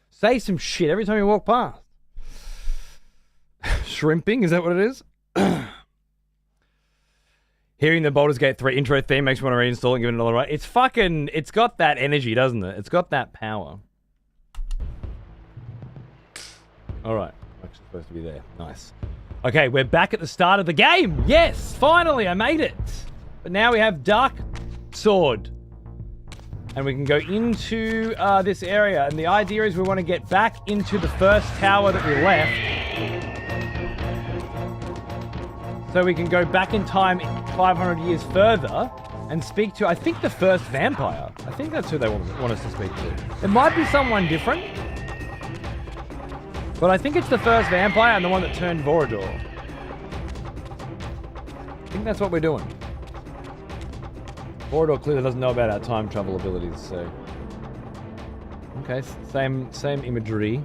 say some shit every time you walk past. Shrimping, is that what it is? Hearing the Baldur's Gate 3 intro theme makes me want to reinstall it and give it another run. It's fucking, it's got that energy, doesn't it? It's got that power. Alright, I'm actually supposed to be there. Nice. Okay, we're back at the start of the game. Yes, finally, I made it. But now we have Dark Sword. And we can go into this area. And the idea is we want to get back into the first tower that we left. So we can go back in time 500 years further and speak to, I think, the first vampire. I think that's who they want us to speak to. It might be someone different. But I think it's the first vampire and the one that turned Vorador. I think that's what we're doing. Vorador clearly doesn't know about our time travel abilities, so... Okay, same imagery.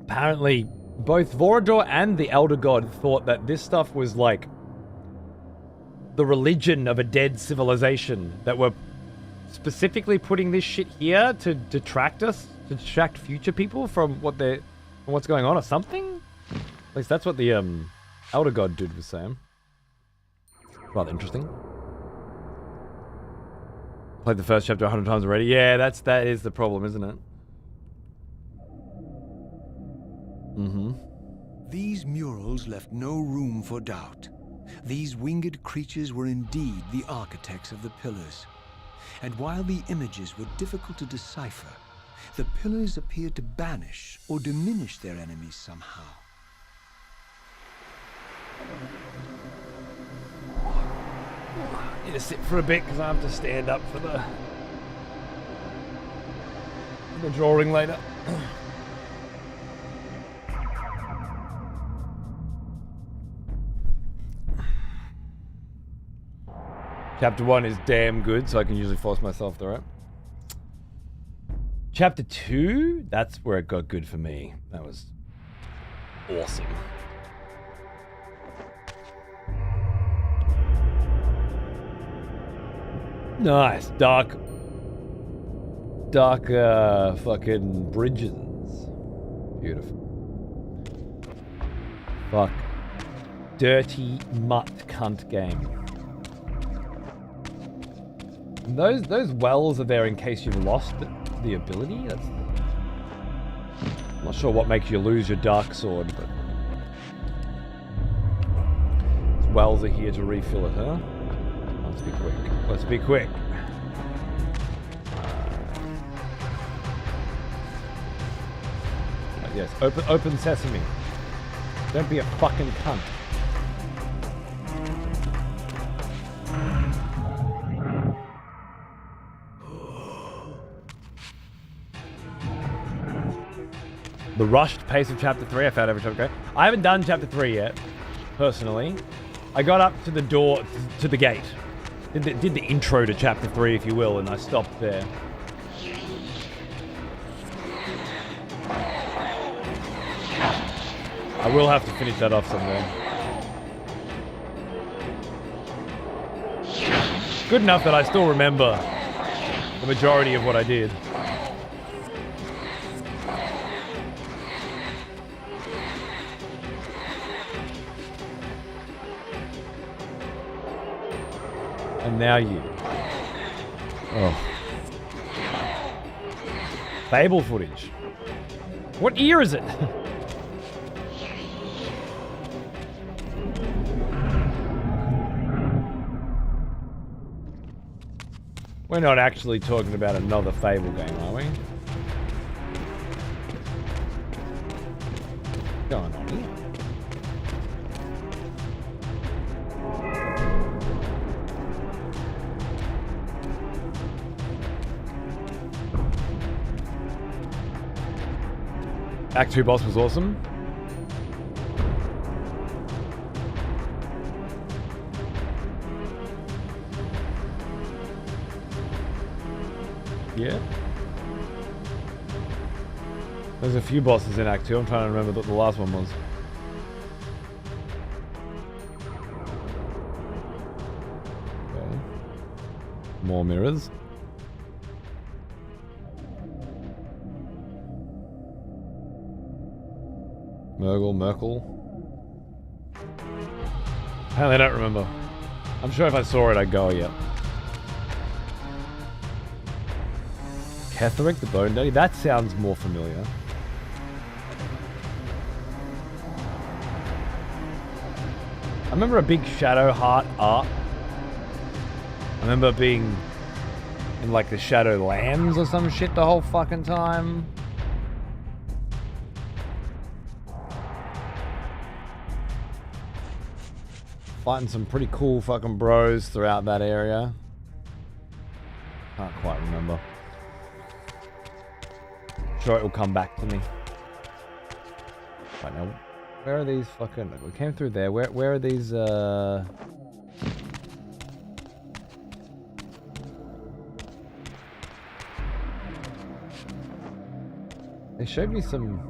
Apparently, both Vorador and the Elder God thought that this stuff was like the religion of a dead civilization that were specifically putting this shit here to detract us, to distract future people from what's going on or something? At least that's what the Elder God dude was saying. Rather interesting. Played the first chapter 100 times already. Yeah, that is the problem, isn't it? Mm-hmm. These murals left no room for doubt. These winged creatures were indeed the architects of the pillars. And while the images were difficult to decipher, the pillars appeared to banish or diminish their enemies somehow. I need to sit for a bit because I have to stand up for the drawing later. Chapter 1 is damn good, so I can usually force myself through it. Chapter 2, that's where it got good for me. That was awesome. Nice. Dark fucking bridges. Beautiful. Fuck. Dirty mutt cunt game. And those wells are there in case you've lost the ability. I'm not sure what makes you lose your dark sword, but these wells are here to refill it, huh? Let's be quick. Let's be quick. Yes, open sesame. Don't be a fucking cunt. The rushed pace of Chapter 3, I found every chapter great. I haven't done Chapter 3 yet, personally. I got up to the door, to the gate. Did the intro to Chapter 3, if you will, and I stopped there. I will have to finish that off somewhere. Good enough that I still remember the majority of what I did. And now you. Oh. Fable footage. What year is it? We're not actually talking about another Fable game, are we? going on here? Act 2 boss was awesome. Yeah. There's a few bosses in Act 2. I'm trying to remember what the last one was. Okay. More mirrors. Merkel. Apparently I don't remember. I'm sure if I saw it, I'd go, yeah. Catherick, the Bone Daddy? That sounds more familiar. I remember a big Shadow Heart art. I remember being in like the Shadow Lands or some shit the whole fucking time. Fighting some pretty cool fucking bros throughout that area. Can't quite remember. Sure, it will come back to me. Right now, where are these fucking... We came through there. Where are these, They showed me some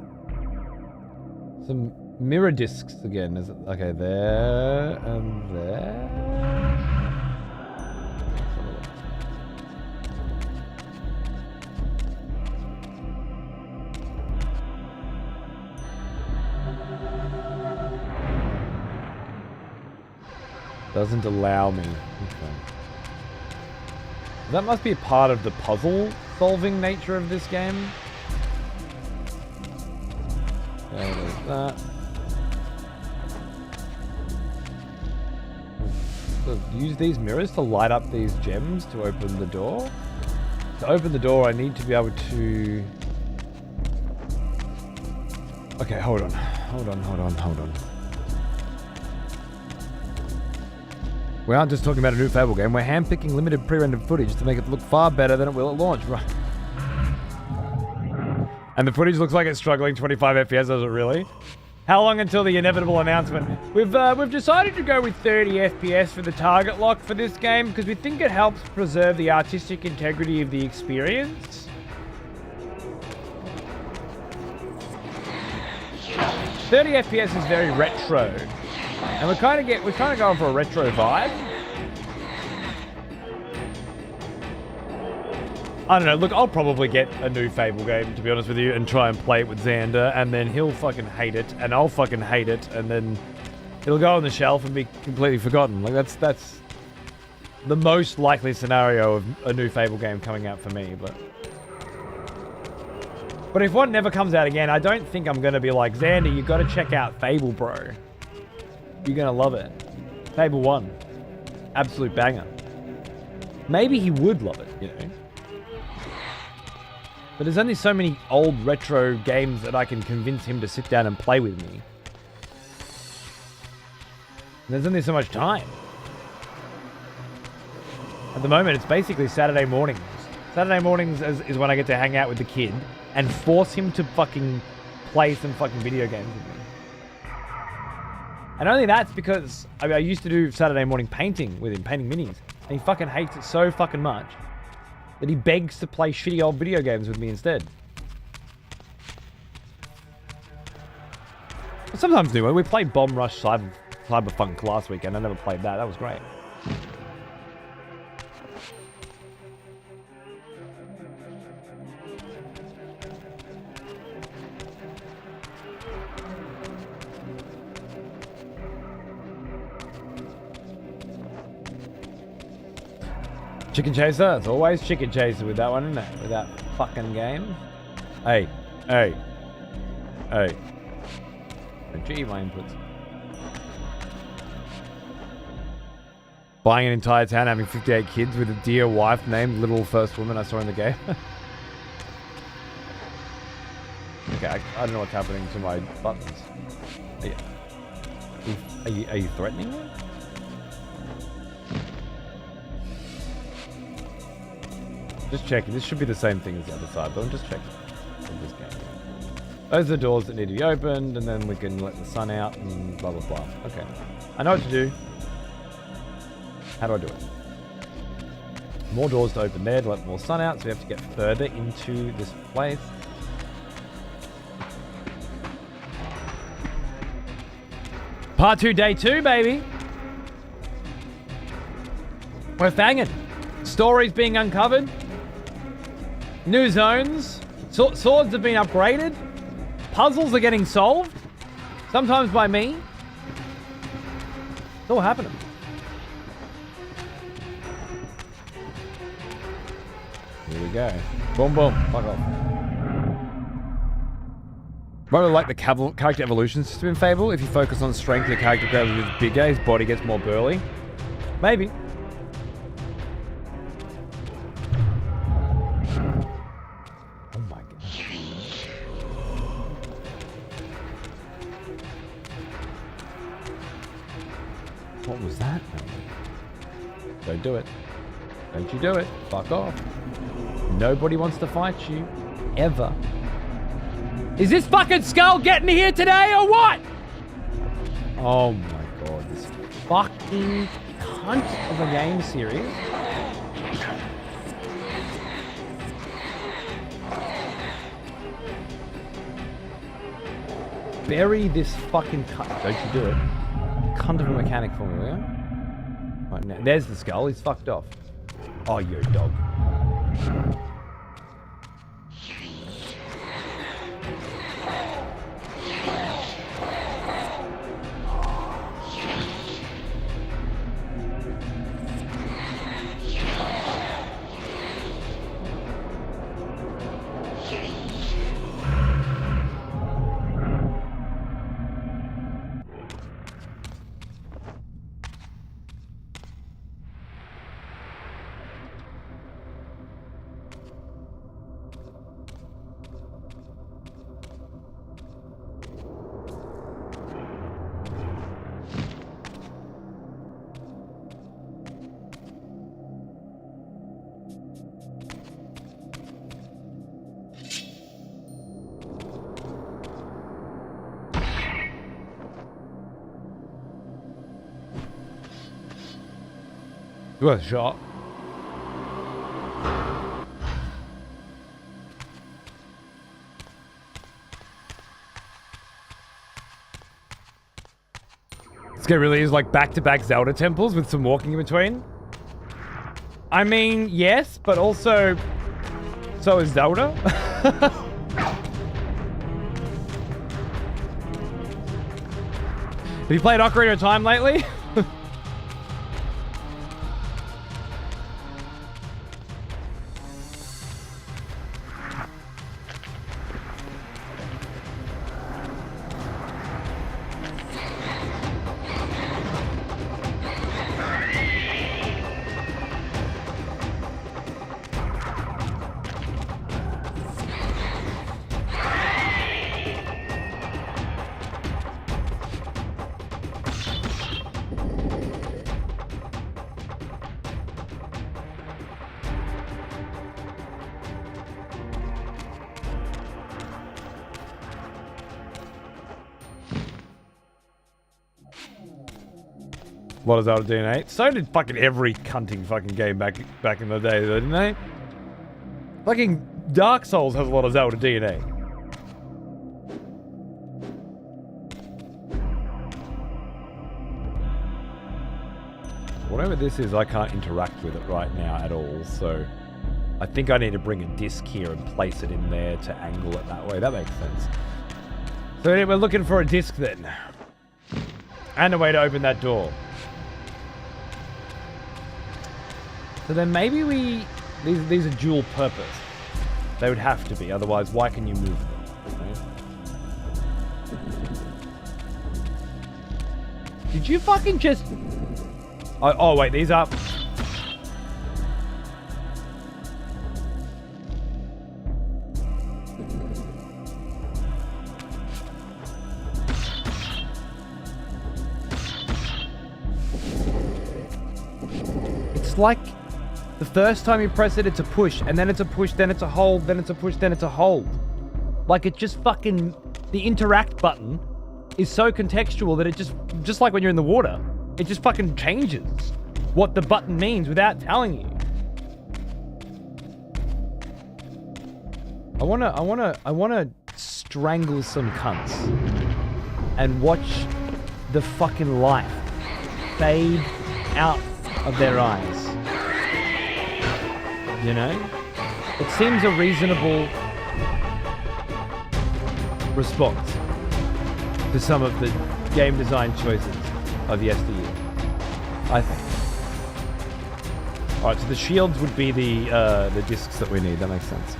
mirror discs again. Is it okay? There and there. Doesn't allow me. Okay. That must be part of the puzzle solving nature of this game. Okay, there's that. So use these mirrors to light up these gems to open the door. To open the door, I need to be able to... Okay, hold on. We aren't just talking about a new Fable game, we're handpicking limited pre-rendered footage to make it look far better than it will at launch, right? And the footage looks like it's struggling 25 FPS, does it really? How long until the inevitable announcement? We've decided to go with 30 FPS for the target lock for this game because we think it helps preserve the artistic integrity of the experience. "30 FPS is very retro. And we're kind of going for a retro vibe. I don't know, look, I'll probably get a new Fable game, to be honest with you, and try and play it with Xander, and then he'll fucking hate it, and I'll fucking hate it, and then it'll go on the shelf and be completely forgotten. Like, that's the most likely scenario of a new Fable game coming out for me, But if one never comes out again, I don't think I'm going to be like, Xander, you got to check out Fable, bro. You're going to love it. Fable 1. Absolute banger. Maybe he would love it, you know. But there's only so many old retro games that I can convince him to sit down and play with me. And there's only so much time. At the moment, it's basically Saturday mornings. Saturday mornings is when I get to hang out with the kid and force him to fucking play some fucking video games with me. And only that's because I used to do Saturday morning painting with him, painting minis. And he fucking hates it so fucking much that he begs to play shitty old video games with me instead. Sometimes do. We played Bomb Rush Cyberpunk last weekend. I never played that. That was great. Chicken Chaser? It's always Chicken Chaser with that one, isn't it? With that fucking game. Hey. Don't you eat my inputs. Buying an entire town, having 58 kids with a dear wife named Little First Woman I saw in the game. Okay, I don't know what's happening to my buttons. Are you threatening me? Just checking. This should be the same thing as the other side, but I'm just checking. Those are the doors that need to be opened, and then we can let the sun out and blah, blah, blah. Okay. I know what to do. How do I do it? More doors to open there to let more sun out, so we have to get further into this place. Part 2, day 2, baby. We're fanging. Stories being uncovered. New zones. Swords have been upgraded. Puzzles are getting solved. Sometimes by me. It's all happening. Here we go. Boom, boom. Fuck off. Rather like the character evolution system in Fable. If you focus on strength, your character grows bigger, his body gets more burly. Maybe. Oh my god. What was that? Don't do it. Don't you do it. Fuck off. Nobody wants to fight you. Ever. Is this fucking skull getting here today or what? Oh my god, this fucking cunt of a game series. Bury this fucking cunt. Don't you do it. Cunt of a mechanic for me, will you? Right now, there's the skull. He's fucked off. Oh, you're a dog. Worth a shot. This game really is like back-to-back Zelda temples with some walking in between. I mean, yes, but also so is Zelda. Have you played Ocarina of Time lately? A lot of Zelda DNA. So did fucking every cunting fucking game back in the day, though, didn't they? Fucking Dark Souls has a lot of Zelda DNA. Whatever this is, I can't interact with it right now at all, so I think I need to bring a disc here and place it in there to angle it that way. That makes sense. So we're looking for a disc then. And a way to open that door. So then maybe these are dual purpose. They would have to be, otherwise why can you move them? Right? Did you fucking just... Oh wait, these are... It's like the first time you press it, it's a push, and then it's a push, then it's a hold, then it's a push, then it's a hold. Like it just fucking, the interact button is so contextual that it just like when you're in the water, it just fucking changes what the button means without telling you. I wanna strangle some cunts and watch the fucking life fade out of their eyes. You know? It seems a reasonable response to some of the game design choices of yesteryear, I think. Alright, so the shields would be the discs that we need. That makes sense.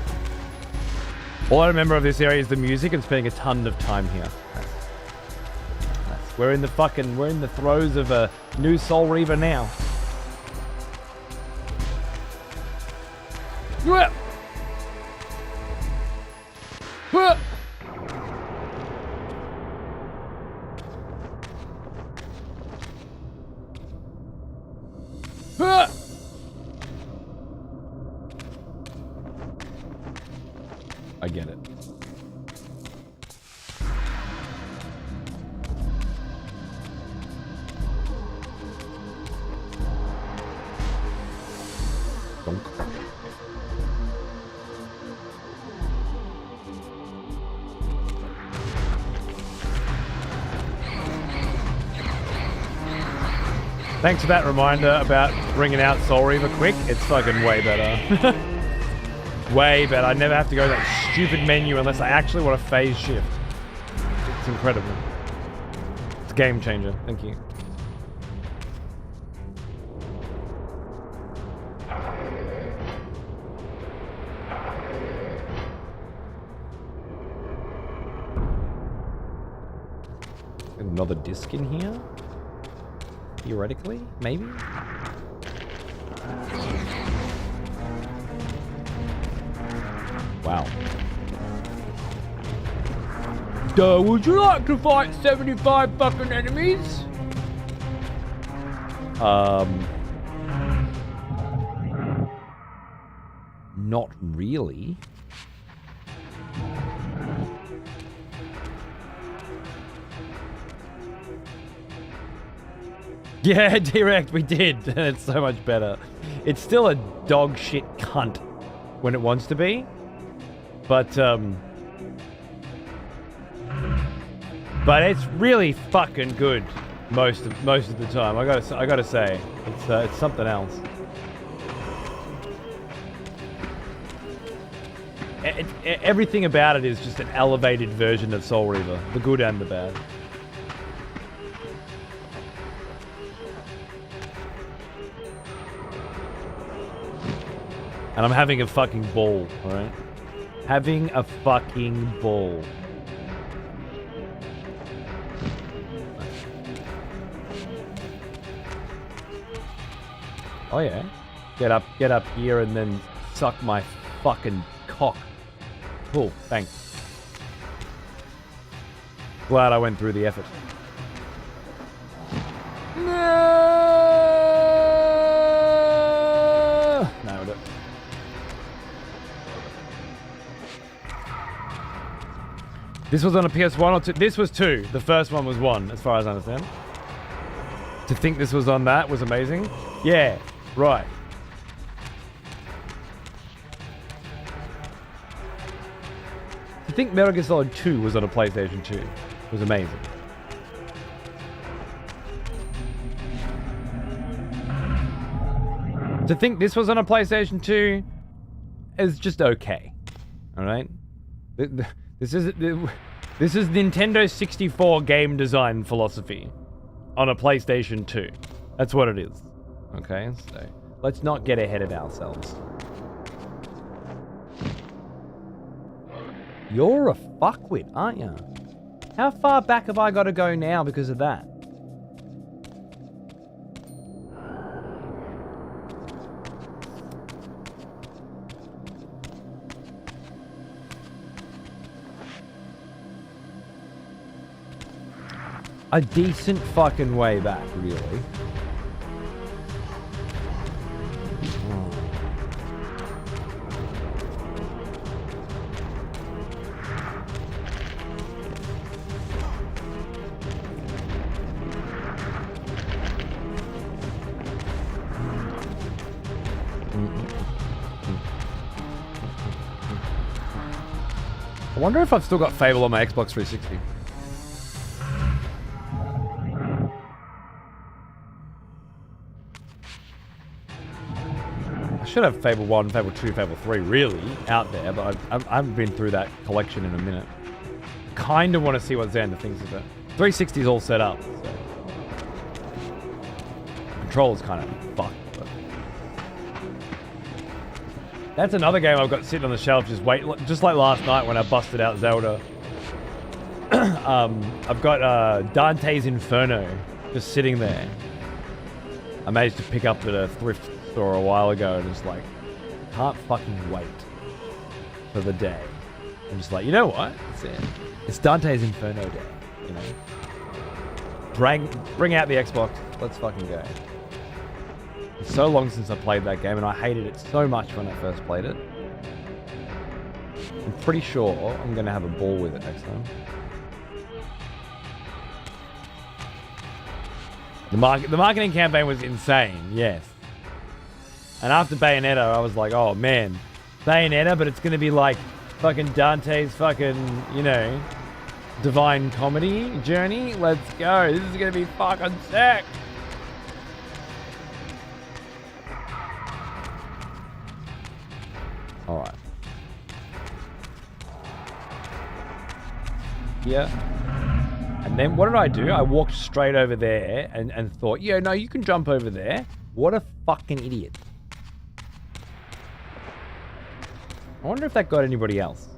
All I remember of this area is the music and spending a ton of time here. We're in the throes of a new Soul Reaver now. I get it. Bonk. Thanks for that reminder about bringing out Soul Reaver quick. It's fucking way better. Way better. I never have to go to that stupid menu unless I actually want a phase shift. It's incredible. It's a game changer. Thank you. Another disc in here? Theoretically? Maybe? Wow. Duh, would you like to fight 75 fucking enemies? Not really. Yeah, direct, we did. It's so much better. It's still a dog shit cunt when it wants to be. But it's really fucking good most of the time. I gotta say, it's something else. Everything about it is just an elevated version of Soul Reaver, the good and the bad. And I'm having a fucking ball, alright? Having a fucking ball. Oh yeah. Get up here and then suck my fucking cock. Cool, thanks. Glad I went through the effort. No! Nailed it. This was on a PS1 or 2? This was 2. The first one was 1, as far as I understand. To think this was on that was amazing. Yeah, right. To think Metal Gear Solid 2 was on a PlayStation 2 was amazing. To think this was on a PlayStation 2 is just okay. Alright? This is Nintendo 64 game design philosophy on a PlayStation 2. That's what it is. Okay, so let's not get ahead of ourselves. You're a fuckwit, aren't you? How far back have I got to go now because of that? A decent fucking way back, really. I wonder if I've still got Fable on my Xbox 360. I should have Fable 1, Fable 2, Fable 3 really out there, but I haven't been through that collection in a minute. Kind of want to see what Xander thinks of it. 360 is all set up, so. Control's kind of fucked. But. That's another game I've got sitting on the shelf, just like last night when I busted out Zelda. I've got Dante's Inferno just sitting there. I managed to pick up at a thrift store a while ago and it's like, can't fucking wait for the day. I'm just like, you know what? It's Dante's Inferno day, you know? Bring out the Xbox. Let's fucking go. It's so long since I played that game and I hated it so much when I first played it. I'm pretty sure I'm going to have a ball with it next time. The marketing campaign was insane, yes. And after Bayonetta, I was like, oh man, Bayonetta, but it's going to be like fucking Dante's fucking, you know, divine comedy journey. Let's go. This is going to be fucking sick. All right. Yeah. And then what did I do? I walked straight over there and thought, yeah, no, you can jump over there. What a fucking idiot. I wonder if that got anybody else.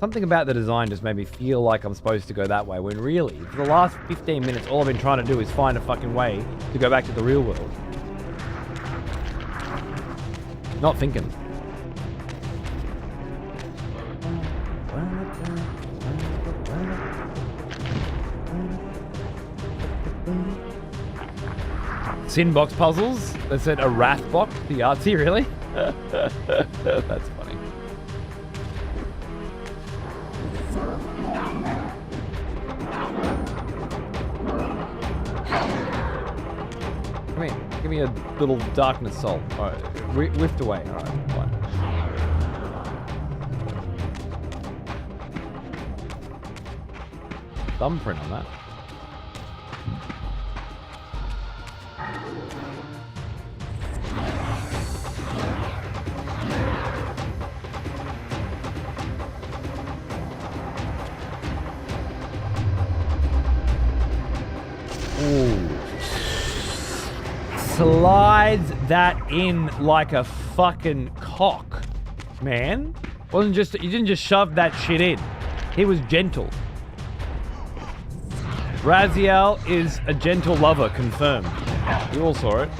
Something about the design just made me feel like I'm supposed to go that way, when really, for the last 15 minutes, all I've been trying to do is find a fucking way to go back to the real world. Not thinking. Sin box puzzles. They said a wrath box. The artsy, really? That's funny. Come here. Give me a little darkness soul. Alright. Whiffed away. Alright, fine. Thumbprint on that. Ooh. Slides that in like a fucking cock, man. You didn't just shove that shit in. He was gentle. Raziel is a gentle lover, confirmed. You all saw it.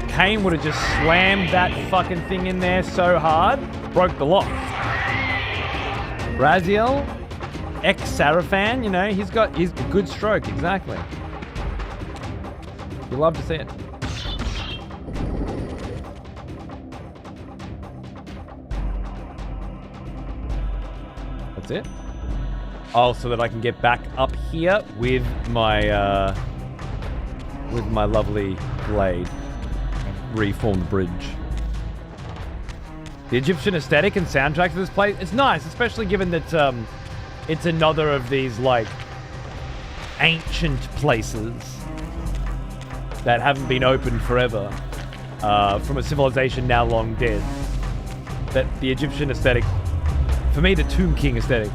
Kain would have just slammed that fucking thing in there so hard, broke the lock. Raziel, ex-Sarafan, you know, he's a good stroke, exactly. You love to see it. That's it. Oh, so that I can get back up here with my lovely blade, reformed bridge. The Egyptian aesthetic and soundtrack to this place, it's nice, especially given that it's another of these like ancient places that haven't been opened forever, from a civilization now long dead. That the Egyptian aesthetic, for me, the Tomb King aesthetic,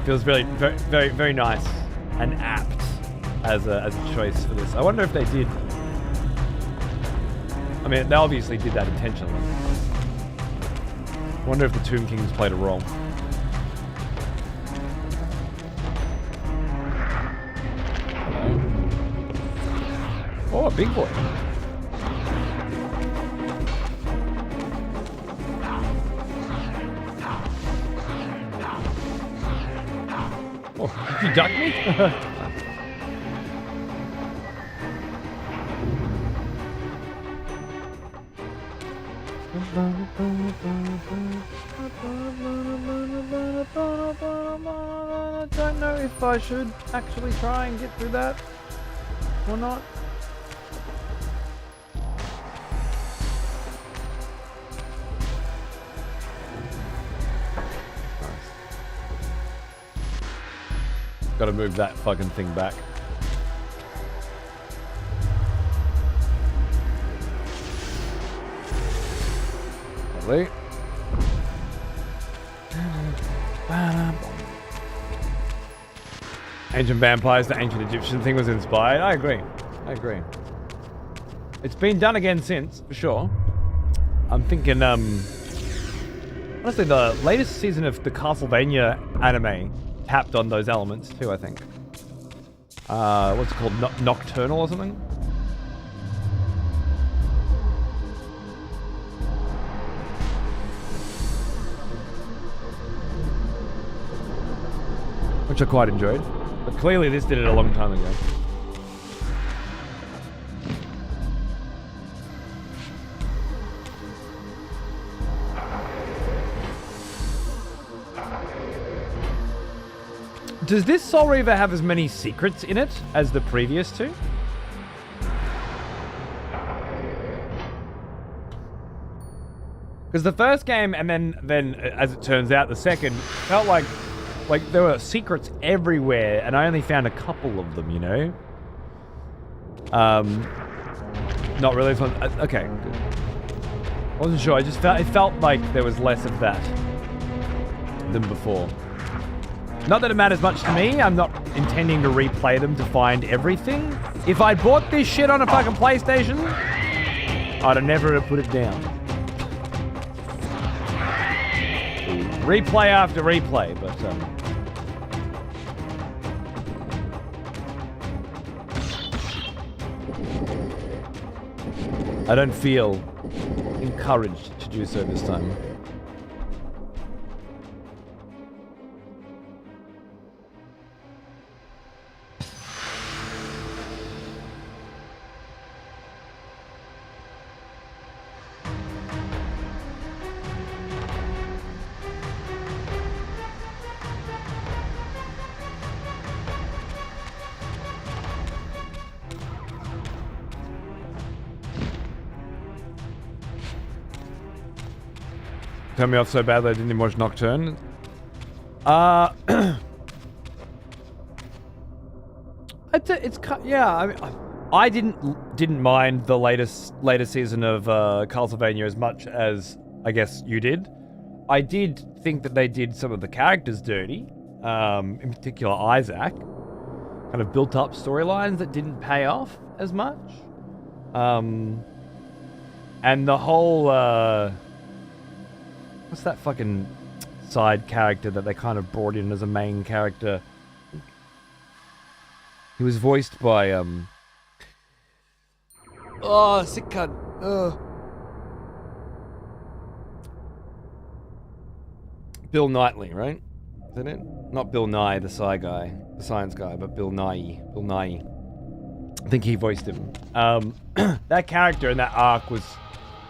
feels very, very, very, very nice and apt as a choice for this. I wonder if they did. I mean, they obviously did that intentionally. I wonder if the Tomb Kings played a role. Oh, a big boy. Oh, did you duck me? I don't know if I should actually try and get through that or not. Gotta move that fucking thing back. Lovely. Ancient vampires, the ancient Egyptian thing was inspired. I agree. It's been done again since, for sure. I'm thinking, honestly, the latest season of the Castlevania anime tapped on those elements too, I think. What's it called? Nocturnal or something? Which I quite enjoyed. But clearly this did it a long time ago. Does this Soul Reaver have as many secrets in it as the previous two? Because the first game and then as it turns out the second felt like there were secrets everywhere and I only found a couple of them, you know? Not really fun. Okay, good. I wasn't sure. It felt like there was less of that than before. Not that it matters much to me. I'm not intending to replay them to find everything. If I'd bought this shit on a fucking PlayStation, I'd have never put it down. Replay after replay, but I don't feel encouraged to do so this time. Turned me off so bad that I didn't even watch Nocturne. Yeah. I mean, I didn't mind the later season of Castlevania as much as I guess you did. I did think that they did some of the characters dirty. In particular, Isaac kind of built up storylines that didn't pay off as much. And the whole. What's that fucking side character that they kind of brought in as a main character? He was voiced by, oh, sick cunt. Bill Knightley, right? Is that it? Not Bill Nye, the science guy, but Bill Nye. I think he voiced him. That character in that arc was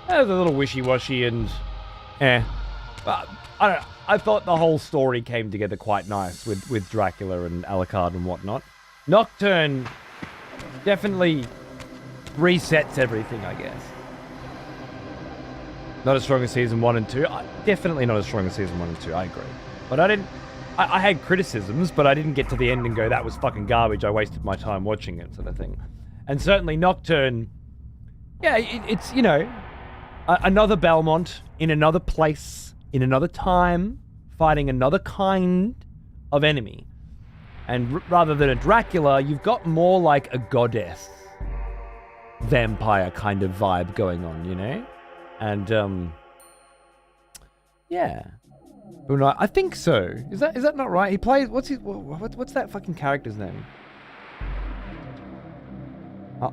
a little wishy-washy and, But I don't know. I thought the whole story came together quite nice with Dracula and Alucard and whatnot. Nocturne definitely resets everything, I guess. Not as strong as season 1 and 2. Definitely not as strong as season 1 and 2. I agree. But I had criticisms, but I didn't get to the end and go, that was fucking garbage. I wasted my time watching it, sort of thing. And certainly Nocturne, yeah, it's, you know, another Belmont in another place. In another time, fighting another kind of enemy. And rather than a Dracula, you've got more like a goddess vampire kind of vibe going on, you know? And, yeah. I think so. Is that not right? He plays, what's that fucking character's name?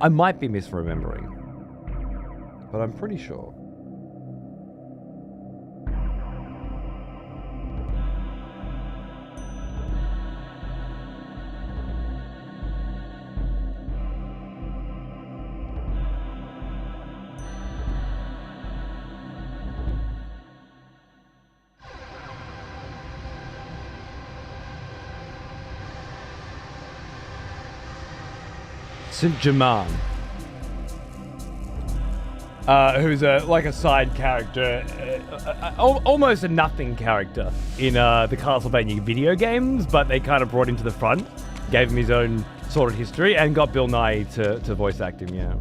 I might be misremembering, but I'm pretty sure. Saint-Germain. who's like a side character, almost a nothing character in the Castlevania video games, but they kind of brought him to the front, gave him his own sort of history, and got Bill Nye to voice act him, yeah.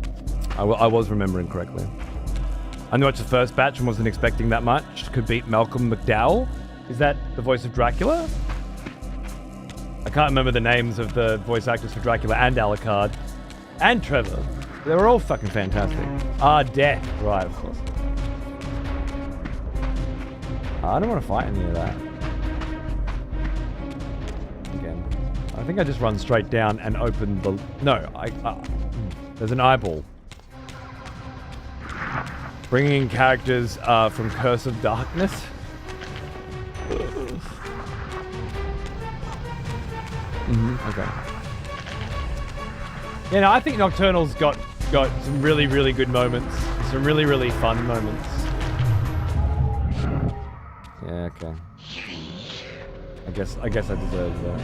I was remembering correctly. I watched the first batch and wasn't expecting that much. Could beat Malcolm McDowell. Is that the voice of Dracula? I can't remember the names of the voice actors for Dracula and Alucard. And Trevor. They were all fucking fantastic. Death. Right, of course. I don't want to fight any of that. Again. I think I just run straight down and open the... No, there's an eyeball. Bringing in characters from Curse of Darkness. Okay. Yeah, no, I think Nocturnal's got some really, really good moments. Some really, really fun moments. Yeah, okay. I guess I deserve that.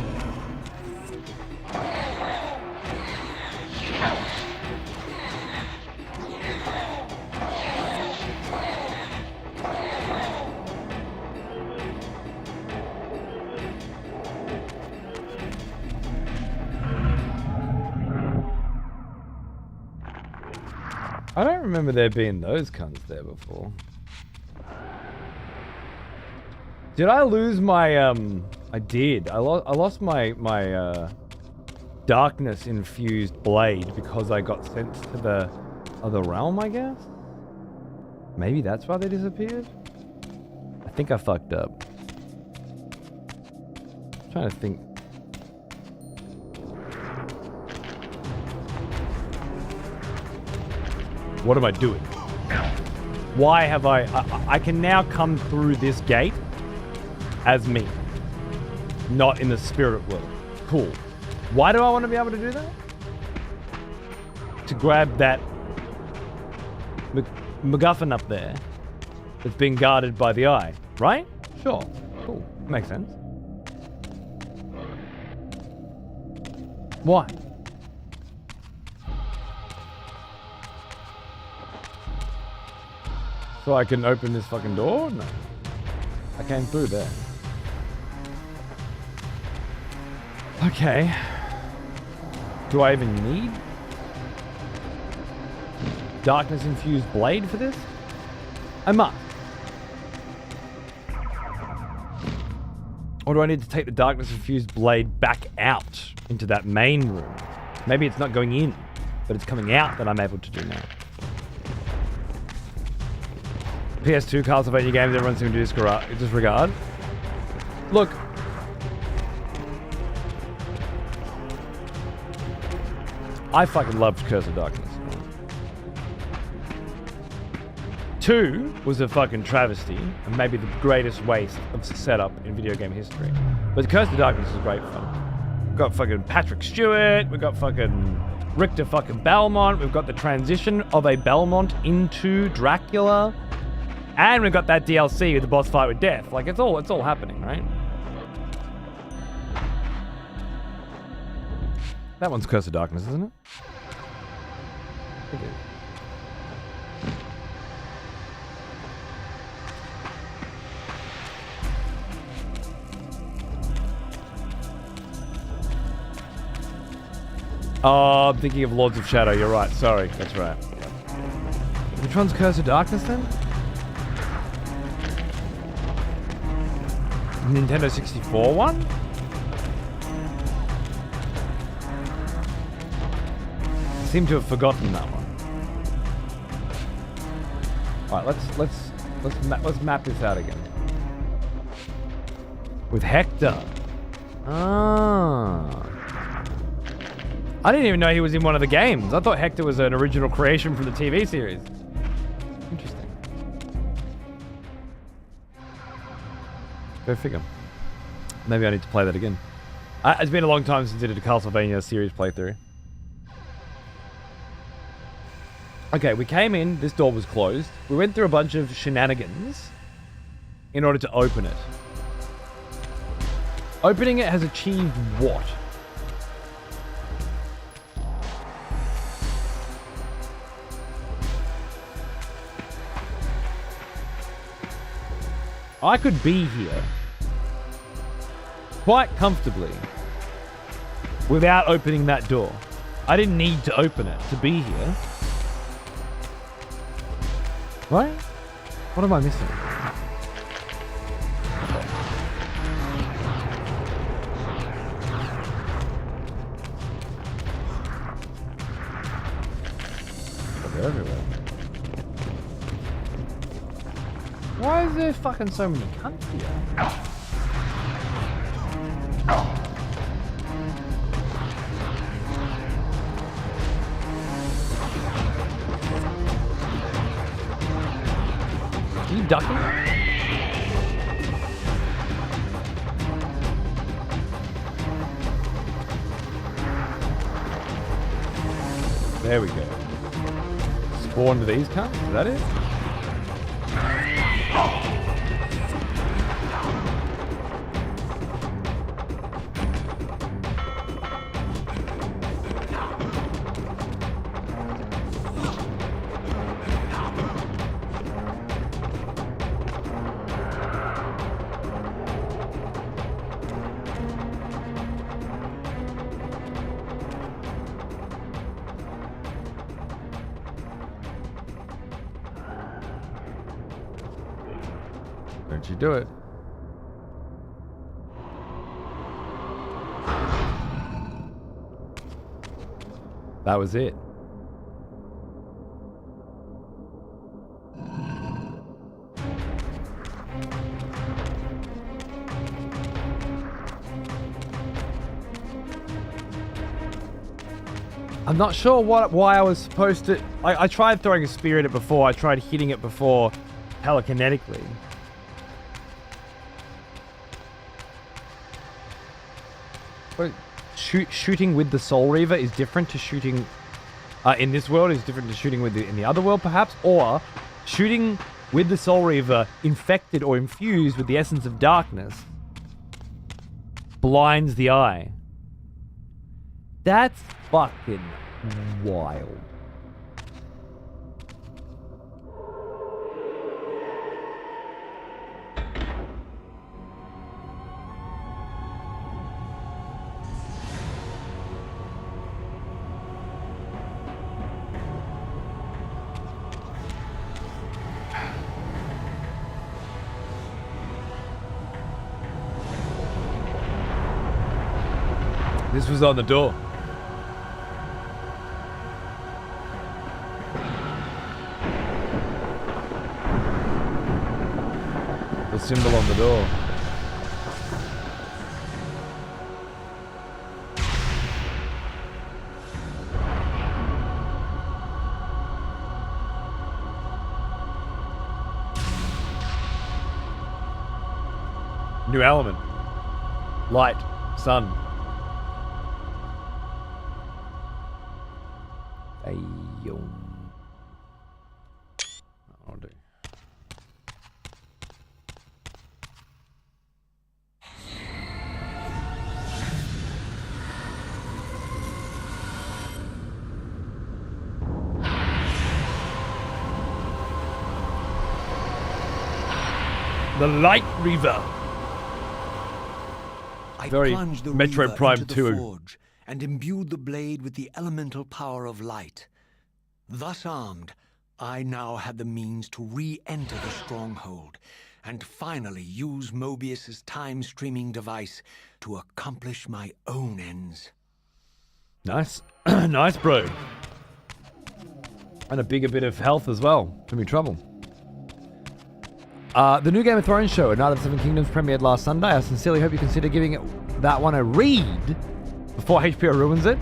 I don't remember there being those cunts there before. Did I lose my I did. I lost my darkness infused blade because I got sent to the other realm, I guess? Maybe that's why they disappeared? I think I fucked up. I'm trying to think. What am I doing? Why have I can now come through this gate as me, not in the spirit world. Cool. Why do I want to be able to do that? To grab that MacGuffin up there that's being guarded by the eye, right? Sure. Cool. Makes sense. Why? So I can open this fucking door? No. I came through there. Okay. Do I even need darkness infused blade for this? I must. Or do I need to take the darkness infused blade back out into that main room? Maybe it's not going in, but it's coming out that I'm able to do now. PS2 Castlevania games, everyone seems to disregard. Look. I fucking loved Curse of Darkness. 2 was a fucking travesty and maybe the greatest waste of setup in video game history. But Curse of Darkness is great fun. We've got fucking Patrick Stewart, we've got fucking Richter fucking Belmont, we've got the transition of a Belmont into Dracula. And we've got that DLC with the boss fight with Death. Like, it's all happening, right? That one's Curse of Darkness, isn't it? It is. Oh, I'm thinking of Lords of Shadow. You're right. Sorry. That's right. Which one's Curse of Darkness, then? Nintendo 64 one? I seem to have forgotten that one. All right, let's map this out again. With Hector. Ah. I didn't even know he was in one of the games. I thought Hector was an original creation from the TV series. Interesting. Go figure. Maybe I need to play that again. It's been a long time since I did a Castlevania series playthrough. Okay, we came in, this door was closed. We went through a bunch of shenanigans in order to open it. Opening it has achieved what? I could be here quite comfortably without opening that door. I didn't need to open it to be here. Right? What am I missing? They're everywhere. Why is there fucking so many cunts here? Are you ducking? There we go. Spawn to these cunts? Is that it? Don't you do it. That was it. I'm not sure why I was supposed to... I tried throwing a spear at it before. I tried hitting it before telekinetically. But shooting with the Soul Reaver is different to shooting... in this world is different to shooting with in the other world, perhaps. Or shooting with the Soul Reaver infected or infused with the essence of darkness blinds the eye. That's fucking wild. This was on the door. The symbol on the door. New element. Light. Sun. I'll do. The Light Reaver. Very plunged the Metroid Reaver Prime into 2. the forge and imbued the blade with the elemental power of light. Thus armed, I now had the means to re-enter the stronghold and finally use Mobius's time-streaming device to accomplish my own ends. Nice. Nice, bro. And a bigger bit of health as well. Gonna be trouble. The new Game of Thrones show, Night of the Seven Kingdoms, premiered last Sunday. I sincerely hope you consider giving that one a read before HBO ruins it.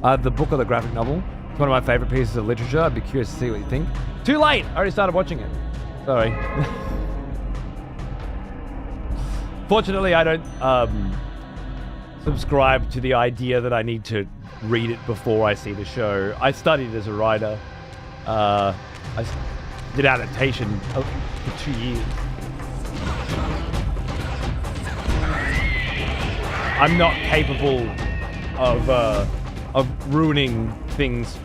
The book or the graphic novel. It's one of my favorite pieces of literature. I'd be curious to see what you think. Too late! I already started watching it. Sorry. Fortunately, I don't subscribe to the idea that I need to read it before I see the show. I studied as a writer. I did adaptation for 2 years. I'm not capable of ruining things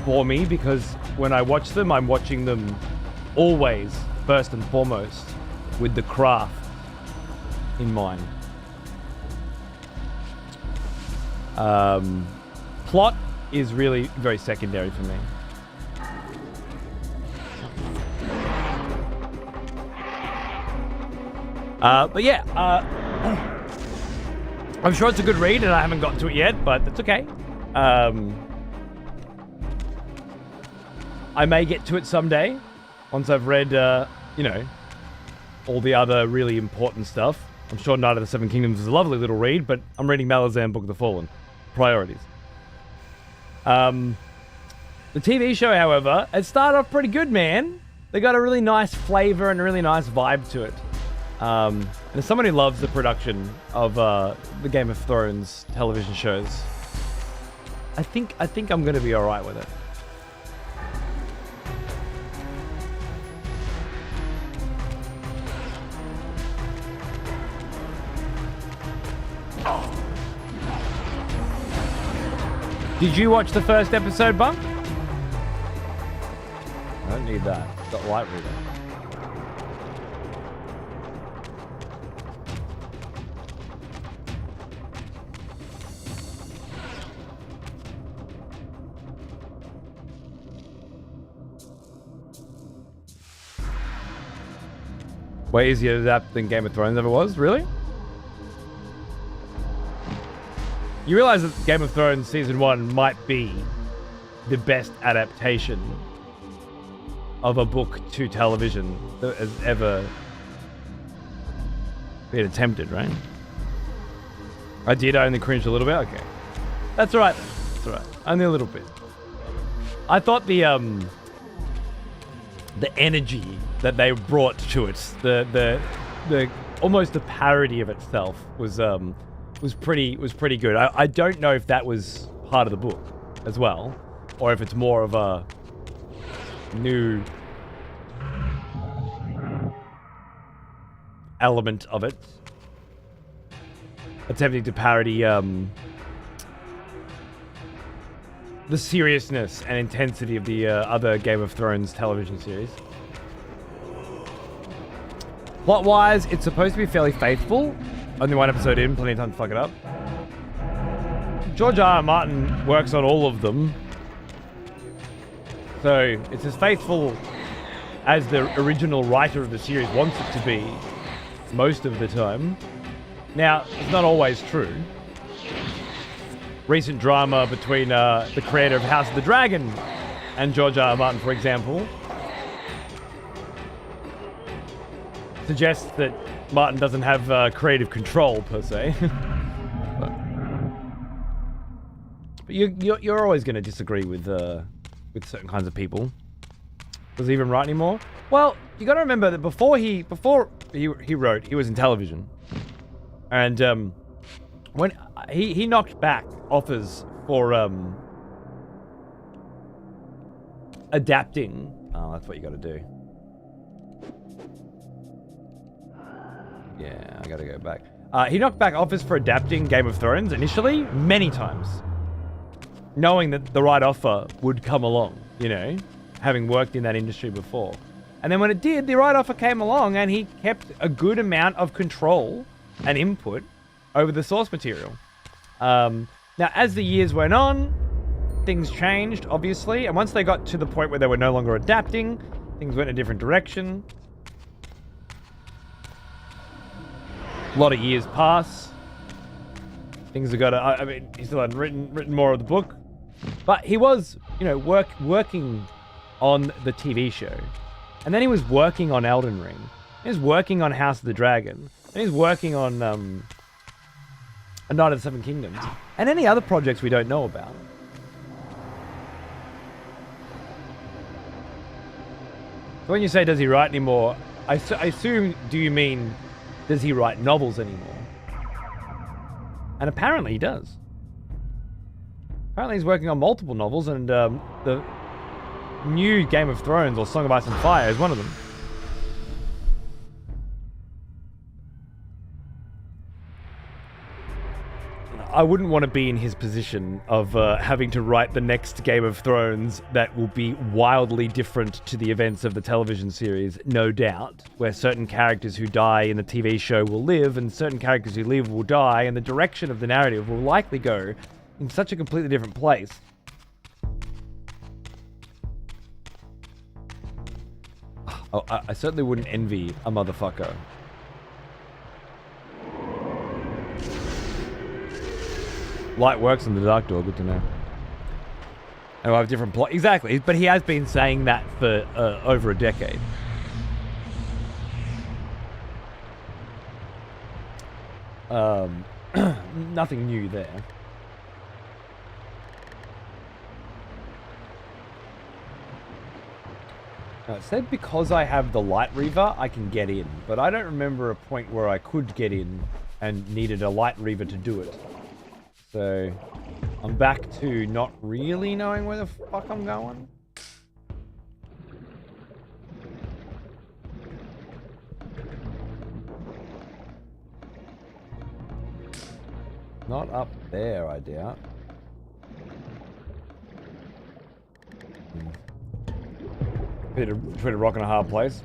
for me, because when I watch them, I'm watching them always first and foremost with the craft in mind. Plot is really very secondary for me. But yeah, I'm sure it's a good read, and I haven't gotten to it yet, but that's okay. I may get to it someday, once I've read, you know, all the other really important stuff. I'm sure Knight of the Seven Kingdoms is a lovely little read, but I'm reading Malazan Book of the Fallen. Priorities. The TV show, however, it started off pretty good, man. They got a really nice flavor and a really nice vibe to it. And as someone who loves the production of the Game of Thrones television shows, I think I'm going to be alright with it. Did you watch the first episode, Bunk? I don't need that. I've got light reader. Way easier to adapt than Game of Thrones ever was? Really? You realize that Game of Thrones Season 1 might be the best adaptation of a book to television that has ever been attempted, right? I did only cringe a little bit? Okay. That's alright then. That's alright. Only a little bit. I thought the energy that they brought to it, the almost the parody of itself was pretty good. I don't know if that was part of the book as well, or if it's more of a new element of it, attempting to parody the seriousness and intensity of the other Game of Thrones television series. Plot-wise, it's supposed to be fairly faithful. Only one episode in, plenty of time to fuck it up. George R. R. Martin works on all of them, so it's as faithful as the original writer of the series wants it to be most of the time. Now, it's not always true. Recent drama between the creator of House of the Dragon and George R. R. Martin, for example, suggests that Martin doesn't have creative control, per se. but you're always going to disagree with certain kinds of people. Does he even write anymore? Well, you got to remember that before he wrote, he was in television, and when he knocked back offers for adapting. Oh, that's what you got to do. Yeah, I got to go back. He knocked back offers for adapting Game of Thrones initially many times, knowing that the right offer would come along, you know, having worked in that industry before. And then when it did, the right offer came along and he kept a good amount of control and input over the source material. Now, as the years went on, things changed, obviously. And once they got to the point where they were no longer adapting, things went in a different direction. A lot of years pass. Things have got to... I mean, he still hadn't written more of the book. But he was, you know, working on the TV show. And then he was working on Elden Ring. He was working on House of the Dragon. And he was working on A Knight of the Seven Kingdoms. And any other projects we don't know about. So when you say, does he write anymore? I assume, do you mean, does he write novels anymore? And apparently he does. Apparently he's working on multiple novels, and the new Game of Thrones, or Song of Ice and Fire, is one of them. I wouldn't want to be in his position of having to write the next Game of Thrones that will be wildly different to the events of the television series, no doubt, where certain characters who die in the TV show will live and certain characters who live will die, and the direction of the narrative will likely go in such a completely different place. Oh, I certainly wouldn't envy a motherfucker. Light works on the Dark Door, good to know. And I have different plot. Exactly, but he has been saying that for over a decade. Nothing new there. It said because I have the Light Reaver, I can get in. But I don't remember a point where I could get in and needed a Light Reaver to do it. So, I'm back to not really knowing where the fuck I'm going. Not up there, I doubt. Between a rock and a hard place.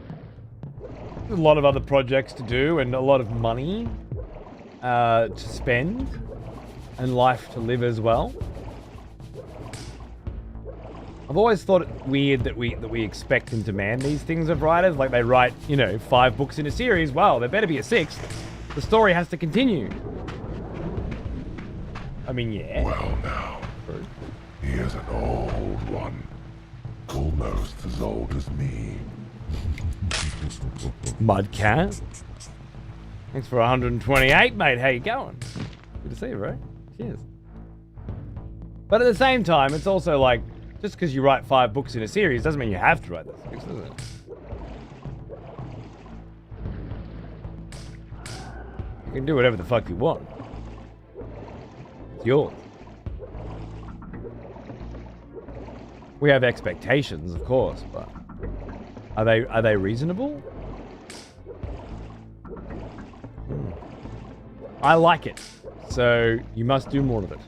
There's a lot of other projects to do and a lot of money to spend. And life to live as well. I've always thought it weird that we expect and demand these things of writers. Like they write, 5 books in a series. Well, there better be a 6th. The story has to continue. I mean, yeah. Well now, he is an old one. Almost as old as me. Mudcat. Thanks for 128, mate. How you going? Good to see you, bro. Cheers. But at the same time, it's also like, just because you write 5 books in a series doesn't mean you have to write those books, does it? You can do whatever the fuck you want. It's yours. We have expectations, of course, but are they reasonable? I like it. So, you must do more of it.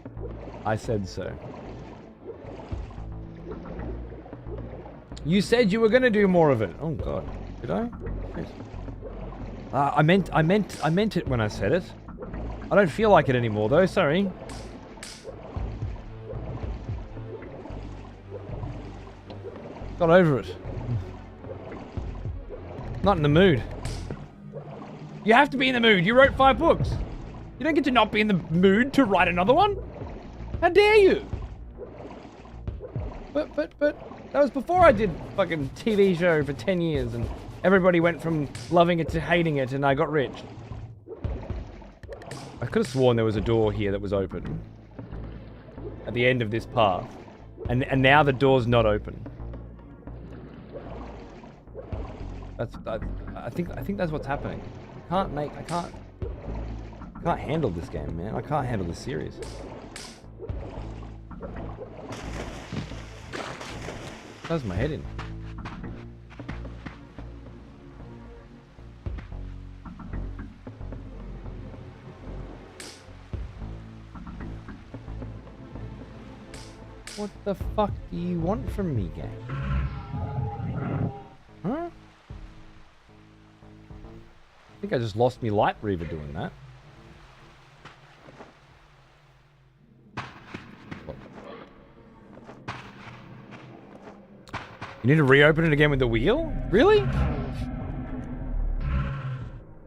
I said so. You said you were going to do more of it. Oh god. Did I? Shit. I meant it when I said it. I don't feel like it anymore though, sorry. Got over it. Not in the mood. You have to be in the mood. You wrote 5 books. You don't get to not be in the mood to write another one? How dare you? But that was before I did fucking TV show for 10 years and everybody went from loving it to hating it and I got rich. I could have sworn there was a door here that was open at the end of this path. And now the door's not open. I think that's what's happening. I can't handle this game, man. I can't handle this series. Does my head in. What the fuck do you want from me, game? Huh? I think I just lost me Light Reaver doing that. You need to reopen it again with the wheel? Really? Are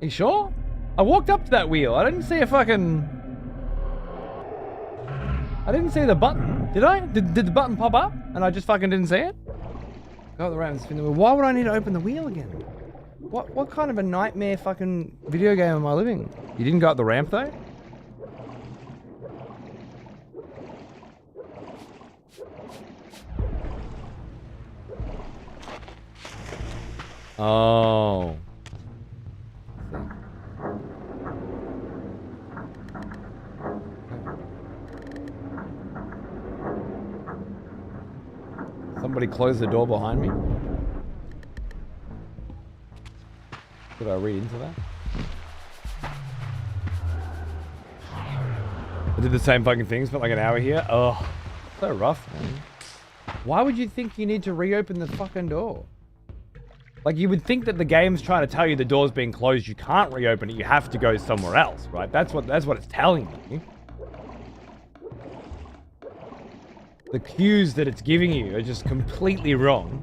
you sure? I walked up to that wheel. I didn't see a fucking... I didn't see the button. Did I? Did the button pop up? And I just fucking didn't see it? Go around and spin the wheel. Why would I need to open the wheel again? What kind of a nightmare fucking video game am I living? You didn't go up the ramp though? Oh. Somebody close the door behind me? Did I read into that? I did the same fucking thing, spent like an hour here. Oh, so rough, man. Why would you think you need to reopen the fucking door? Like, you would think that the game's trying to tell you the door's being closed, you can't reopen it, you have to go somewhere else, right? That's what it's telling you. The cues that it's giving you are just completely wrong.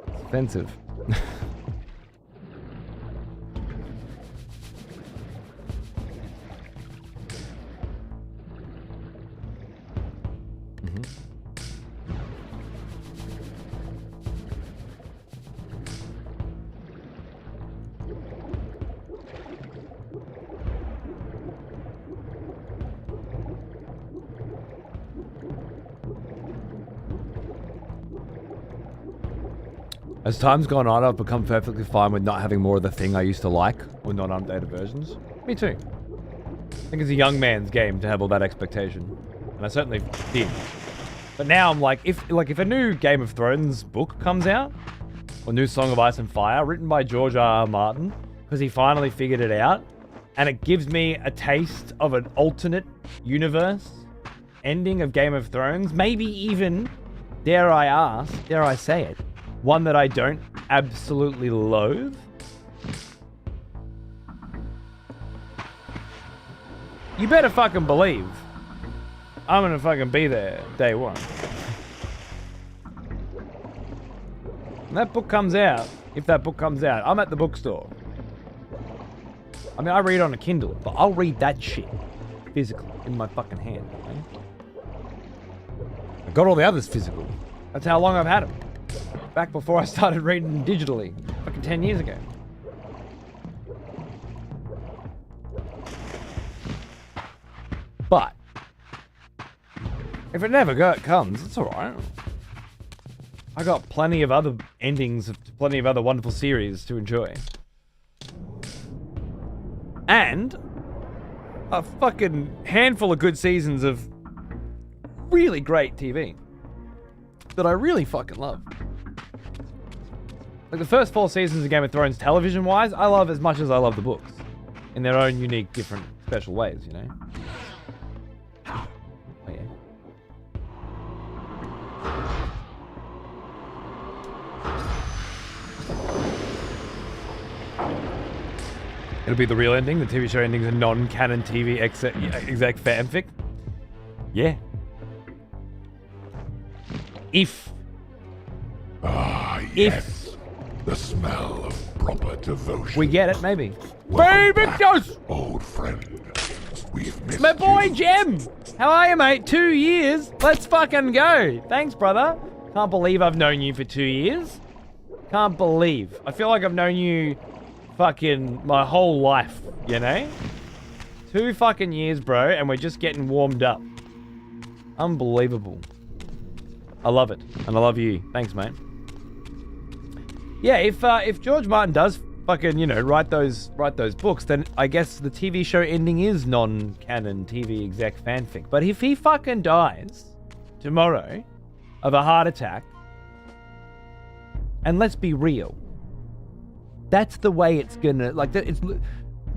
It's offensive. As time's gone on, I've become perfectly fine with not having more of the thing I used to like, or non-updated versions. Me too. I think it's a young man's game to have all that expectation. And I certainly did. But now I'm like, if a new Game of Thrones book comes out, or new Song of Ice and Fire, written by George R.R. Martin, because he finally figured it out, and it gives me a taste of an alternate universe ending of Game of Thrones, maybe even, dare I say it, one that I don't absolutely loathe. You better fucking believe I'm gonna fucking be there day one. When that book comes out, if that book comes out, I'm at the bookstore. I mean, I read on a Kindle, but I'll read that shit physically in my fucking hand. Okay? I got all the others physical. That's how long I've had them. Back before I started reading digitally, fucking 10 years ago. But if it never comes, it's alright. I got plenty of other endings of plenty of other wonderful series to enjoy. And a fucking handful of good seasons of really great TV that I really fucking love. Like the first 4 seasons of Game of Thrones, television-wise, I love as much as I love the books. In their own unique, different, special ways, you know? Oh, yeah. It'll be the real ending. The TV show ending's a non-canon TV exec fanfic. Yeah. If. Yes. The smell of proper devotion. We get it, maybe. Baby Dose! Old friend. We've missed My boy you. Jem! How are you, mate? 2 years? Let's fucking go. Thanks, brother. Can't believe I've known you for 2 years. Can't believe. I feel like I've known you fucking my whole life, you know? 2 fucking years, bro, and we're just getting warmed up. Unbelievable. I love it, and I love you. Thanks, mate. Yeah, if George Martin does fucking, you know, write those books, then I guess the TV show ending is non-canon TV exec fanfic. But if he fucking dies tomorrow of a heart attack, and let's be real, that's the way it's gonna, like, it's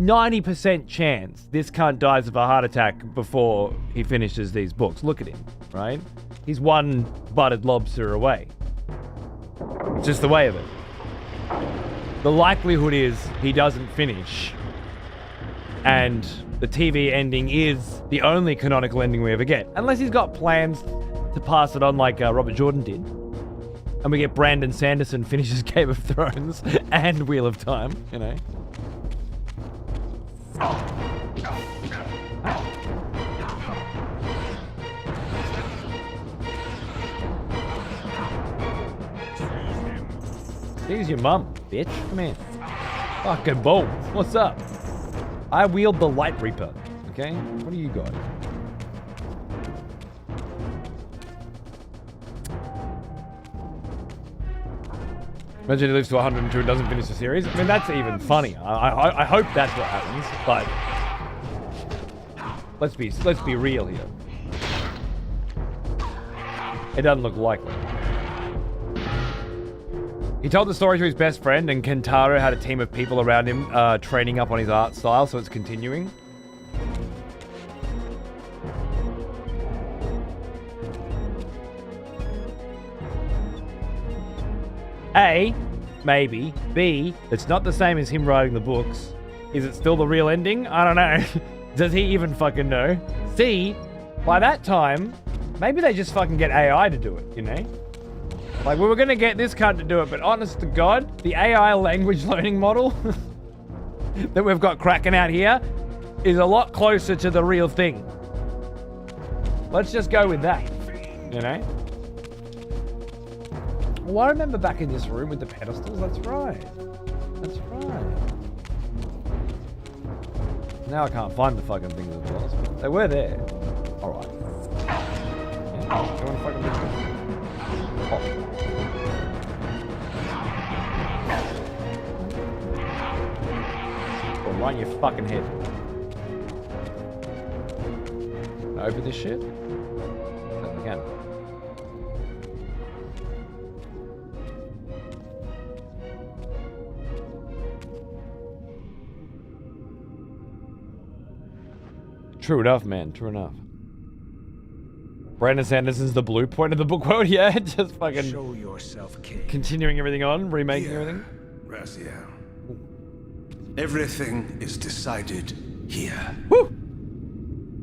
90% chance this cunt dies of a heart attack before he finishes these books. Look at him, right? He's one buttered lobster away. It's just the way of it. The likelihood is he doesn't finish, and the TV ending is the only canonical ending we ever get. Unless he's got plans to pass it on like Robert Jordan did. And we get Brandon Sanderson finishes Game of Thrones and Wheel of Time, you know. Here's your mum, bitch. Come here. Fucking boom. What's up? I wield the Light Reaper. Okay? What do you got? Imagine he lives to 102 and doesn't finish the series. I mean, that's even funnier. I hope that's what happens, but let's be real here. It doesn't look likely. He told the story to his best friend, and Kentaro had a team of people around him training up on his art style, so it's continuing. A, maybe. B, it's not the same as him writing the books. Is it still the real ending? I don't know. Does he even fucking know? C, by that time, maybe they just fucking get AI to do it, you know? Like, we were gonna get this cunt to do it, but honest to God, the AI language learning model that we've got cracking out here is a lot closer to the real thing. Let's just go with that, you know? Well, I remember back in this room with the pedestals. That's right. That's right. Now I can't find the fucking things as well. They were there. Alright. Yeah, go and fucking do it. Oh. Or right in your fucking head. Open this shit? Again. True enough, man. True enough. Brandon Sanderson's the blue point of the book world. Yeah, just fucking show yourself, Kain. Continuing everything on, remaking everything. Raziel. Everything is decided here. Woo!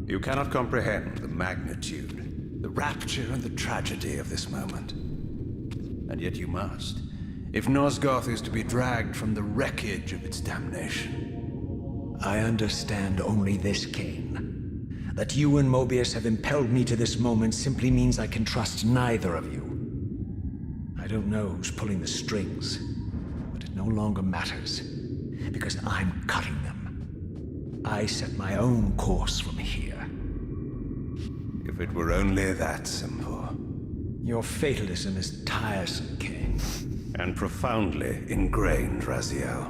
You cannot comprehend the magnitude, the rapture and the tragedy of this moment. And yet you must, if Nosgoth is to be dragged from the wreckage of its damnation. I understand only this, Kain. That you and Mobius have impelled me to this moment simply means I can trust neither of you. I don't know who's pulling the strings, but it no longer matters, because I'm cutting them. I set my own course from here. If it were only that simple. Your fatalism is tiresome, Kain. And profoundly ingrained, Raziel.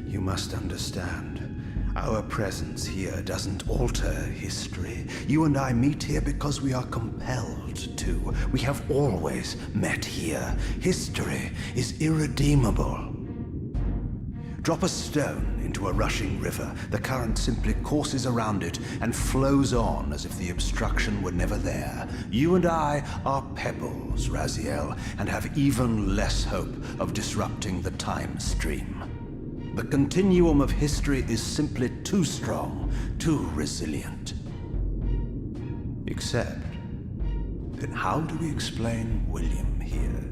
You must understand. Our presence here doesn't alter history. You and I meet here because we are compelled to. We have always met here. History is irredeemable. Drop a stone into a rushing river. The current simply courses around it and flows on as if the obstruction were never there. You and I are pebbles, Raziel, and have even less hope of disrupting the time stream. The continuum of history is simply too strong, too resilient. Except, then how do we explain William here?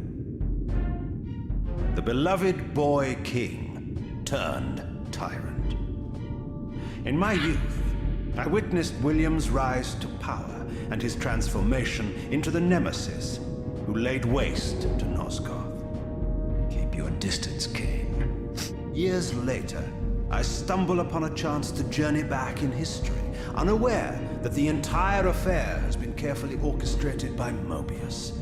The beloved boy king turned tyrant. In my youth, I witnessed William's rise to power and his transformation into the nemesis who laid waste to Nosgoth. Keep your distance, Kain. Years later, I stumble upon a chance to journey back in history, unaware that the entire affair has been carefully orchestrated by Mobius.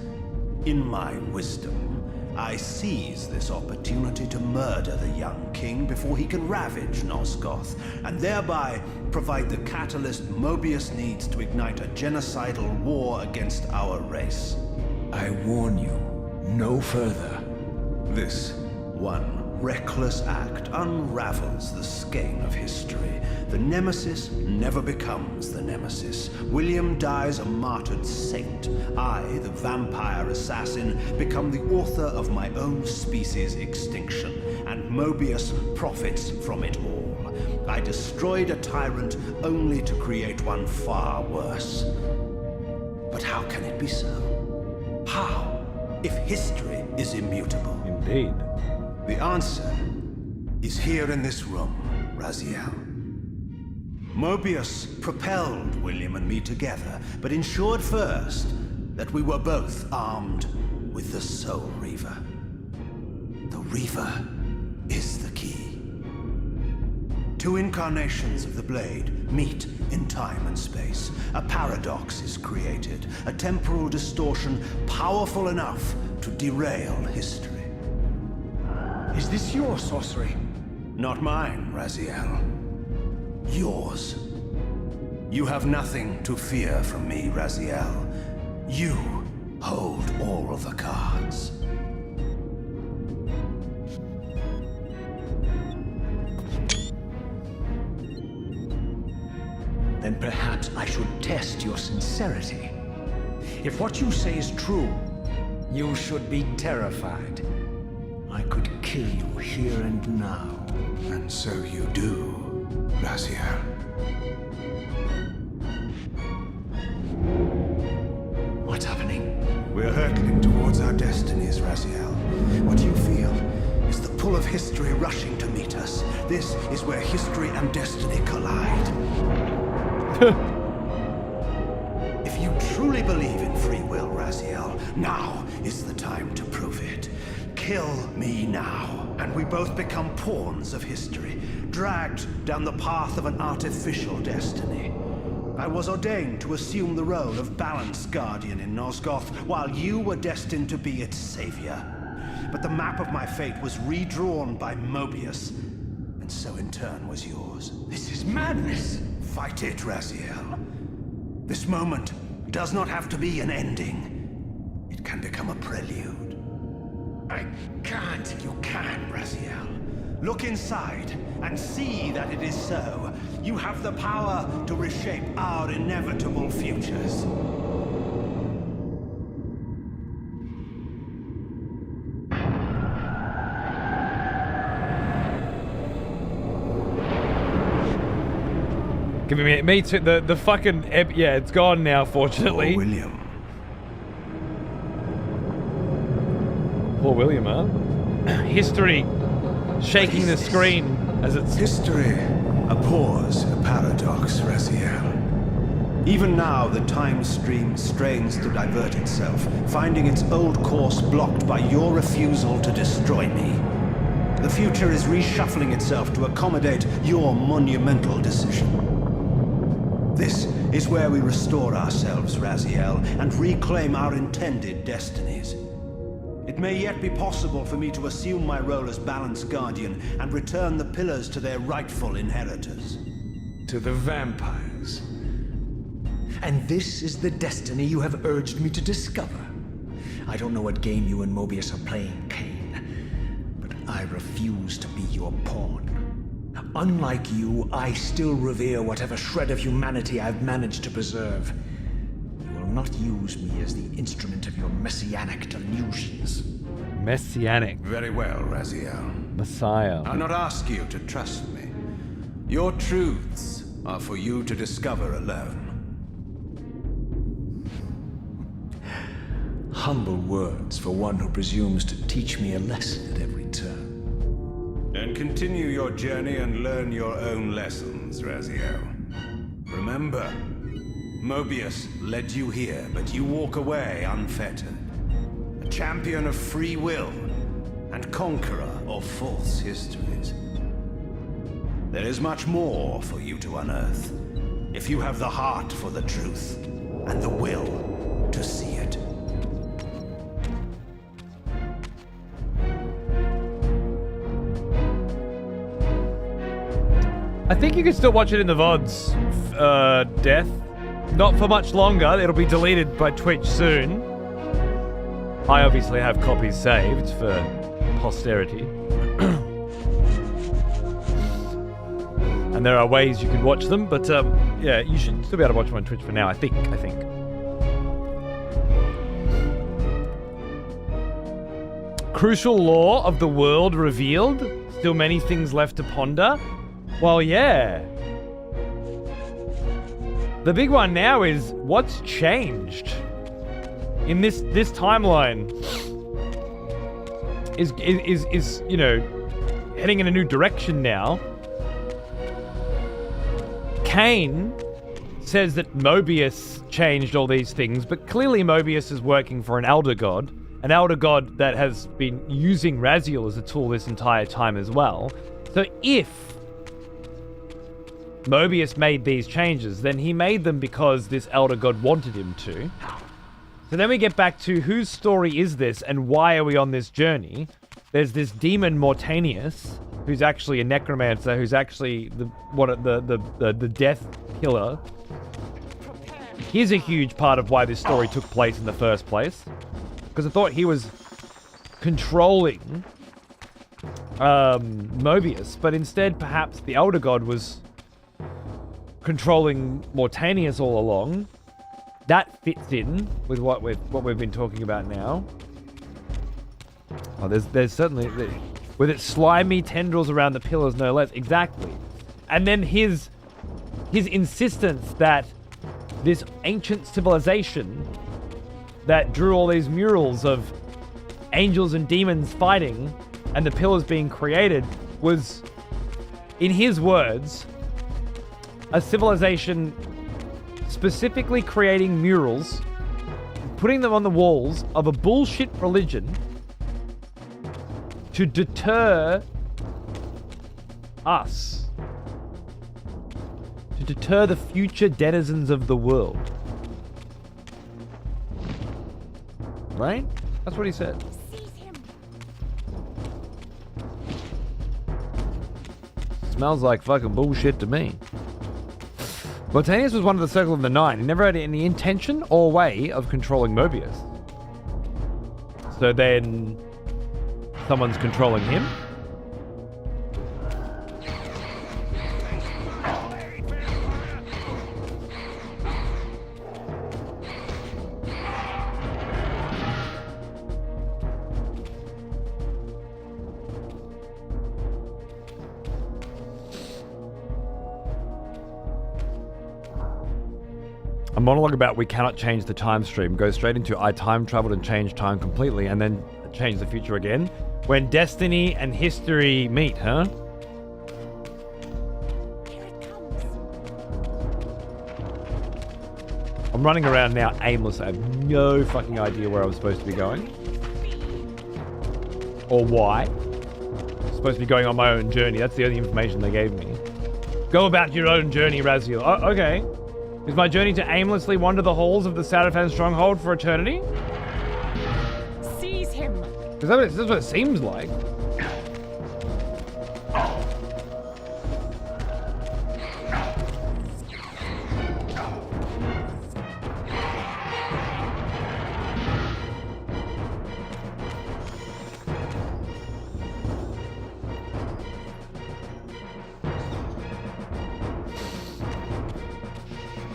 In my wisdom, I seize this opportunity to murder the young king before he can ravage Nosgoth, and thereby provide the catalyst Mobius needs to ignite a genocidal war against our race. I warn you, no further. This one reckless act unravels the skein of history. The nemesis never becomes the nemesis. William dies a martyred saint. I, the vampire assassin, become the author of my own species' extinction, and Mobius profits from it all. I destroyed a tyrant only to create one far worse. But how can it be so? How, if history is immutable? Indeed. The answer is here in this room, Raziel. Mobius propelled William and me together, but ensured first that we were both armed with the Soul Reaver. The Reaver is the key. Two incarnations of the blade meet in time and space. A paradox is created, a temporal distortion powerful enough to derail history. Is this your sorcery? Not mine, Raziel. Yours. You have nothing to fear from me, Raziel. You hold all of the cards. then perhaps I should test your sincerity. If what you say is true, you should be terrified. I could kill you here and now. And so you do, Raziel. What's happening? We're hurtling towards our destinies, Raziel. What you feel is the pull of history rushing to meet us. This is where history and destiny collide. If you truly believe in free will, Raziel, now is the time to prove it. Kill me now, and we both become pawns of history, dragged down the path of an artificial destiny. I was ordained to assume the role of Balance Guardian in Nosgoth, while you were destined to be its savior. But the map of my fate was redrawn by Mobius, and so in turn was yours. This is madness! Fight it, Raziel. This moment does not have to be an ending. It can become a prelude. I can't. You can, Raziel. Look inside and see that it is so. You have the power to reshape our inevitable futures. Give me too. The fucking yeah, it's gone now. Fortunately. Poor William. Poor William, huh? History shaking the screen as it's. History abhors a paradox, Raziel. Even now, the time stream strains to divert itself, finding its old course blocked by your refusal to destroy me. The future is reshuffling itself to accommodate your monumental decision. This is where we restore ourselves, Raziel, and reclaim our intended destinies. It may yet be possible for me to assume my role as Balance Guardian and return the pillars to their rightful inheritors. To the vampires. And this is the destiny you have urged me to discover. I don't know what game you and Mobius are playing, Kain, but I refuse to be your pawn. Unlike you, I still revere whatever shred of humanity I've managed to preserve. You will not use me as the instrument of your messianic delusions. Messianic. Very well, Raziel. Messiah. I'll not ask you to trust me. Your truths are for you to discover alone. Humble words for one who presumes to teach me a lesson at every turn. Then continue your journey and learn your own lessons, Raziel. Remember, Mobius led you here, but you walk away unfettered. A champion of free will and conqueror of false histories. There is much more for you to unearth, if you have the heart for the truth and the will to see it. I think you can still watch it in the VODs, Death. Not for much longer. It'll be deleted by Twitch soon. I obviously have copies saved for posterity. And there are ways you can watch them, but yeah, you should still be able to watch them on Twitch for now, I think. Crucial law of the world revealed. Still many things left to ponder. Well, yeah. The big one now is what's changed in this timeline is you know, heading in a new direction now. Kain says that Mobius changed all these things, but clearly Mobius is working for an elder god that has been using Raziel as a tool this entire time as well. So if Mobius made these changes, then he made them because this elder god wanted him to. So then we get back to whose story is this and why are we on this journey? There's this demon Mortanius, who's actually a necromancer, who's actually the death killer. He's a huge part of why this story took place in the first place, because I thought he was controlling Mobius, but instead perhaps the elder god was controlling Mortanius all along. That fits in with what we've been talking about now. Oh, there's certainly with its slimy tendrils around the pillars, no less. Exactly. And then his insistence that this ancient civilization that drew all these murals of angels and demons fighting and the pillars being created was, in his words, a civilization specifically creating murals, putting them on the walls of a bullshit religion to deter us, to deter the future denizens of the world. Right? That's what he said. Seize him. Smells like fucking bullshit to me. Mortanius was one of the Circle of the Nine. He never had any intention or way of controlling Mobius. So then someone's controlling him. A monologue about we cannot change the time stream goes straight into I time traveled and changed time completely and then change the future again. When destiny and history meet, huh? Here it comes. I'm running around now aimless. I have no fucking idea where I was supposed to be going. Or why. I'm supposed to be going on my own journey. That's the only information they gave me. Go about your own journey, Raziel. Oh, okay. Is my journey to aimlessly wander the halls of the Sarafan stronghold for eternity? Seize him. Because that's what it seems like.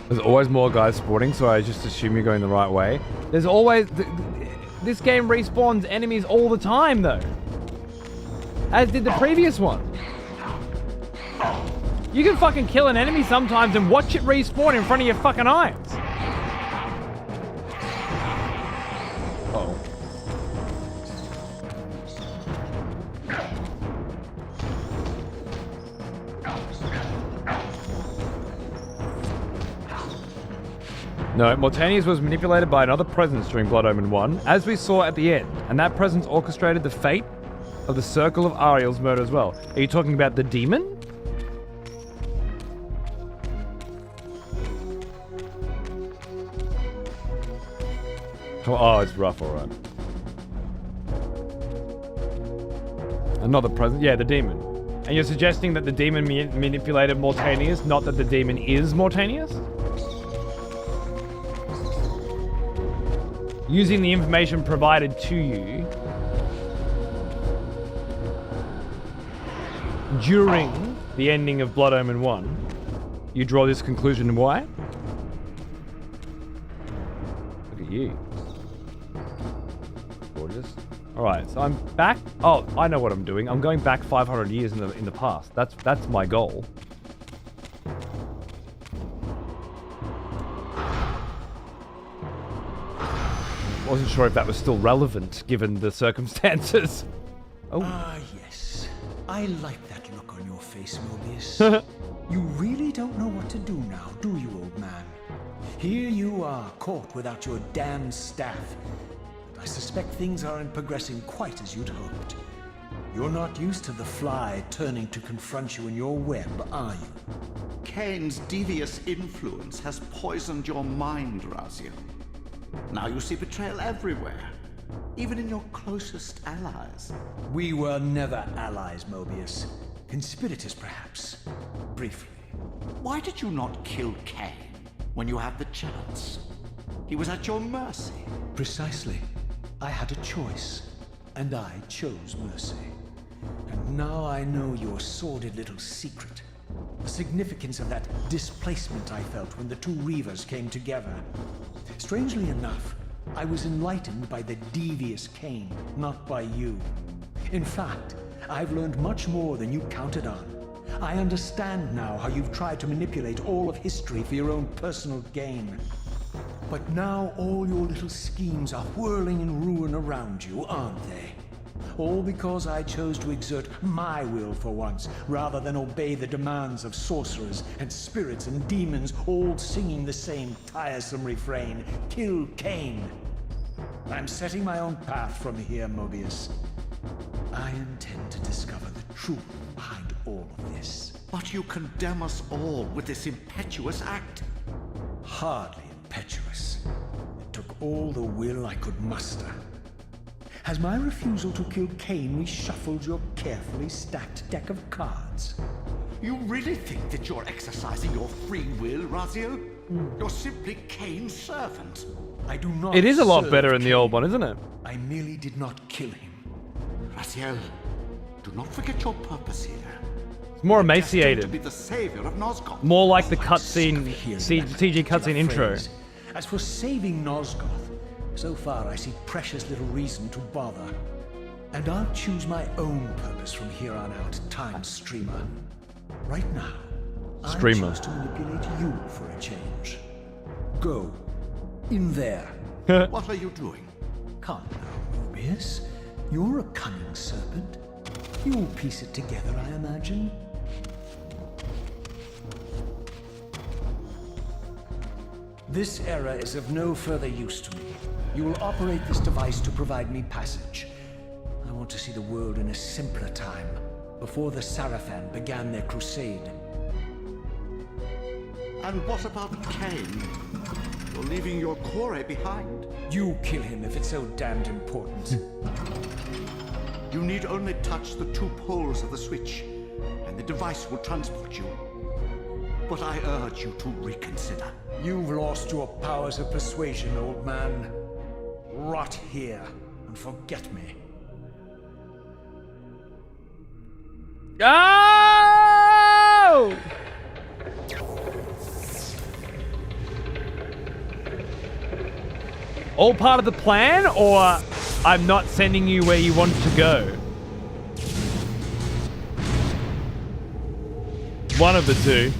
There's always more guys spawning, so I just assume you're going the right way. There's always... This game respawns enemies all the time, though. As did the previous one. You can fucking kill an enemy sometimes and watch it respawn in front of your fucking eyes. Uh-oh. No, Mortanius was manipulated by another presence during Blood Omen 1, as we saw at the end, and that presence orchestrated the fate of the Circle of Ariel's murder as well. Are you talking about the demon? Oh, it's rough, alright. Another presence? Yeah, the demon. And you're suggesting that the demon manipulated Mortanius, not that the demon is Mortanius? Using the information provided to you during the ending of Blood Omen 1, you draw this conclusion. Why? Look at you. Gorgeous. Alright, so I'm back. Oh, I know what I'm doing. I'm going back 500 years in the past. That's my goal. Wasn't sure if that was still relevant given the circumstances. Oh. Ah, yes. I like that look on your face, Mobius. You really don't know what to do now, do you, old man? Here you are, caught without your damn staff. But I suspect things aren't progressing quite as you'd hoped. You're not used to the fly turning to confront you in your web, are you? Kain's devious influence has poisoned your mind, Raziel. Now you see betrayal everywhere, even in your closest allies. We were never allies, Mobius. Conspirators, perhaps. Briefly. Why did you not kill Kain when you had the chance? He was at your mercy. Precisely. I had a choice, and I chose mercy. And now I know your sordid little secret. The significance of that displacement I felt when the two Reavers came together. Strangely enough, I was enlightened by the devious Kain, not by you. In fact, I've learned much more than you counted on. I understand now how you've tried to manipulate all of history for your own personal gain. But now all your little schemes are whirling in ruin around you, aren't they? All because I chose to exert my will for once, rather than obey the demands of sorcerers and spirits and demons, all singing the same tiresome refrain, "Kill Kain." I'm setting my own path from here, Mobius. I intend to discover the truth behind all of this. But you condemn us all with this impetuous act. Hardly impetuous. It took all the will I could muster. Has my refusal to kill Kain reshuffled your carefully stacked deck of cards? You really think that you're exercising your free will, Raziel? You're simply Kain's servant. I do not. It is a lot serve better in the Kain. old one, isn't it? I merely did not kill him. Raziel, do not forget your purpose here. It's more You're destined emaciated. to be the savior of Nosgoth. More like the I'm sick cutscene, of hearing CG that cutscene particular intro. phrase. As for saving Nosgoth, so far I see precious little reason to bother. And I'll choose my own purpose from here on out, Time Streamer. Right now, Streamer. I choose to manipulate you for a change. Go. In there. What are you doing? Come now, Mobius. You're a cunning serpent. You'll piece it together, I imagine. This error is of no further use to me. You will operate this device to provide me passage. I want to see the world in a simpler time, before the Sarafan began their crusade. And what about Kain? You're leaving your core behind. You kill him if it's so damned important. You need only touch the two poles of the switch, and the device will transport you. But I urge you to reconsider. You've lost your powers of persuasion, old man. Rot here and forget me. Oh! All part of the plan, or I'm not sending you where you want to go? One of the two.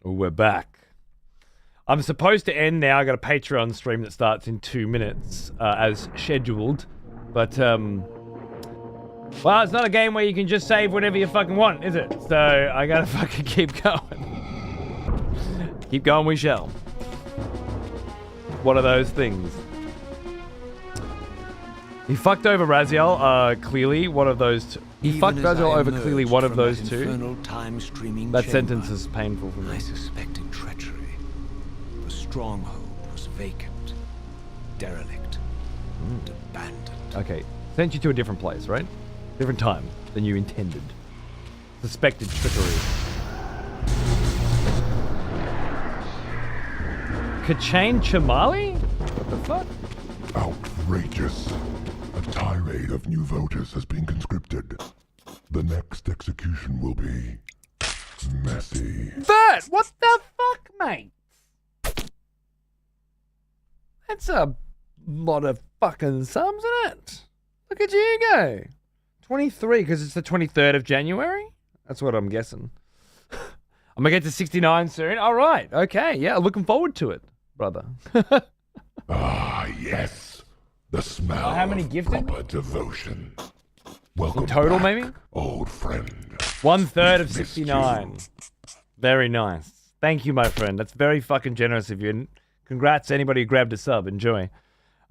Oh, we're back. I'm supposed to end now. I got a Patreon stream that starts in 2 minutes, as scheduled. But, well, it's not a game where you can just save whenever you fucking want, is it? So, I gotta fucking keep going. Keep going, we shall. What are those things? He fucked over Raziel, clearly one of those two. He fucked Raziel over clearly one of those two. That sentence is painful for me. I suspected treachery. The stronghold was vacant, derelict, and abandoned. Okay, sent you to a different place, right? Different time than you intended. Suspected trickery. Kain Chamali? What the fuck? Outrageous. A tirade of new voters has been conscripted. The next execution will be messy. Vert, what the fuck, mate? That's a lot of fucking sums, isn't it? Look at you go. 23, because it's the 23rd of January? That's what I'm guessing. I'm gonna get to 69 soon. All right, okay, yeah, looking forward to it, brother. Ah, yes. The smell How many of gifted? proper devotion. Welcome In total, back, maybe? old friend. 1/3 of Missed 69. you. Very nice. Thank you, my friend. That's very fucking generous of you. And congrats to anybody who grabbed a sub. Enjoy.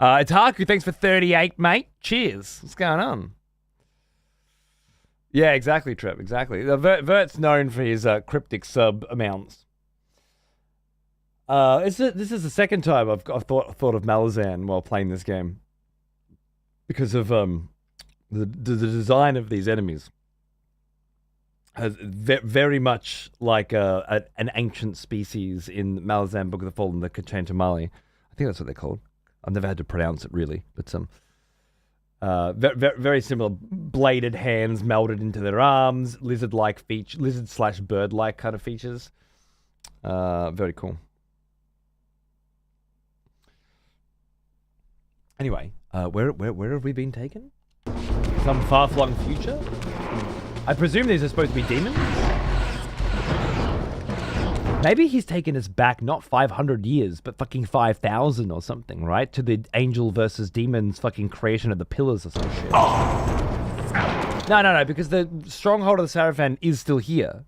Itaku, thanks for 38, mate. Cheers. What's going on? Yeah, exactly, Trev. Exactly. Vert's known for his cryptic sub amounts. This is the second time I've thought of Malazan while playing this game, because of the design of these enemies. Has very much like an ancient species in Malazan Book of the Fallen, the Kain Chamali. I think that's what they're called. I've never had to pronounce it really, but some very similar. Bladed hands melded into their arms, lizard-like feature, lizard/bird-like kind of features. Very cool. Anyway, where have we been taken? Some far-flung future? I presume these are supposed to be demons? Maybe he's taken us back not 500 years, but fucking 5,000 or something, right? To the angel versus demons fucking creation of the pillars or some shit. No, because the stronghold of the Sarafan is still here.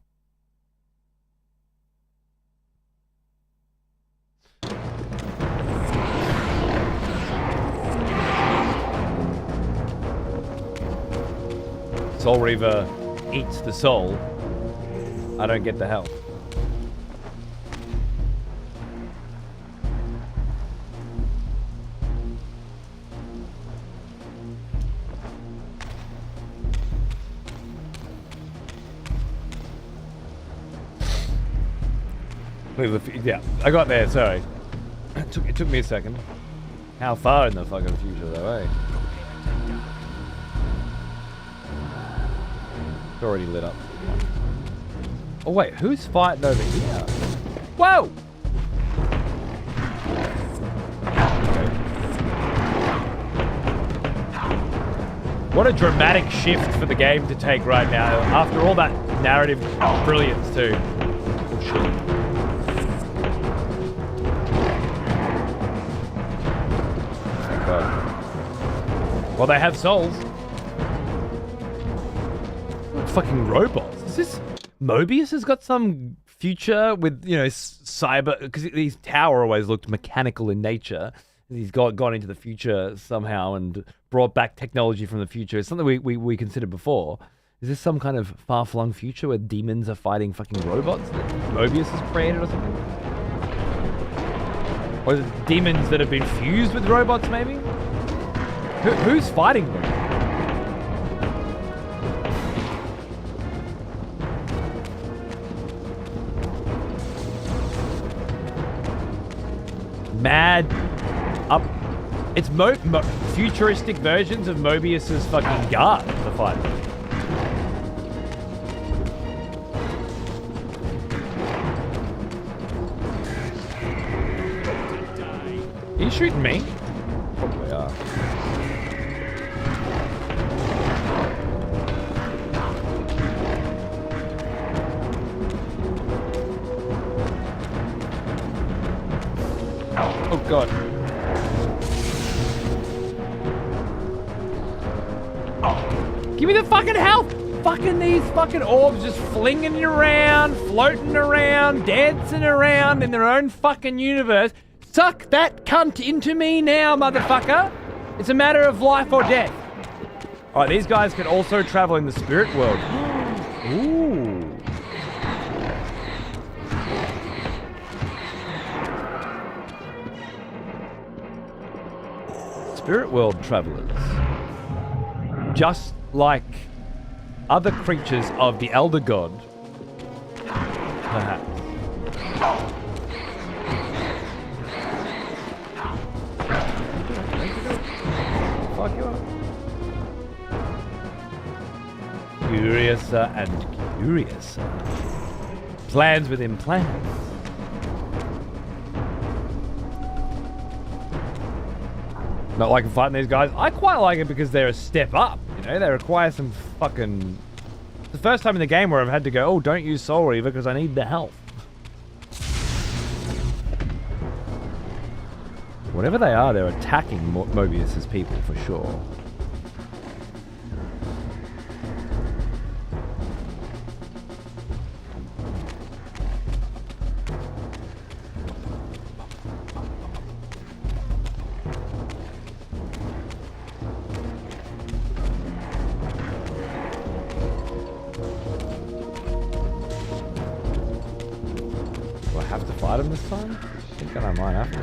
Soul Reaver eats the soul. I don't get the hell. Yeah, I got there, sorry. It took me a second. How far in the fucking future though, eh? It's already lit up. Oh wait, who's fighting over here? Whoa! Okay. What a dramatic shift for the game to take right now, after all that narrative brilliance too. Oh shit. Well, they have souls. Fucking robots. Is this... Mobius has got some future with, you know, cyber... Because these tower always looked mechanical in nature. He's gone into the future somehow and brought back technology from the future. It's something we considered before. Is this some kind of far-flung future where demons are fighting fucking robots that Mobius has created or something? Or is it demons that have been fused with robots, maybe? Who's fighting them? Mad up. It's futuristic versions of Mobius's fucking guard the fight. Are you shooting me? Probably are. Oh god. Give me the fucking health! Fucking these fucking orbs just flinging around, floating around, dancing around in their own fucking universe. Suck that cunt into me now, motherfucker! It's a matter of life or death. Alright, these guys can also travel in the spirit world. Ooh. Spirit world travelers. Just like other creatures of the Elder God, perhaps. Fuck you up. Curiouser and curiouser. Plans within plans. Not liking fighting these guys. I quite like it because they're a step up. You know, they require some fucking... It's the first time in the game where I've had to go, oh, don't use Soul Reaver because I need the health. Whatever they are, they're attacking Mobius's people for sure. Do I have to fight him this time? I think that I might have to.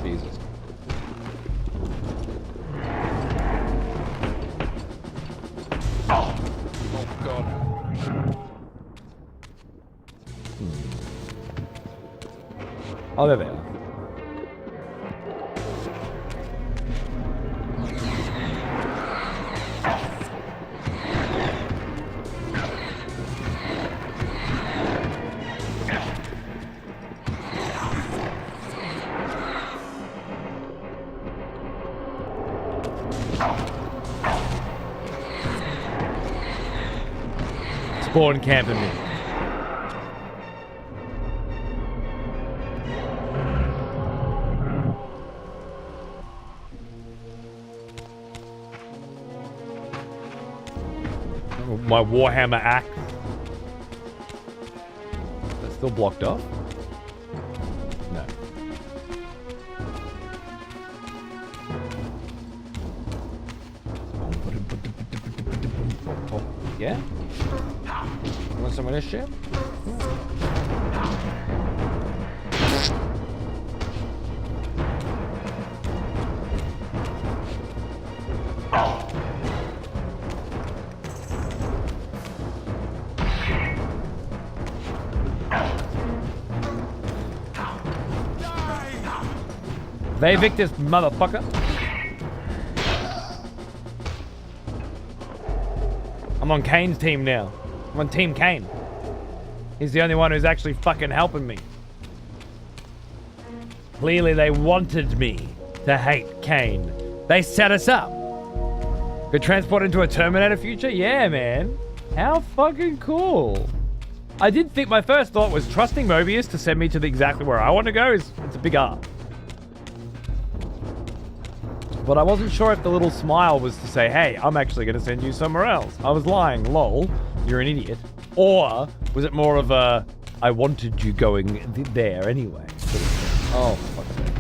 Jesus. Oh god. Oh, there they are. Spawn camping me. My Warhammer axe. That's still blocked off? No. Yeah? Want some of this shit? They evict this motherfucker. I'm on Kain's team now. I'm on Team Kain. He's the only one who's actually fucking helping me. Clearly they wanted me to hate Kain. They set us up. Could transport into a Terminator future? Yeah, man. How fucking cool. I did think my first thought was trusting Mobius to send me to exactly where I want to go it's a big ask. But I wasn't sure if the little smile was to say, hey, I'm actually going to send you somewhere else. I was lying, lol, you're an idiot. Or was it more of a, I wanted you going there anyway? Sort of thing. Oh, fuck it.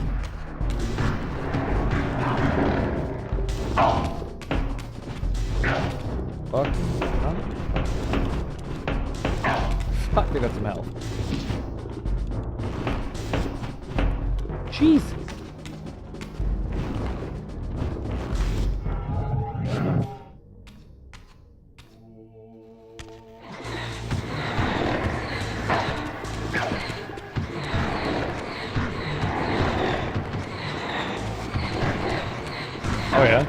Fuck. Fuck, they got some health. Jesus. Oh yeah.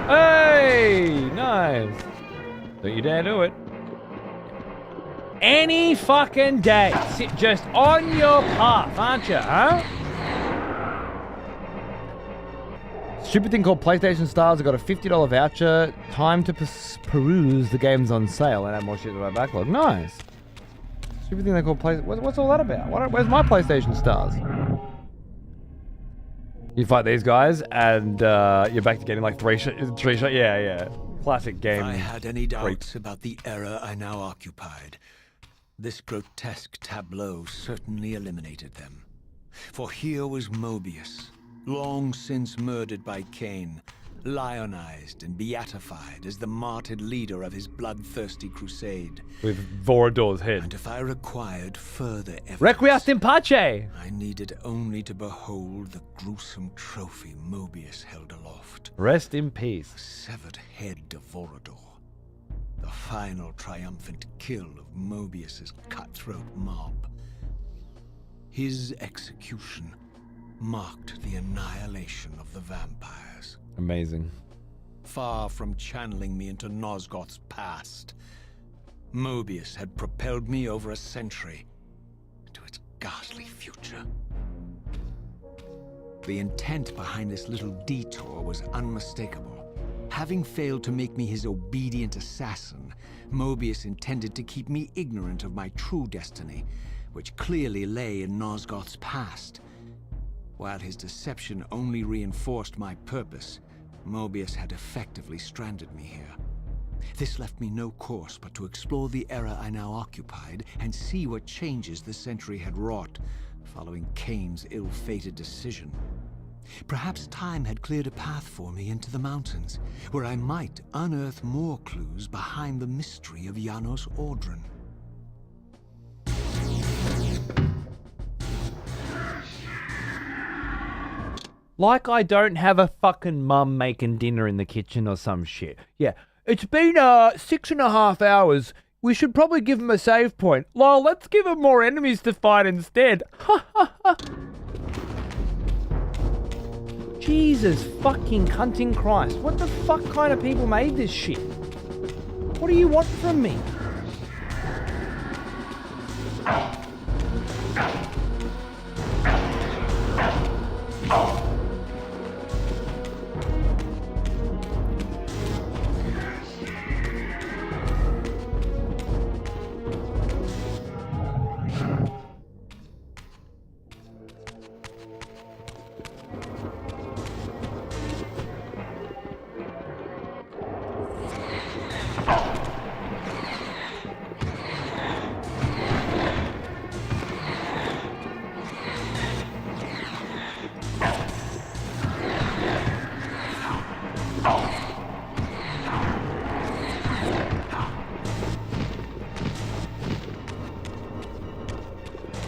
Hey, nice. Don't you dare do it. Any fucking day. Sit just on your path, aren't you, huh? Stupid thing called PlayStation Stars. I got a $50 voucher. Time to peruse the games on sale and add more shit to my backlog. Nice. Stupid thing they call what's all that about? Where's my PlayStation Stars? You fight these guys, and you're back to getting like three shot. Yeah. Classic game. If I had any doubts about the era I now occupied, this grotesque tableau certainly eliminated them. For here was Mobius, long since murdered by Kain, lionized and beatified as the martyred leader of his bloodthirsty crusade. With Vorador's head. And if I required further evidence, Requiescat in pace! I needed only to behold the gruesome trophy Mobius held aloft. Rest in peace. The severed head of Vorador. The final triumphant kill of Mobius's cutthroat mob. His execution marked the annihilation of the vampires. Amazing. Far from channeling me into Nosgoth's past, Mobius had propelled me over a century to its ghastly future. The intent behind this little detour was unmistakable. Having failed to make me his obedient assassin, Mobius intended to keep me ignorant of my true destiny, which clearly lay in Nosgoth's past. While his deception only reinforced my purpose, Mobius had effectively stranded me here. This left me no course but to explore the era I now occupied and see what changes the century had wrought following Kain's ill-fated decision. Perhaps time had cleared a path for me into the mountains, where I might unearth more clues behind the mystery of Janos Audron. Like I don't have a fucking mum making dinner in the kitchen or some shit. Yeah, it's been 6.5 hours. We should probably give him a save point. Lol, let's give him more enemies to fight instead. Ha ha ha. Jesus fucking hunting Christ. What the fuck kind of people made this shit? What do you want from me?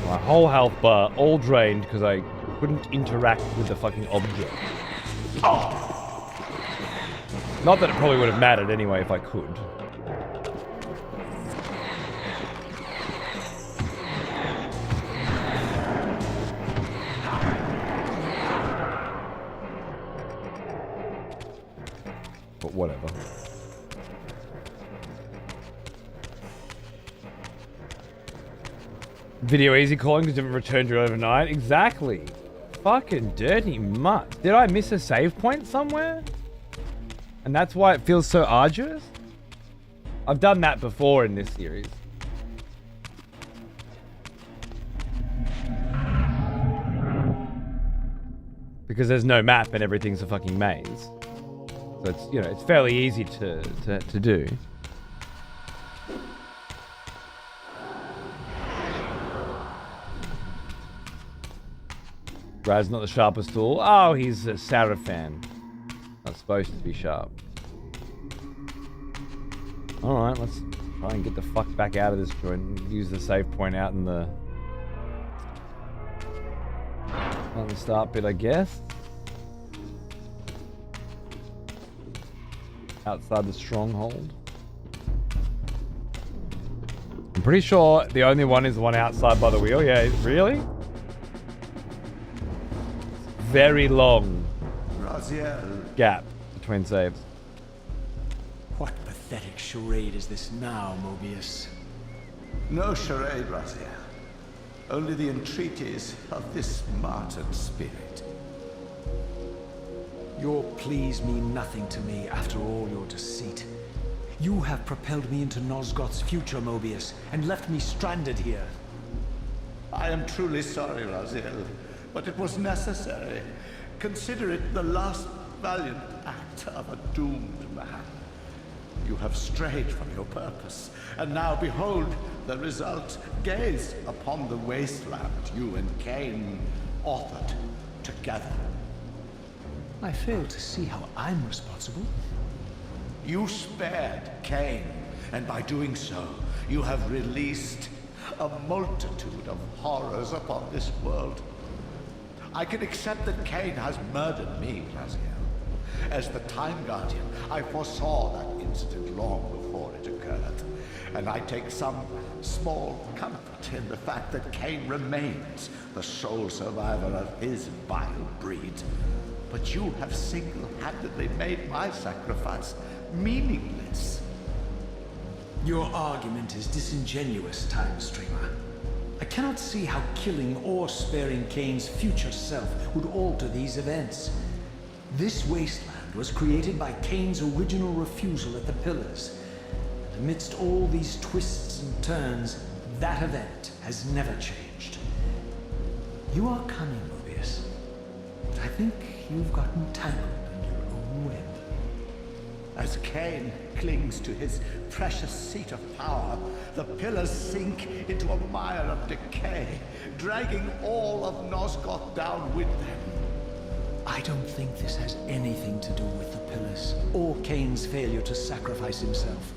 My whole health bar all drained because I couldn't interact with the fucking object. Not that it probably would have mattered anyway if I could. But whatever. Video easy calling because it didn't return to it overnight. Exactly. Fucking dirty mutt. Did I miss a save point somewhere? And that's why it feels so arduous? I've done that before in this series. Because there's no map and everything's a fucking maze. So it's, you know, it's fairly easy to do. Rad's not the sharpest tool. Oh, he's a Sarafan. Not supposed to be sharp. Alright, let's try and get the fuck back out of this joint and use the save point out in the... on the start bit, I guess. Outside the stronghold. I'm pretty sure the only one is the one outside by the wheel. Yeah, really? Very long gap between saves. What pathetic charade is this now, Mobius? No charade, Raziel. Only the entreaties of this martyred spirit. Your pleas mean nothing to me after all your deceit. You have propelled me into Nosgoth's future, Mobius, and left me stranded here. I am truly sorry, Raziel, but it was necessary. Consider it the last valiant act of a doomed man. You have strayed from your purpose, and now behold the result. Gaze upon the wasteland you and Kain authored together. I fail to see how I'm responsible. You spared Kain, and by doing so, you have released a multitude of horrors upon this world. I can accept that Kain has murdered me, Raziel. As the Time Guardian, I foresaw that incident long before it occurred, and I take some small comfort in the fact that Kain remains the sole survivor of his vile breed. But you have single-handedly made my sacrifice meaningless. Your argument is disingenuous, Time Streamer. I cannot see how killing or sparing Kain's future self would alter these events. This wasteland was created by Kain's original refusal at the Pillars. And amidst all these twists and turns, that event has never changed. You are cunning, Mobius, but I think you've gotten tangled in your own web. As Kain clings to his precious seat of power, the pillars sink into a mire of decay, dragging all of Nosgoth down with them. I don't think this has anything to do with the Pillars, or Kain's failure to sacrifice himself.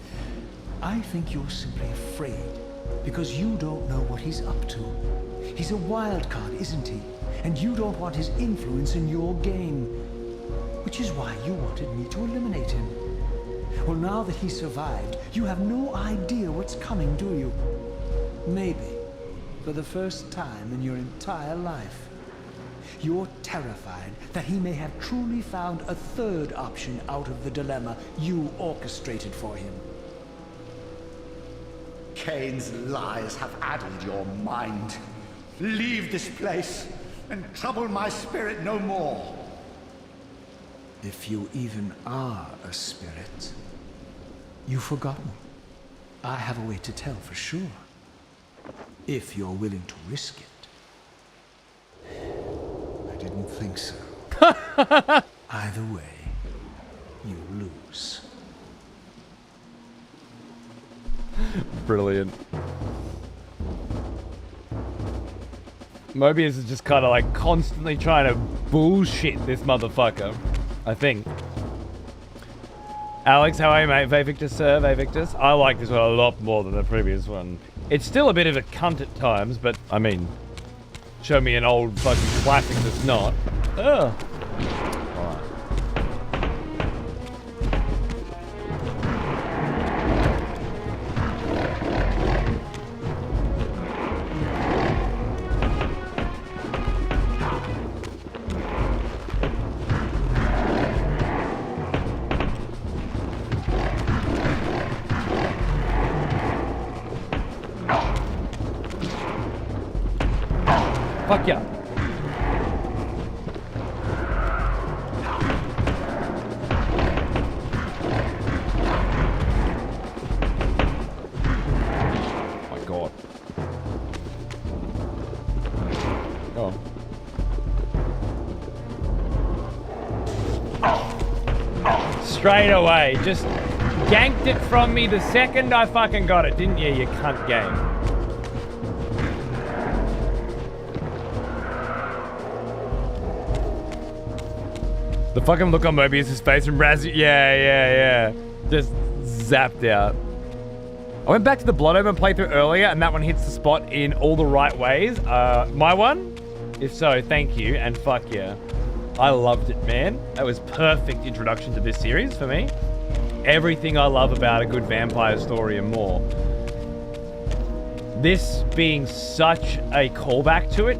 I think you're simply afraid, because you don't know what he's up to. He's a wild card, isn't he? And you don't want his influence in your game. Which is why you wanted me to eliminate him. Well, now that he survived, you have no idea what's coming, do you? Maybe, for the first time in your entire life, you're terrified that he may have truly found a third option out of the dilemma you orchestrated for him. Kain's lies have addled your mind. Leave this place and trouble my spirit no more. If you even are a spirit, you've forgotten. I have a way to tell for sure. If you're willing to risk it. I didn't think so. Either way, you lose. Brilliant. Mobius is just kind of like constantly trying to bullshit this motherfucker, I think. Alex, how are you, mate? Vavictus, sir, Vavictus. I like this one a lot more than the previous one. It's still a bit of a cunt at times, but I mean, show me an old fucking classic that's not. Ugh. Alright. Fuck yeah. Oh my god. Oh. Straight away, just ganked it from me the second I fucking got it, didn't you, you cunt game? The fucking look on Mobius' face and Raz, yeah. Just zapped out. I went back to the Blood Omen playthrough earlier and that one hits the spot in all the right ways. My one? If so, thank you and fuck yeah. I loved it, man. That was perfect introduction to this series for me. Everything I love about a good vampire story and more. This being such a callback to it.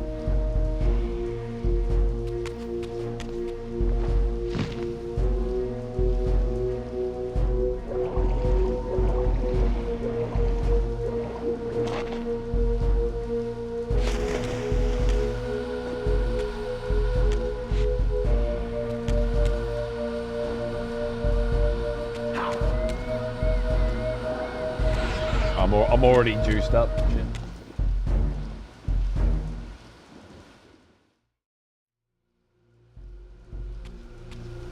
I'm already juiced up. Shit.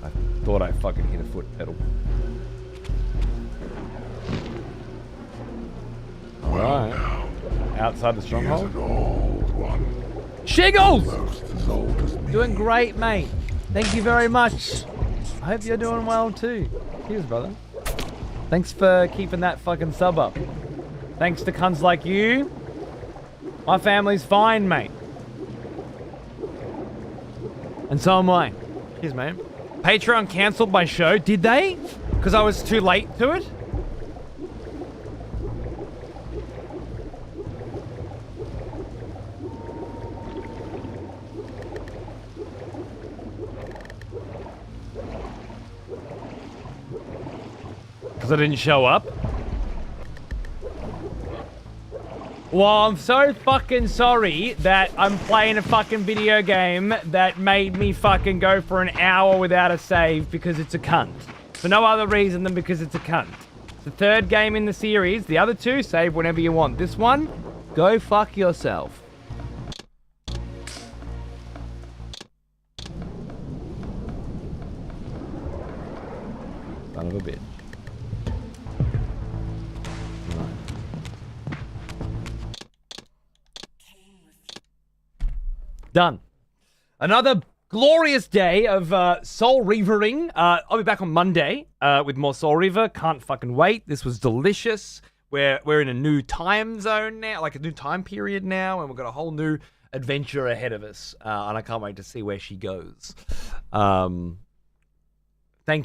I thought I fucking hit a foot pedal. Alright. Outside the stronghold. Shiggles! Doing great, mate. Thank you very much. I hope you're doing well too. Cheers, brother. Thanks for keeping that fucking sub up. Thanks to cunts like you, my family's fine, mate. And so am I. Cheers, mate. Patreon cancelled my show, did they? Because I was too late to it? Because I didn't show up? Well, I'm so fucking sorry that I'm playing a fucking video game that made me fucking go for an hour without a save because it's a cunt. For no other reason than because it's a cunt. It's the third game in the series. The other two, save whenever you want. This one, go fuck yourself. Son of a bitch. Done. Another glorious day of Soul Reavering. I'll be back on Monday with more Soul Reaver. Can't fucking wait. This was delicious. We're in a new time zone now, like a new time period now, and we've got a whole new adventure ahead of us. And I can't wait to see where she goes. Thank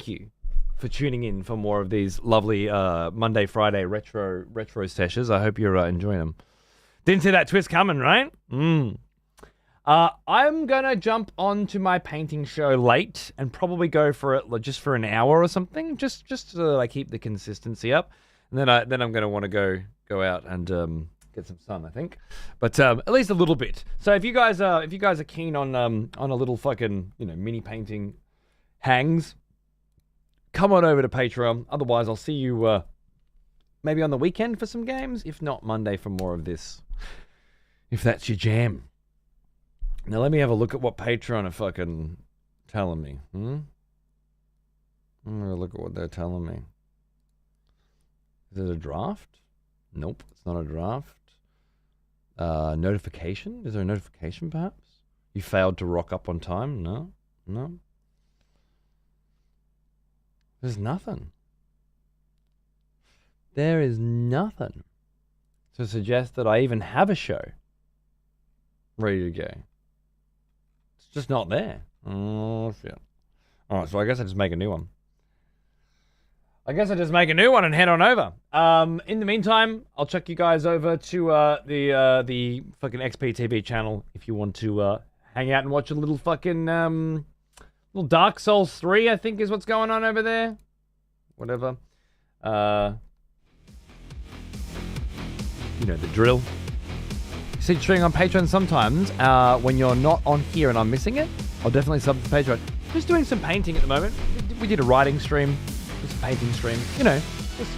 you for tuning in for more of these lovely Monday, Friday retro sessions. I hope you're enjoying them. Didn't see that twist coming, right? I'm gonna jump onto my painting show late and probably go for it just for an hour or something, just so I keep the consistency up. And then I'm gonna want to go out and get some sun, I think, but at least a little bit. So if you guys are keen on a little fucking mini painting hangs, come on over to Patreon. Otherwise, I'll see you maybe on the weekend for some games. If not, Monday for more of this. If that's your jam. Now let me have a look at what Patreon are fucking telling me. I'm gonna look at what they're telling me. Is it a draft? Nope, it's not a draft. Notification? Is there a notification perhaps? You failed to rock up on time? No. There's nothing. There is nothing to suggest that I even have a show ready to go. It's just not there. Oh, shit. Alright, so I guess I just make a new one. and head on over. In the meantime, I'll chuck you guys over to the fucking XPTV channel if you want to hang out and watch a little fucking little Dark Souls 3, I think is what's going on over there. Whatever. You know the drill. See streaming on Patreon sometimes when you're not on here and I'm missing it. I'll definitely sub to Patreon. Just doing some painting at the moment. We did a writing stream, just a painting stream. Just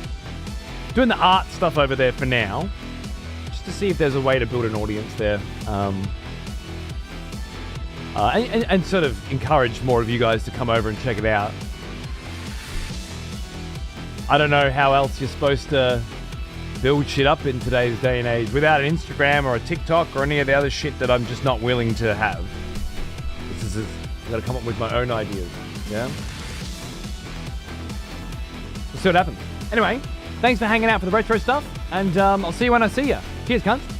doing the art stuff over there for now, just to see if there's a way to build an audience there, and sort of encourage more of you guys to come over and check it out. I don't know how else you're supposed to build shit up in today's day and age without an Instagram or a TikTok or any of the other shit that I'm just not willing to have. I've got to come up with my own ideas. Yeah? We'll see what happens. Anyway, thanks for hanging out for the retro stuff, and I'll see you when I see you. Cheers, cunts.